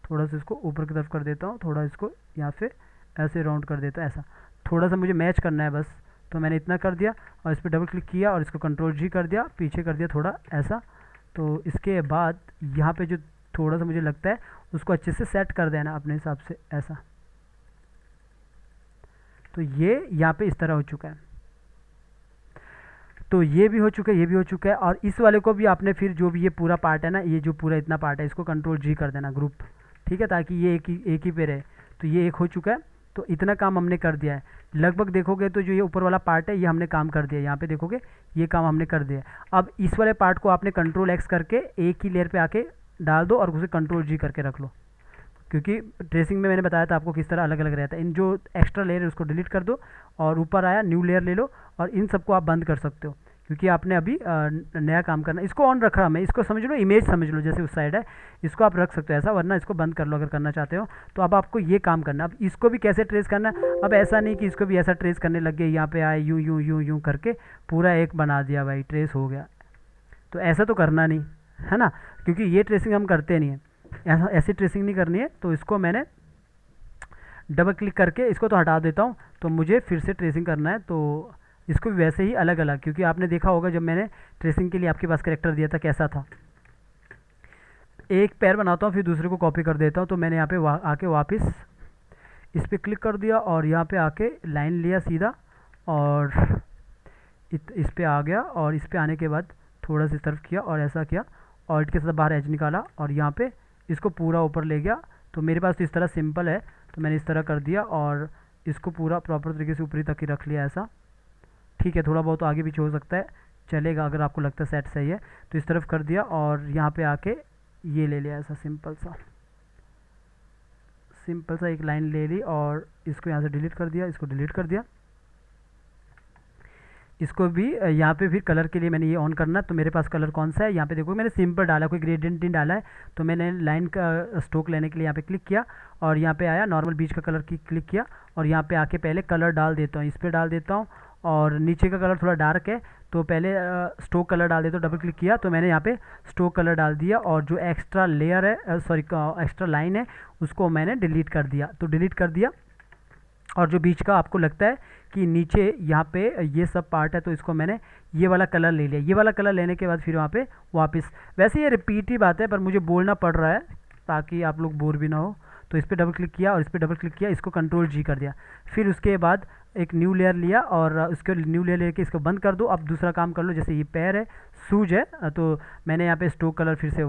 थोड़ा सा इसको ऊपर की तरफ कर देता हूँ, थोड़ा इसको यहाँ से ऐसे राउंड कर देता हूँ ऐसा। थोड़ा सा मुझे मैच करना है बस, तो मैंने इतना कर दिया और इस पर डबल क्लिक किया और इसको कंट्रोल जी कर दिया, पीछे कर दिया थोड़ा ऐसा। तो इसके बाद यहाँ पे जो थोड़ा सा मुझे लगता है उसको अच्छे से सेट कर देना अपने हिसाब से ऐसा। तो ये यहाँ पे इस तरह हो चुका है, तो ये भी हो चुका है, ये भी हो चुका है। और इस वाले को भी आपने फिर जो भी ये पूरा पार्ट है ना, ये जो पूरा इतना पार्ट है, इसको कंट्रोल जी कर देना ग्रुप, ठीक है, ताकि ये एक ही पे रहे। तो ये एक हो चुका है, तो इतना काम हमने कर दिया है लगभग। देखोगे तो जो ये ऊपर वाला पार्ट है ये हमने काम कर दिया है, यहाँ पे देखोगे ये काम हमने कर दिया है। अब इस वाले पार्ट को आपने कंट्रोल एक्स करके एक ही लेयर पे आके डाल दो और उसे कंट्रोल जी करके रख लो, क्योंकि ट्रेसिंग में मैंने बताया था आपको किस तरह अलग अलग रहता है। इन जो एक्स्ट्रा लेयर है उसको डिलीट कर दो और ऊपर आया न्यू लेयर ले लो और इन सबको आप बंद कर सकते हो, क्योंकि आपने अभी नया काम करना। इसको ऑन रखा मैं, इसको समझ लो इमेज समझ लो, जैसे उस साइड है इसको आप रख सकते हो ऐसा, वरना इसको बंद कर लो अगर करना चाहते हो। तो अब आपको ये काम करना। अब इसको भी कैसे ट्रेस करना है, अब ऐसा नहीं कि इसको भी ऐसा ट्रेस करने लग गए, यहाँ पे आए यूँ यूँ यूँ यूँ करके पूरा एक बना दिया भाई ट्रेस हो गया, तो ऐसा तो करना नहीं है ना, क्योंकि ये ट्रेसिंग हम करते नहीं है, ऐसा ऐसी ट्रेसिंग नहीं करनी है। तो इसको मैंने डबल क्लिक करके इसको तो हटा देता हूँ, तो मुझे फिर से ट्रेसिंग करना है। तो इसको भी वैसे ही अलग अलग, क्योंकि आपने देखा होगा जब मैंने ट्रेसिंग के लिए आपके पास करेक्टर दिया था कैसा था, एक पैर बनाता हूँ फिर दूसरे को कॉपी कर देता हूँ। तो मैंने यहाँ पे आके वापस इस पर क्लिक कर दिया और यहाँ पे आके लाइन लिया सीधा और इस पे आ गया, और इस पे आने के बाद थोड़ा सा इस तरफ किया और ऐसा किया, ऑल्ट के साथ बाहर एज निकाला और यहाँ पे इसको पूरा ऊपर ले गया। तो मेरे पास तो इस तरह सिंपल है, तो मैंने इस तरह कर दिया और इसको पूरा प्रॉपर तरीके से ऊपरी तक ही रख लिया ऐसा। ठीक है, थोड़ा बहुत आगे पीछे हो सकता है, चलेगा अगर आपको लगता है सेट सही है। तो इस तरफ कर दिया और यहाँ पे आके ये ले लिया ऐसा सिंपल सा एक लाइन ले ली और इसको यहाँ से डिलीट कर दिया, इसको डिलीट कर दिया। इसको भी यहाँ पे फिर कलर के लिए मैंने ये ऑन करना, तो मेरे पास कलर कौन सा है यहाँ पे देखो, मैंने सिंपल डाला, कोई ग्रेडियंट नहीं डाला है। तो मैंने लाइन का स्ट्रोक लेने के लिए यहाँ पे क्लिक किया और यहाँ पे आया नॉर्मल बीच का कलर की क्लिक किया और यहाँ पे आके पहले कलर डाल देता हूँ, इस पर डाल देता हूँ। और नीचे का कलर थोड़ा डार्क है तो पहले स्ट्रोक कलर डाल देता हूँ, डबल क्लिक किया तो मैंने यहाँ पे स्ट्रोक कलर डाल दिया और जो एक्स्ट्रा लेयर है सॉरी एक्स्ट्रा लाइन है उसको मैंने डिलीट कर दिया। तो डिलीट कर दिया और जो बीच का आपको लगता है कि नीचे यहाँ पे ये सब पार्ट है तो इसको मैंने ये वाला कलर ले लिया। ये वाला कलर लेने के बाद फिर वहाँ पे वापस, वैसे ये रिपीट ही बात है पर मुझे बोलना पड़ रहा है ताकि आप लोग बोर भी ना हो। तो इस पर डबल क्लिक किया और इस पर डबल क्लिक किया, इसको कंट्रोल जी कर दिया। फिर उसके बाद एक न्यू लेयर लिया और उसके न्यू लेयर लेके इसको बंद कर दो। अब दूसरा काम कर लो, जैसे ये पैर है शूज है तो मैंने यहाँ पे स्ट्रोक कलर फिर से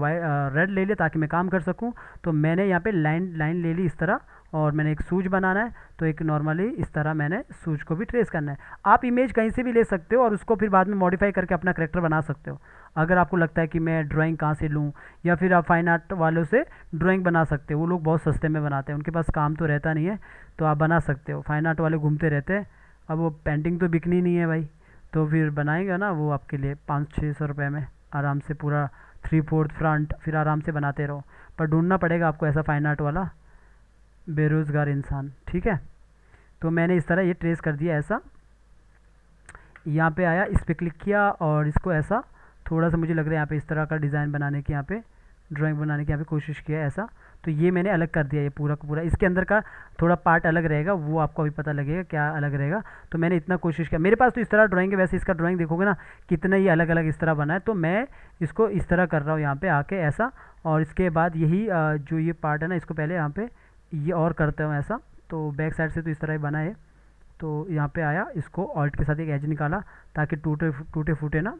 रेड ले लिया ताकि मैं काम कर सकूँ। तो मैंने यहाँ पे लाइन ले ली इस तरह और मैंने एक सूज बनाना है तो एक नॉर्मली इस तरह मैंने सूज को भी ट्रेस करना है। आप इमेज कहीं से भी ले सकते हो और उसको फिर बाद में मॉडिफाई करके अपना करेक्टर बना सकते हो। अगर आपको लगता है कि मैं ड्राइंग कहाँ से लूँ, या फिर आप फाइन आर्ट वालों से ड्राइंग बना सकते हो, वो लोग बहुत सस्ते में बनाते हैं, उनके पास काम तो रहता नहीं है तो आप बना सकते हो। फाइन आर्ट वाले घूमते रहते हैं, अब वो पेंटिंग तो बिकनी नहीं है भाई, तो फिर बनाएगा ना वो आपके लिए 500-600 रुपये में आराम से पूरा 3/4 फ्रंट, फिर आराम से बनाते रहो। पर ढूंढना पड़ेगा आपको ऐसा फाइन आर्ट वाला बेरोज़गार इंसान, ठीक है। तो मैंने इस तरह ये ट्रेस कर दिया ऐसा, यहाँ पे आया इस पर क्लिक किया और इसको ऐसा थोड़ा सा मुझे लग रहा है यहाँ पे इस तरह का डिज़ाइन बनाने की, यहाँ पे ड्राइंग बनाने की यहाँ पे कोशिश किया है ऐसा। तो ये मैंने अलग कर दिया, ये पूरा का पूरा इसके अंदर का थोड़ा पार्ट अलग रहेगा, वो आपको अभी पता लगेगा क्या अलग रहेगा। तो मैंने इतना कोशिश किया, मेरे पास तो इस तरह ड्राइंग है, वैसे इसका ड्राइंग देखोगे ना कितना ही अलग अलग इस तरह बना है। तो मैं इसको इस तरह कर रहा हूँ यहाँ पे आके ऐसा, और इसके बाद यही जो ये पार्ट है ना इसको पहले यहाँ पे ये और करता हूँ ऐसा। तो बैक साइड से तो इस तरह ही बना है। तो यहाँ पे आया, इसको ऑल्ट के साथ एक एज निकाला ताकि टूटे फूटे ना।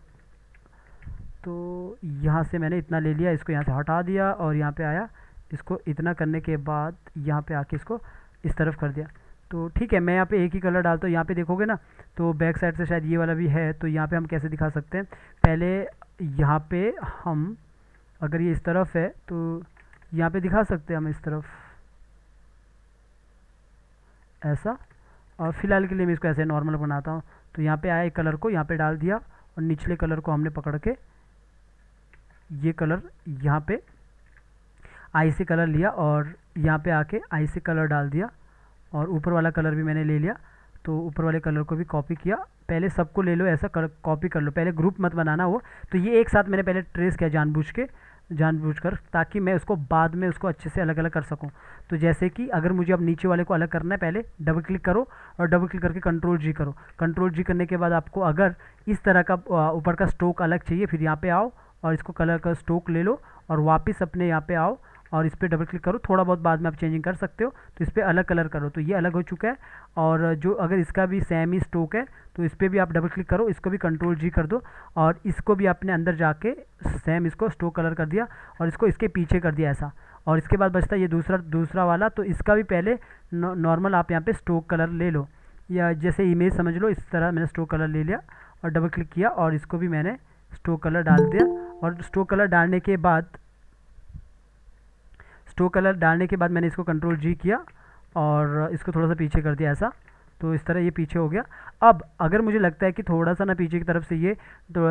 तो यहाँ से मैंने इतना ले लिया, इसको यहाँ से हटा दिया और यहाँ पे आया, इसको इतना करने के बाद यहाँ पे आके इसको इस तरफ कर दिया। तो ठीक है, मैं यहाँ पे एक ही कलर डालता हूँ। यहाँ पे देखोगे ना तो बैक साइड से शायद ये वाला भी है, तो यहाँ पे हम कैसे दिखा सकते हैं, पहले यहाँ पे हम अगर ये इस तरफ है तो यहाँ पे दिखा सकते हैं हम इस तरफ ऐसा। और फिलहाल के लिए मैं इसको ऐसे नॉर्मल बनाता हूँ। तो यहाँ पे आया एक कलर को यहाँ पे डाल दिया और निचले कलर को हमने पकड़ के ये कलर यहाँ पे आई से कलर लिया और यहाँ पे आके आई से कलर डाल दिया और ऊपर वाला कलर भी मैंने ले लिया। तो ऊपर वाले कलर को भी कॉपी किया, पहले सबको ले लो ऐसा कॉपी कर लो, पहले ग्रुप मत बनाना वो। तो ये एक साथ मैंने पहले ट्रेस किया जानबूझकर ताकि मैं उसको बाद में उसको अच्छे से अलग अलग कर सकूं। तो जैसे कि अगर मुझे अब नीचे वाले को अलग करना है, पहले डबल क्लिक करो और डबल क्लिक करके कंट्रोल जी करो। कंट्रोल जी करने के बाद आपको अगर इस तरह का ऊपर का स्ट्रोक अलग चाहिए, फिर यहाँ पे आओ और इसको कलर का स्ट्रोक ले लो और वापस अपने यहाँ पे आओ और इस पर डबल क्लिक करो। थोड़ा बहुत बाद में आप चेंजिंग कर सकते हो, तो इस पर अलग कलर करो। तो ये अलग हो चुका है। और जो अगर इसका भी सेम ही स्ट्रोक है तो इस पर भी आप डबल क्लिक करो, इसको भी कंट्रोल जी कर दो और इसको भी अपने अंदर जाके सेम इसको स्ट्रोक कलर कर दिया और इसको इसके पीछे कर दिया ऐसा। और इसके बाद बचता है ये दूसरा वाला, तो इसका भी पहले नॉर्मल आप यहाँ पे स्ट्रोक कलर ले लो, या जैसे इमेज समझ लो, इस तरह मैंने स्ट्रोक कलर ले लिया और डबल क्लिक किया और इसको भी मैंने स्ट्रोक कलर डाल दिया। और स्ट्रोक कलर डालने के बाद मैंने इसको कंट्रोल जी किया और इसको थोड़ा सा पीछे कर दिया ऐसा। तो इस तरह ये पीछे हो गया। अब अगर मुझे लगता है कि थोड़ा सा ना पीछे की तरफ से ये तो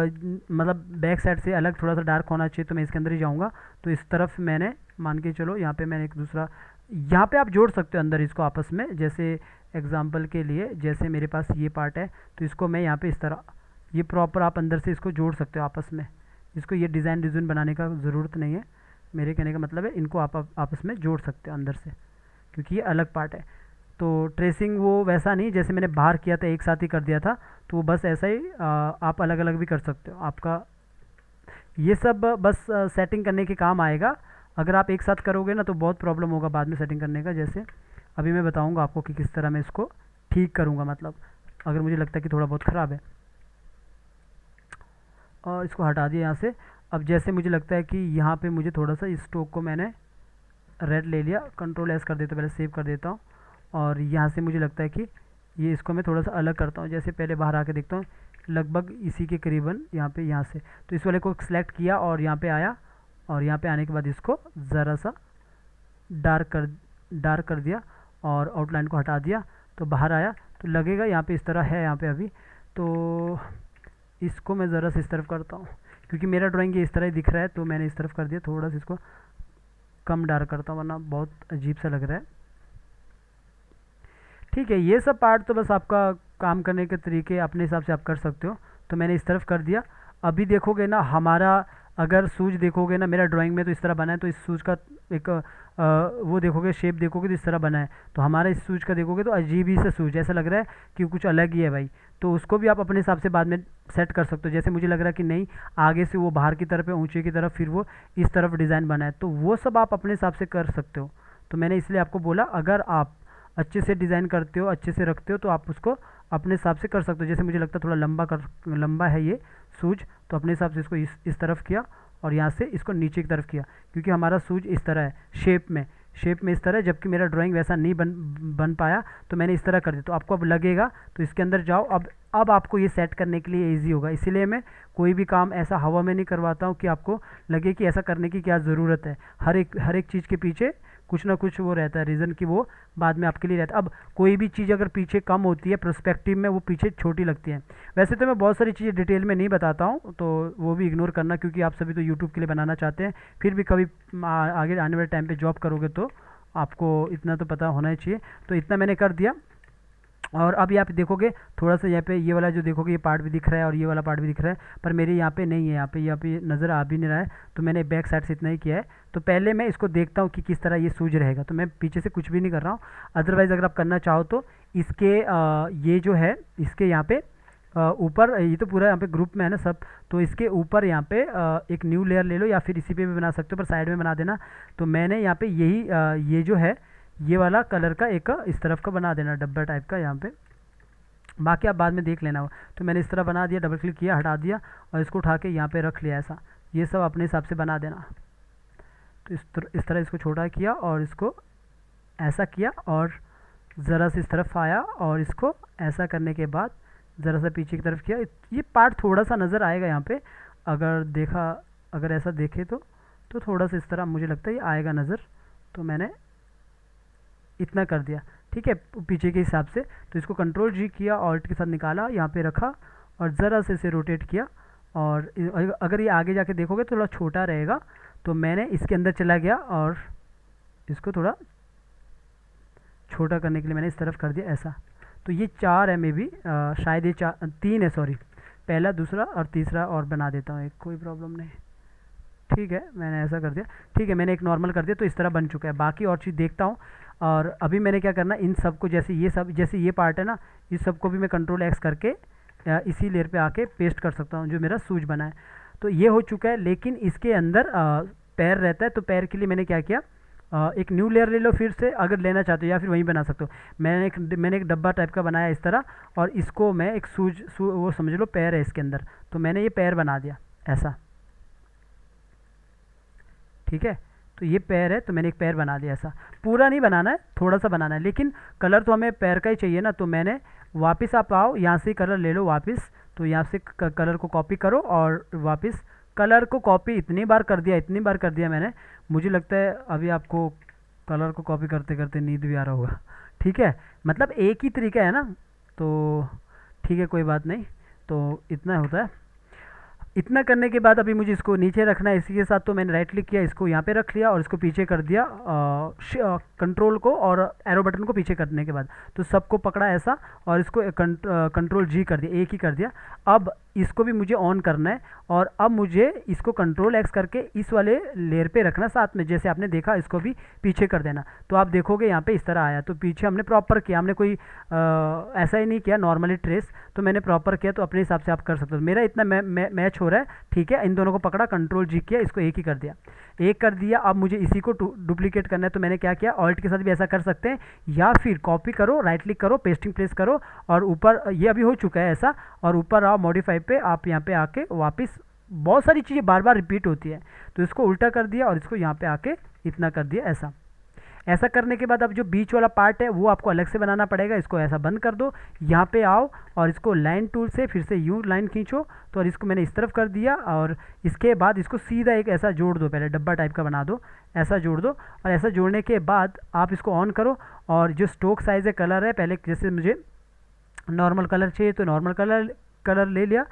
मतलब बैक साइड से अलग थोड़ा सा डार्क होना चाहिए, तो मैं इसके अंदर ही जाऊँगा। तो इस तरफ मैंने मान के चलो यहाँ पे मैंने एक दूसरा, यहाँ पे आप जोड़ सकते हो अंदर इसको आपस में। जैसे एग्जांपल के लिए जैसे मेरे पास ये पार्ट है तो इसको मैं यहाँ पे इस तरह ये प्रॉपर आप अंदर से इसको जोड़ सकते हो आपस में, इसको ये डिज़ाइन बनाने का ज़रूरत नहीं है। मेरे कहने का मतलब है इनको आप आपस में जोड़ सकते हो अंदर से, क्योंकि ये अलग पार्ट है। तो ट्रेसिंग वो वैसा नहीं जैसे मैंने बाहर किया था एक साथ ही कर दिया था, तो वो बस ऐसा ही आप अलग अलग भी कर सकते हो। आपका ये सब बस सेटिंग करने के काम आएगा। अगर आप एक साथ करोगे ना तो बहुत प्रॉब्लम होगा बाद में सेटिंग करने का। जैसे अभी मैं बताऊंगा आपको कि किस तरह मैं इसको ठीक करूंगा, मतलब अगर मुझे लगता है कि थोड़ा बहुत ख़राब है। और इसको हटा दिया यहाँ से। अब जैसे मुझे लगता है कि यहाँ पे मुझे थोड़ा सा इस स्ट्रोक को मैंने रेड ले लिया, कंट्रोल एस कर देता हूँ, पहले सेव कर देता हूँ। और यहाँ से मुझे लगता है कि ये इसको मैं थोड़ा सा अलग करता हूँ। जैसे पहले बाहर आके देखता हूँ, लगभग इसी के करीबन यहाँ से, तो इस वाले को सिलेक्ट किया और यहाँ पे आया, और यहाँ पे आने के बाद इसको ज़रा सा डार्क कर दिया और आउटलाइन को हटा दिया, तो बाहर आया। तो लगेगा यहाँ पे इस तरह है यहाँ पे अभी। तो इसको मैं ज़रा सा इस तरफ करता हूँ, क्योंकि मेरा ड्राइंग ये इस तरह ही दिख रहा है, तो मैंने इस तरफ कर दिया। थोड़ा सा इसको कम डार्क करता हूँ वरना बहुत अजीब सा लग रहा है। ठीक है, ये सब पार्ट तो बस आपका काम करने के तरीके अपने हिसाब से आप कर सकते हो। तो मैंने इस तरफ कर दिया। अभी देखोगे ना हमारा, अगर सूज देखोगे ना मेरा ड्राइंग में तो इस तरह बना है, तो इस सूज का एक वो देखोगे शेप देखोगे तो इस तरह बना है। तो हमारा इस सूज का देखोगे तो अजीब ही सा सूज, ऐसा लग रहा है कि कुछ अलग ही है भाई। तो उसको भी आप अपने हिसाब से बाद में सेट कर सकते हो। जैसे मुझे लग रहा है कि नहीं, आगे से वो बाहर की तरफ है, ऊंचे की तरफ, फिर वो इस तरफ डिज़ाइन बना है, तो वो सब आप अपने हिसाब से कर सकते हो। तो मैंने इसलिए आपको बोला, अगर आप अच्छे से डिज़ाइन करते हो, अच्छे से रखते हो, तो आप उसको अपने हिसाब से कर सकते हो। जैसे मुझे लगता है थोड़ा लंबा है ये सूज, तो अपने हिसाब से इसको इस तरफ किया और यहाँ से इसको नीचे की तरफ किया, क्योंकि हमारा सूज इस तरह है शेप में इस तरह है, जबकि मेरा ड्राइंग वैसा नहीं बन पाया, तो मैंने इस तरह कर दिया। तो आपको अब लगेगा, तो इसके अंदर जाओ। अब आपको ये सेट करने के लिए ईजी होगा। इसीलिए मैं कोई भी काम ऐसा हवा में नहीं करवाता हूँ कि आपको लगे कि ऐसा करने की क्या ज़रूरत है। हर एक चीज़ के पीछे कुछ ना कुछ वो रहता है रीज़न, कि वो बाद में आपके लिए रहता है। अब कोई भी चीज़ अगर पीछे कम होती है पर्सपेक्टिव में, वो पीछे छोटी लगती है। वैसे तो मैं बहुत सारी चीज़ें डिटेल में नहीं बताता हूँ, तो वो भी इग्नोर करना, क्योंकि आप सभी तो यूट्यूब के लिए बनाना चाहते हैं। फिर भी कभी आगे आने वाले टाइम पे जॉब करोगे तो आपको इतना तो पता होना ही चाहिए। तो इतना मैंने कर दिया। और अब यहाँ पे देखोगे थोड़ा सा, यहाँ पे ये वाला जो देखोगे ये पार्ट भी दिख रहा है और ये वाला पार्ट भी दिख रहा है, पर मेरे यहाँ पे नहीं है, यहाँ पे नज़र आ भी नहीं रहा है। तो मैंने बैक साइड से इतना ही किया है। तो पहले मैं इसको देखता हूँ कि किस तरह ये सूज रहेगा। तो मैं पीछे से कुछ भी नहीं कर रहा हूँ। अदरवाइज़ अगर आप करना चाहो तो इसके ये जो है इसके यहाँ पे ऊपर, ये तो पूरा यहाँ पे ग्रुप में है ना सब, तो इसके ऊपर यहाँ पे एक न्यू लेयर ले लो, या फिर इसी पे भी बना सकते हो, पर साइड में बना देना। तो मैंने यहाँ पे यही ये जो है ये वाला कलर का एक इस तरफ का बना देना, डब्बा टाइप का यहाँ पे। बाकी आप बाद में देख लेना। तो मैंने इस तरह बना दिया, डबल क्लिक किया, हटा दिया और इसको उठा के यहाँ पे रख लिया ऐसा। ये सब अपने हिसाब से बना देना। तो इस तरह इसको छोटा किया और इसको ऐसा किया, और ज़रा से इस तरफ आया और इसको ऐसा करने के बाद ज़रा सा पीछे की तरफ किया। ये पार्ट थोड़ा सा नज़र आएगा यहाँ पे, अगर ऐसा देखे तो थोड़ा सा इस तरह मुझे लगता है ये आएगा नज़र। तो मैंने इतना कर दिया, ठीक है, पीछे के हिसाब से। तो इसको कंट्रोल जी किया, ऑल्ट के साथ निकाला, यहाँ पे रखा और ज़रा से इसे रोटेट किया। और अगर ये आगे जाके देखोगे तो थोड़ा छोटा रहेगा, तो मैंने इसके अंदर चला गया और इसको थोड़ा छोटा करने के लिए मैंने इस तरफ कर दिया ऐसा। तो ये 4 है, मे बी शायद ये 3 है, सॉरी, पहला, दूसरा और तीसरा और बना देता हूँ एक, कोई प्रॉब्लम नहीं। ठीक है, मैंने ऐसा कर दिया। ठीक है, मैंने एक नॉर्मल कर दिया, तो इस तरह बन चुका है। बाकी और चीज़ देखता हूँ। और अभी मैंने क्या करना, इन सब को जैसे ये पार्ट है ना, इस सब को भी मैं कंट्रोल एक्स करके इसी लेयर पे आके पेस्ट कर सकता हूँ, जो मेरा सूज बना है। तो ये हो चुका है, लेकिन इसके अंदर पैर रहता है। तो पैर के लिए मैंने क्या किया, एक न्यू लेयर ले लो फिर से अगर लेना चाहते हो, या फिर वहीं बना सकते हो। मैंने एक डब्बा टाइप का बनाया इस तरह, और इसको मैं एक वो समझ लो पैर है इसके अंदर, तो मैंने ये पैर बना दिया ऐसा। ठीक है, तो ये पैर है, तो मैंने एक पैर बना दिया ऐसा। पूरा नहीं बनाना है, थोड़ा सा बनाना है, लेकिन कलर तो हमें पैर का ही चाहिए ना। तो मैंने वापस, आप आओ यहाँ से कलर ले लो वापस, तो यहाँ से कलर को कॉपी करो और वापस कलर को कॉपी इतनी बार कर दिया मैंने, मुझे लगता है अभी आपको कलर को कॉपी करते करते नींद भी आ रहा होगा। ठीक है, मतलब एक ही तरीका है ना, तो ठीक है, कोई बात नहीं। तो इतना होता है। इतना करने के बाद अभी मुझे इसको नीचे रखना है इसी के साथ। तो मैंने राइट क्लिक किया, इसको यहाँ पे रख लिया और इसको पीछे कर दिया, कंट्रोल को और एरो बटन को पीछे करने के बाद तो सबको पकड़ा ऐसा, और इसको कंट्रोल जी कर दिया, एक ही कर दिया। अब इसको भी मुझे ऑन करना है और अब मुझे इसको कंट्रोल एक्स करके इस वाले लेयर पे रखना साथ में, जैसे आपने देखा इसको भी पीछे कर देना। तो आप देखोगे यहाँ पे इस तरह आया, तो पीछे हमने प्रॉपर किया, हमने कोई ऐसा ही नहीं किया नॉर्मली ट्रेस, तो मैंने प्रॉपर किया। तो अपने हिसाब से आप कर सकते हो। मेरा इतना मैच हो रहा है, ठीक है। इन दोनों को पकड़ा, कंट्रोल जी किया, इसको एक ही कर दिया, एक कर दिया। अब मुझे इसी को डुप्लीकेट करना है, तो मैंने क्या किया, ऑल्ट के साथ भी ऐसा कर सकते हैं, या फिर कॉपी करो, राइट क्लिक करो, पेस्टिंग प्लेस करो और ऊपर, ये अभी हो चुका है ऐसा, और ऊपर आओ मॉडिफाई पे, आप यहाँ पे आके वापस, बहुत सारी चीज़ें बार बार रिपीट होती है, तो इसको उल्टा कर दिया और इसको यहाँ पे आके इतना कर दिया ऐसा। ऐसा करने के बाद अब जो बीच वाला पार्ट है वो आपको अलग से बनाना पड़ेगा। इसको ऐसा बंद कर दो, यहाँ पे आओ और इसको लाइन टूल से फिर से यूँ लाइन खींचो, तो और इसको मैंने इस तरफ कर दिया और इसके बाद इसको सीधा एक ऐसा जोड़ दो, पहले डब्बा टाइप का बना दो, ऐसा जोड़ दो। और ऐसा जोड़ने के बाद आप इसको ऑन करो और जो स्ट्रोक साइज़ है, कलर है, पहले जैसे मुझे नॉर्मल कलर चाहिए तो नॉर्मल कलर ले लिया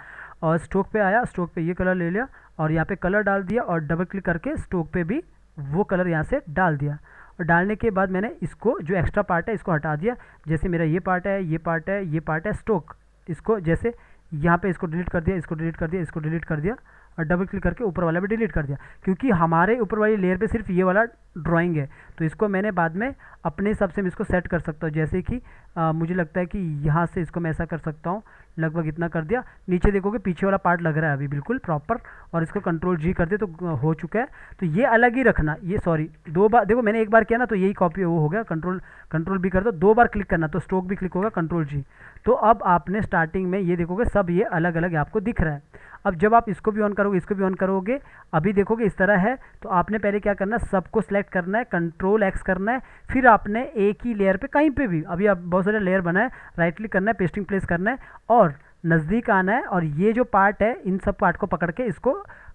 और स्ट्रोक पे आया, स्ट्रोक पे ये कलर ले लिया और यहाँ पे कलर डाल दिया और डबल क्लिक करके स्ट्रोक पे भी वो कलर यहाँ से डाल दिया। और डालने के बाद मैंने इसको जो एक्स्ट्रा पार्ट है इसको हटा दिया, जैसे मेरा ये पार्ट है, ये पार्ट है, ये पार्ट है स्ट्रोक, इसको जैसे यहाँ पे इसको डिलीट कर दिया, इसको डिलीट कर दिया, इसको डिलीट कर दिया और डबल क्लिक करके ऊपर वाला भी डिलीट कर दिया, क्योंकि हमारे ऊपर वाली लेयर पे सिर्फ ये वाला ड्राइंग है। तो इसको मैंने बाद में अपने हिसाब से मैं इसको सेट कर सकता हूँ, जैसे कि मुझे लगता है कि यहाँ से इसको मैं ऐसा कर सकता हूँ, लगभग इतना कर दिया। नीचे देखोगे पीछे वाला पार्ट लग रहा है अभी बिल्कुल प्रॉपर, और इसको कंट्रोल जी कर दे तो हो चुका है। तो ये अलग ही रखना, ये सॉरी दो बार, देखो मैंने एक बार किया ना तो यही कॉपी वो हो गया, कंट्रोल भी कर दो, दो बार क्लिक करना तो स्ट्रोक भी क्लिक होगा, कंट्रोल जी। तो अब आपने स्टार्टिंग में ये देखोगे सब ये अलग अलग आपको दिख रहा है। अब जब आप इसको भी ऑन करोगे, इसको भी ऑन करोगे, अभी देखोगे इस तरह है। तो आपने पहले क्या करना है, सबको सिलेक्ट करना है, कंट्रोल एक्स करना है, फिर आपने एक ही लेयर पे कहीं पे भी, अभी आप बहुत सारे लेयर बनाए, राइट क्लिक करना है, पेस्टिंग प्लेस करना है और नज़दीक आना है और ये जो पार्ट है इन सब पार्ट को पकड़ के इसको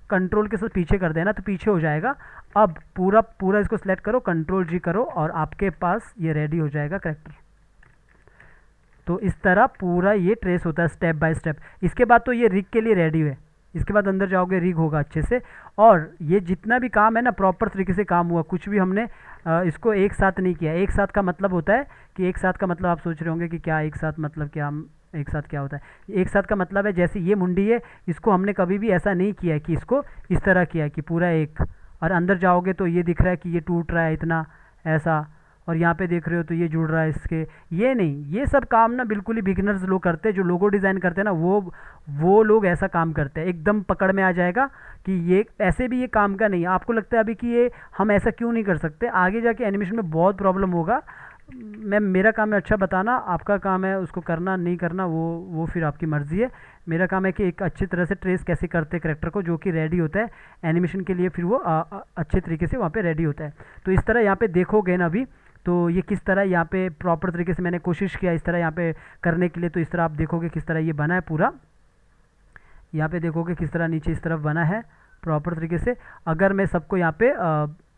कंट्रोल के साथ पीछे कर देना, तो पीछे हो जाएगा। अब पूरा इसको सिलेक्ट करो, कंट्रोल जी करो और आपके पास ये रेडी हो जाएगा कैरेक्टर। तो इस तरह पूरा ये ट्रेस होता है स्टेप बाय स्टेप। इसके बाद तो ये रिग के लिए रेडी है, इसके बाद अंदर जाओगे रिग होगा अच्छे से। और ये जितना भी काम है ना प्रॉपर तरीके से काम हुआ, कुछ भी हमने इसको एक साथ नहीं किया। एक साथ का मतलब होता है कि एक साथ का मतलब आप सोच रहे होंगे कि क्या एक साथ मतलब क्या, एक साथ क्या होता है। एक साथ का मतलब है जैसे ये मुंडी है, इसको हमने कभी भी ऐसा नहीं किया है कि इसको इस तरह किया है कि पूरा एक, और अंदर जाओगे तो ये दिख रहा है कि ये टूट रहा है इतना ऐसा, और यहाँ पे देख रहे हो तो ये जुड़ रहा है इसके, ये नहीं, ये सब काम ना बिल्कुल ही बिगिनर्स लोग करते हैं। जो लोगो डिज़ाइन करते हैं ना वो लोग ऐसा काम करते हैं, एकदम पकड़ में आ जाएगा कि ये ऐसे भी ये काम का नहीं है। आपको लगता है अभी कि ये हम ऐसा क्यों नहीं कर सकते, आगे जाके एनिमेशन में बहुत प्रॉब्लम होगा। मेरा काम है अच्छा बताना, आपका काम है उसको करना नहीं करना, वो फिर आपकी मर्ज़ी है। मेरा काम है कि एक अच्छी तरह से ट्रेस कैसे करते कैरेक्टर को, जो कि रेडी होता है एनिमेशन के लिए, फिर वो अच्छे तरीके से वहाँ पे रेडी होता है। तो इस तरह यहाँ पे देखोगे ना अभी, तो ये किस तरह यहाँ पे प्रॉपर तरीके से मैंने कोशिश किया इस तरह यहाँ पे करने के लिए। तो इस तरह आप देखोगे किस तरह ये बना है पूरा, यहाँ पे देखोगे किस तरह नीचे इस तरफ बना है प्रॉपर तरीके से। अगर मैं सबको यहाँ पे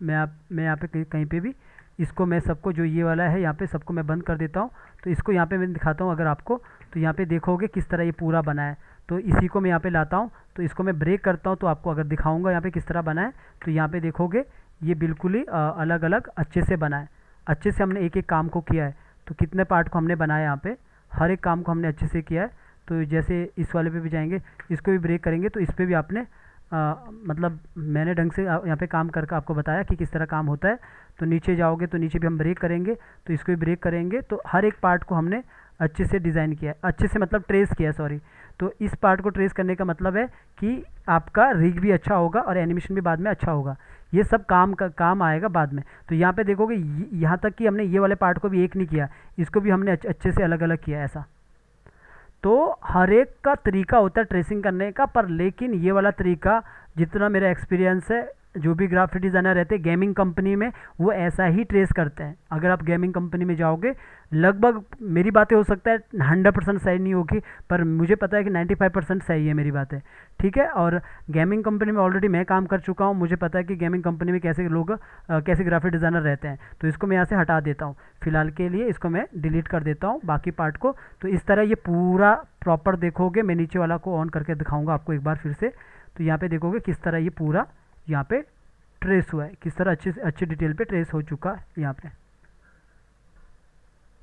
मैं यहाँ पे कहीं पे भी इसको मैं सबको जो ये वाला है यहाँ पे सबको मैं बंद कर देता हूँ। तो इसको यहाँ पे मैं दिखाता हूँ अगर आपको, तो यहाँ पे देखोगे किस तरह ये पूरा बना है। तो इसी को मैं यहाँ पे लाता हूँ, तो इसको मैं ब्रेक करता हूँ तो आपको अगर दिखाऊँगा यहाँ पे किस तरह बना है। तो यहाँ पे देखोगे ये बिल्कुल ही अलग अलग अच्छे से बना है, अच्छे से हमने एक एक काम को किया है। तो कितने पार्ट को हमने बनाया यहाँ पे, हर एक काम को हमने अच्छे से किया है। तो जैसे इस वाले पे भी जाएंगे, इसको भी ब्रेक करेंगे, तो इस पर भी आपने मतलब मैंने ढंग से यहाँ पे काम करके आपको बताया कि किस तरह काम होता है। तो नीचे जाओगे तो नीचे भी हम ब्रेक करेंगे, तो इसको भी ब्रेक करेंगे। तो हर एक पार्ट को हमने अच्छे से डिज़ाइन किया है, अच्छे से मतलब ट्रेस किया है, सॉरी। तो इस पार्ट को ट्रेस करने का मतलब है कि आपका रिग भी अच्छा होगा और एनिमेशन भी बाद में अच्छा होगा। ये सब काम आएगा बाद में। तो यहाँ पे देखोगे यहाँ तक कि हमने ये वाले पार्ट को भी एक नहीं किया, इसको भी हमने अच्छे से अलग अलग किया ऐसा। तो हर एक का तरीका होता है ट्रेसिंग करने का, पर लेकिन ये वाला तरीका जितना मेरा एक्सपीरियंस है, जो भी ग्राफिक डिज़ाइनर रहते हैं गेमिंग कंपनी में वो ऐसा ही ट्रेस करते हैं। अगर आप गेमिंग कंपनी में जाओगे, लगभग मेरी बातें हो सकता है 100% सही नहीं होगी, पर मुझे पता है कि 95% सही है मेरी बातें, ठीक है। और गेमिंग कंपनी में ऑलरेडी मैं काम कर चुका हूँ, मुझे पता है कि गेमिंग कंपनी में कैसे लोग कैसे ग्राफिक डिज़ाइनर रहते हैं। तो इसको मैं यहाँ से हटा देता हूँ, फिलहाल के लिए इसको मैं डिलीट कर देता हूँ बाकी पार्ट को। तो इस तरह ये पूरा प्रॉपर देखोगे, मैं नीचे वाला को ऑन करके दिखाऊँगा आपको एक बार फिर से। तो यहाँ पे देखोगे किस तरह ये पूरा यहाँ पे ट्रेस हुआ है, किस तरह अच्छे डिटेल पे ट्रेस हो चुका है यहाँ पे।